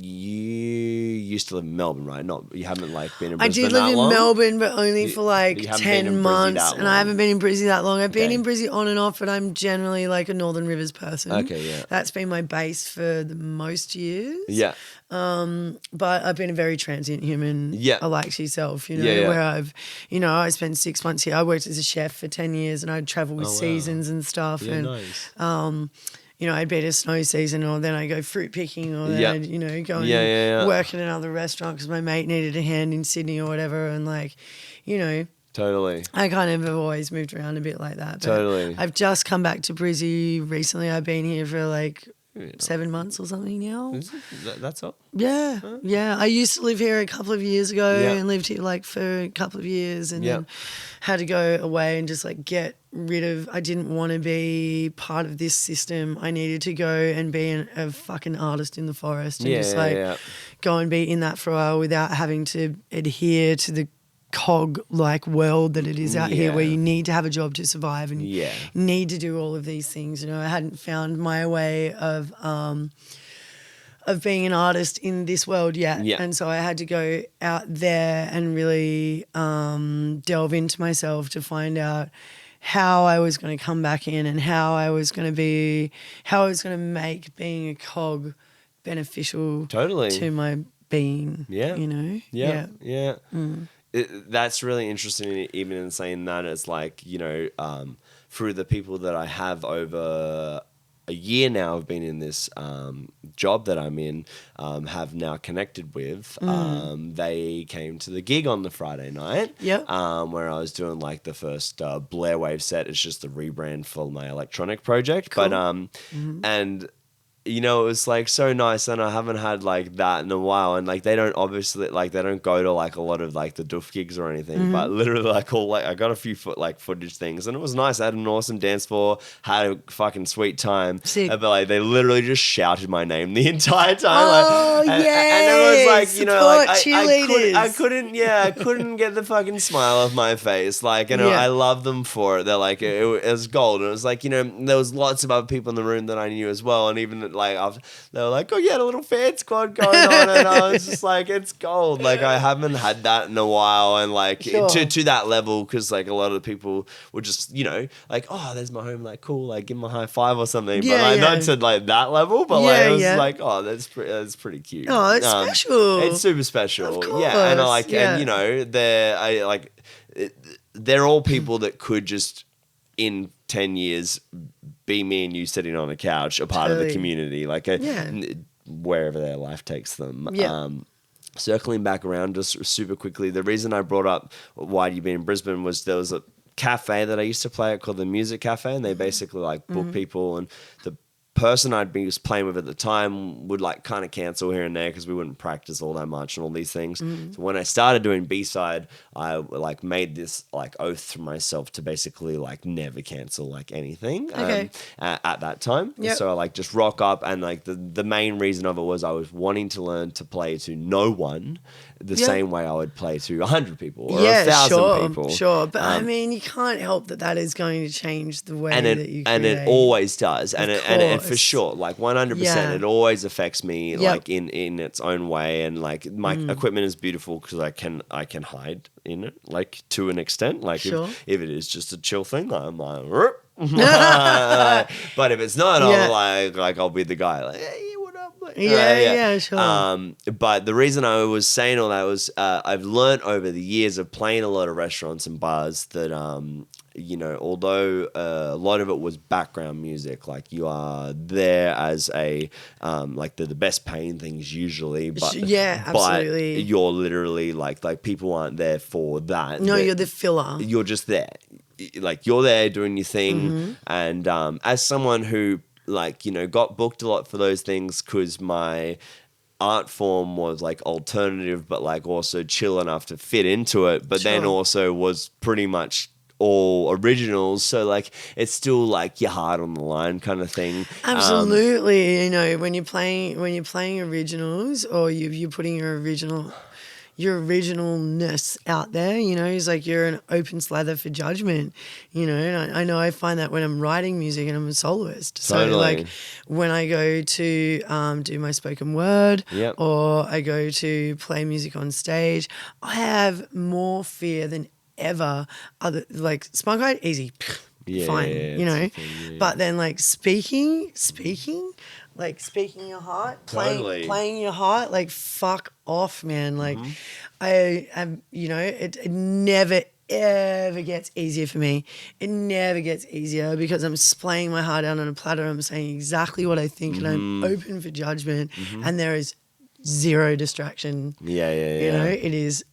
Speaker 3: you used to live in Melbourne, right? You haven't like been in Brisbane that long?
Speaker 2: I did live in Melbourne, but only for like 10 months. And I haven't been in Brizzy that long. I've been in Brizzy on and off, but I'm generally like a Northern Rivers person.
Speaker 3: Okay, yeah.
Speaker 2: That's been my base for the most years.
Speaker 3: Yeah.
Speaker 2: But I've been a very transient human.
Speaker 3: Yeah.
Speaker 2: Like yourself, where I've, I spent 6 months here. I worked as a chef for 10 years and I'd travel with seasons and stuff.
Speaker 3: Yeah,
Speaker 2: and,
Speaker 3: nice.
Speaker 2: I'd be at a snow season, or then I'd go fruit picking, or then I'd, go and work in another restaurant because my mate needed a hand in Sydney or whatever. And like,
Speaker 3: Totally.
Speaker 2: I kind of have always moved around a bit like that. But
Speaker 3: Totally.
Speaker 2: I've just come back to Brizzy recently. I've been here for like 7 months or something now.
Speaker 3: That's all?
Speaker 2: Yeah. Huh? Yeah. I used to live here a couple of years ago and lived here like for a couple of years and then had to go away and just like get rid of, I didn't want to be part of this system. I needed to go and be a fucking artist in the forest and go and be in that for a while without having to adhere to the cog like world that it is out here, where you need to have a job to survive and you need to do all of these things. I hadn't found my way of being an artist in this world yet. And so I had to go out there and really delve into myself to find out how I was going to come back in and how I was going to make being a cog beneficial to my being.
Speaker 3: That's really interesting, even in saying that. It's like, through the people that I have over a year now have been in this job that I'm in, have now connected with. They came to the gig on the Friday night, where I was doing like the first Blair Wave set. It's just a rebrand for my electronic project. Cool. But and it was like so nice, and I haven't had like that in a while. And like they don't go to like a lot of like the doof gigs or anything, but literally like I got a few footage things, and it was nice. I had an awesome dance floor, had a fucking sweet time. Sick. But like they literally just shouted my name the entire time. And it was like, I couldn't get the fucking smile off my face. Like, I love them for it. They're like, it was gold. And it was like, there was lots of other people in the room that I knew as well, and even like they were like, oh yeah, a little fan squad going on, and I was just like, it's gold. Like I haven't had that in a while, and like to that level, because like a lot of the people were just like, oh, there's my home, like cool, like give them a high five or something, but like not to like that level, but like it was like, oh, that's pretty cute.
Speaker 2: Oh, it's special.
Speaker 3: It's super special.
Speaker 2: Of course.
Speaker 3: Yeah, and like and they're all people that could just in 10 years be me and you sitting on a couch, a part of the community, like wherever their life takes them. Circling back around just super quickly, the reason I brought up why you've been in Brisbane was there was a cafe that I used to play at called the Music Cafe, and they basically like book people, and the person I'd been playing with at the time would like kind of cancel here and there because we wouldn't practice all that much and all these things. So when I started doing B-Syde, I like made this like oath to myself to basically like never cancel like anything at that time. So I like just rock up, and like the main reason of it was I was wanting to learn to play to no one the same way I would play to 100 people or 1,000 people.
Speaker 2: Sure, but I mean, you can't help that is going to change the way that you create.
Speaker 3: And it always does. And it for sure, like 100%, it always affects me like in its own way. And like my equipment is beautiful because I can hide in it, like to an extent. Like if it is just a chill thing, I'm like, but if it's not, I'll be the guy like, hey, sure. But the reason I was saying all that was I've learned over the years of playing a lot of restaurants and bars that although a lot of it was background music, like you are there as a like the best paying things usually, but
Speaker 2: absolutely.
Speaker 3: But you're literally like people aren't there for that.
Speaker 2: No, you're the filler.
Speaker 3: You're just there, like you're there doing your thing, and as someone who like, you know, got booked a lot for those things because my art form was like alternative, but like also chill enough to fit into it. But then also was pretty much all originals, so like it's still like your heart on the line kind of thing.
Speaker 2: Absolutely. You know, when you're playing originals, or you're putting your originalness out there, you know, it's like you're an open slather for judgment, you know. And I know I find that when I'm writing music and I'm a soloist.
Speaker 3: Totally.
Speaker 2: So like when I go to do my spoken word, or I go to play music on stage, I have more fear than ever. Other like Spunkhyde, easy, fine, you know. But then like speaking, like speaking your heart, playing your heart, like fuck off, man. Like I am, you know, it never ever gets easier for me. It never gets easier because I'm playing my heart out on a platter. I'm saying exactly what I think, and I'm open for judgment, and there is zero distraction. You know, it is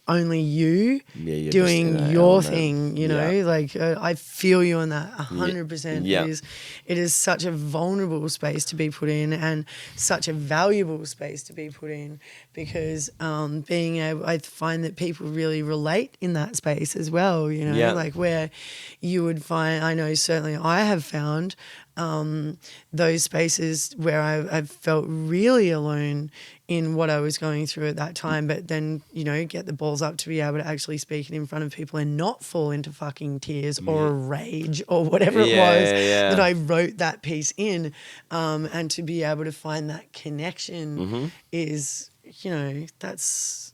Speaker 2: only you doing your thing, you know. Like I feel you on that 100%. It is such a vulnerable space to be put in, and such a valuable space to be put in, because being able, I find that people really relate in that space as well, you know. Like where you would find, I know certainly I have found those spaces where I've felt really alone in what I was going through at that time, but then, you know, get the balls up to be able to actually speak it in front of people and not fall into fucking tears or rage or whatever it was that I wrote that piece in, and to be able to find that connection is, you know, that's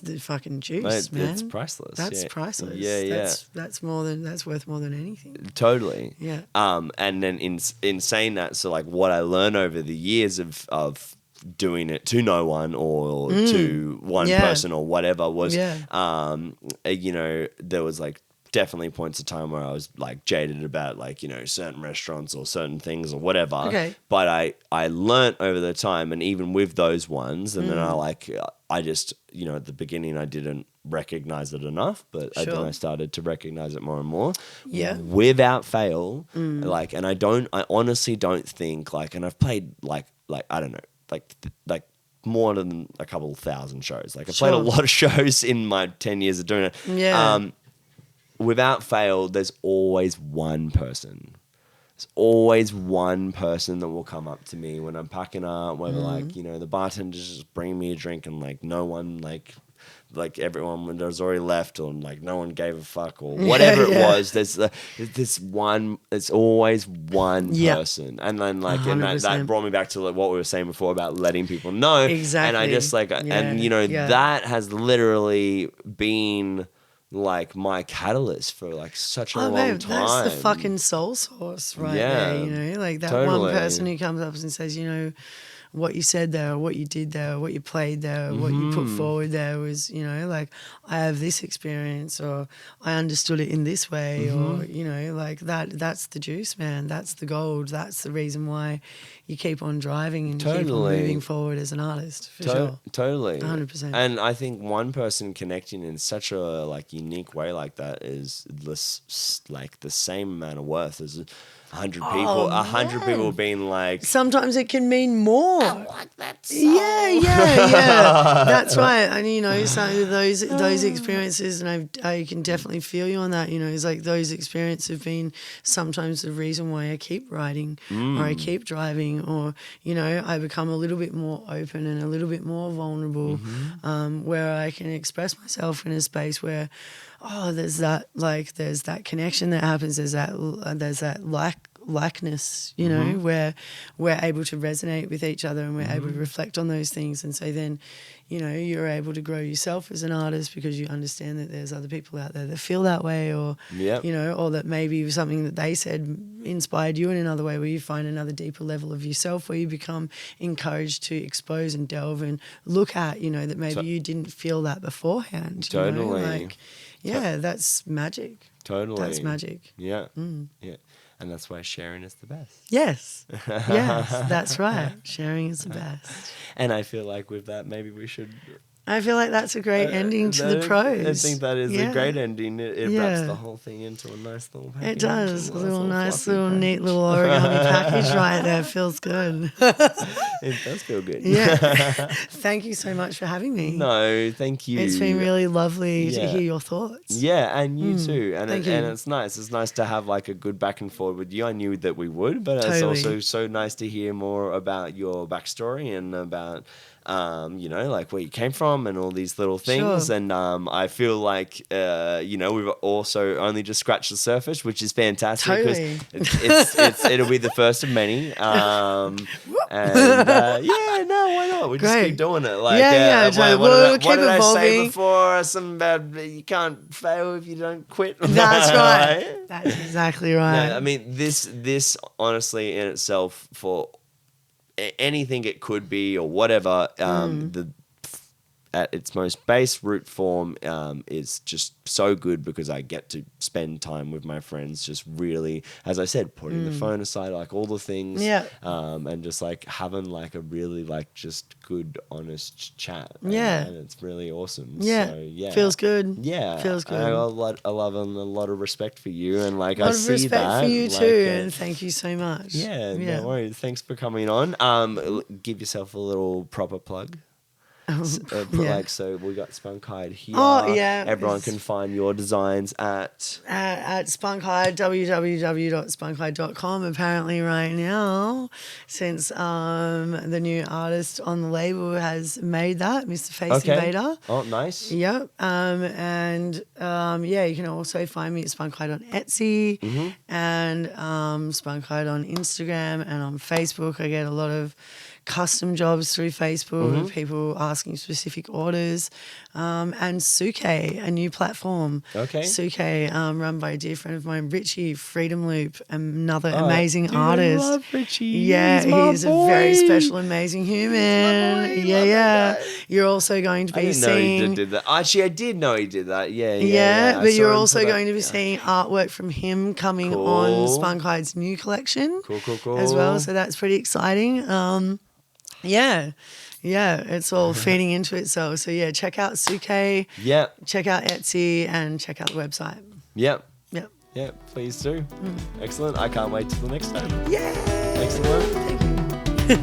Speaker 2: the fucking juice, man.
Speaker 3: It's priceless.
Speaker 2: That's priceless. That's worth more than anything.
Speaker 3: Totally.
Speaker 2: Yeah.
Speaker 3: And then in saying that, so like what I learned over the years of doing it to no one or to one person or whatever was, you know, there was like definitely points of time where I was like jaded about like, you know, certain restaurants or certain things or whatever.
Speaker 2: Okay.
Speaker 3: But I learnt over the time, and even with those ones, and then I just, you know, at the beginning I didn't recognize it enough, but then I started to recognize it more and more.
Speaker 2: Yeah.
Speaker 3: Without fail, like, and I honestly don't think like, and I've played like I don't know, like more than a couple thousand shows. Like I've played a lot of shows in my 10 years of doing it.
Speaker 2: Yeah.
Speaker 3: Without fail, there's always one person. There's always one person that will come up to me when I'm packing up, whether like, you know, the bartender's just bringing me a drink and like no one like everyone was already left, or like no one gave a fuck, or whatever it was. There's this one. It's always one person, and then like, 100%. And that brought me back to like what we were saying before about letting people know.
Speaker 2: Exactly.
Speaker 3: And I just like, and you know, that has literally been like my catalyst for like such a long time.
Speaker 2: That's the fucking soul source right there, you know, like that one person who comes up and says, you know, what you said there, or what you did there, or what you played there, or what you put forward there was, you know, like I have this experience, or I understood it in this way, or, you know, like that's the juice, man. That's the gold. That's the reason why you keep on driving and keep on moving forward as an artist, for sure. Totally. 100%.
Speaker 3: And I think one person connecting in such a like unique way like that is like the same amount of worth as 100 people, 100 people being like...
Speaker 2: Sometimes it can mean more.
Speaker 3: I like that song.
Speaker 2: Yeah. That's right. And, you know, so those experiences, and I can definitely feel you on that, you know, it's like those experiences have been sometimes the reason why I keep writing or I keep driving, or, you know, I become a little bit more open and a little bit more vulnerable, where I can express myself in a space where, there's that connection that happens. There's that likeness, you know, where we're able to resonate with each other, and we're able to reflect on those things. And so then, you know, you're able to grow yourself as an artist because you understand that there's other people out there that feel that way, or, you know, or that maybe something that they said inspired you in another way, where you find another deeper level of yourself, where you become encouraged to expose and delve and look at, you know, that maybe you didn't feel that beforehand.
Speaker 3: Totally.
Speaker 2: You know? Like, yeah, that's magic.
Speaker 3: Totally.
Speaker 2: That's magic.
Speaker 3: Yeah. Yeah. And that's why sharing is the best.
Speaker 2: Yes. Yes, that's right. Sharing is the best.
Speaker 3: And I feel like with that, maybe we should
Speaker 2: I feel like that's a great ending to the pros.
Speaker 3: I think that is a great ending. It wraps the whole thing into a nice little package.
Speaker 2: It does. A nice little neat little origami package right there. Feels good.
Speaker 3: It does feel good.
Speaker 2: Yeah. Thank you so much for having me.
Speaker 3: No, thank you.
Speaker 2: It's been really lovely to hear your thoughts.
Speaker 3: Yeah, and you too. And
Speaker 2: Thank you.
Speaker 3: And it's nice. It's nice to have like a good back and forth with you. I knew that we would, but it's also so nice to hear more about your backstory and about like where you came from and all these little things.
Speaker 2: Sure.
Speaker 3: And I feel like, we've also only just scratched the surface, which is fantastic.
Speaker 2: Totally.
Speaker 3: Because it'll be the first of many. Why not? We just keep doing it. Like,
Speaker 2: We'll keep
Speaker 3: what did I say
Speaker 2: evolving.
Speaker 3: before? Something about you can't fail if you don't quit.
Speaker 2: That's right. That's exactly right.
Speaker 3: No, I mean, this honestly in itself, for anything it could be or whatever, at its most base root form is just so good because I get to spend time with my friends, just really, as I said, putting the phone aside, like all the things, and just like having like a really like just good, honest chat. And it's really awesome.
Speaker 2: Yeah.
Speaker 3: So,
Speaker 2: Feels good.
Speaker 3: Yeah.
Speaker 2: Feels good.
Speaker 3: I love and a lot of respect for you, and like
Speaker 2: A lot
Speaker 3: I
Speaker 2: of
Speaker 3: see
Speaker 2: respect
Speaker 3: that.
Speaker 2: for you
Speaker 3: like,
Speaker 2: too, and thank you so much.
Speaker 3: Yeah, no worries. Thanks for coming on. Give yourself a little proper plug. So we got Spunkhyde here.
Speaker 2: Oh, yeah.
Speaker 3: Everyone can find your designs at
Speaker 2: Spunkhyde, www.spunkhyde.com. Apparently right now, since the new artist on the label has made that, Mr. Face Invader.
Speaker 3: Oh, nice.
Speaker 2: Yep. You can also find me at Spunkhyde on Etsy and Spunkhyde on Instagram and on Facebook. I get a lot of custom jobs through Facebook, people asking specific orders, and Suke, a new platform.
Speaker 3: Okay.
Speaker 2: Suke, run by a dear friend of mine, Richie Freedom Loop, another amazing artist.
Speaker 3: I love Richie.
Speaker 2: Yeah, he's a very special, amazing human. Yeah. You're also going to be seeing.
Speaker 3: Know he did that. Actually, I did know he did that.
Speaker 2: Yeah, but you're also going to be seeing artwork from him coming on Spunkhyde's new collection.
Speaker 3: Cool.
Speaker 2: As well, so that's pretty exciting. It's all feeding into itself. So check out Suke.
Speaker 3: Yep.
Speaker 2: Check out Etsy and check out the website.
Speaker 3: Yep. Please do. Excellent. I can't wait till the next time.
Speaker 2: Yeah.
Speaker 3: Excellent.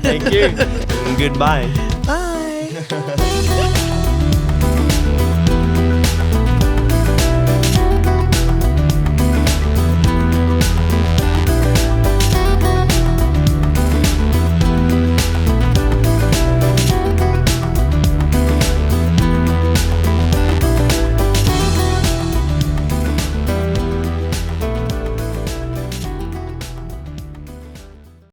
Speaker 2: Thank you.
Speaker 3: Thank you. Goodbye.
Speaker 2: Bye.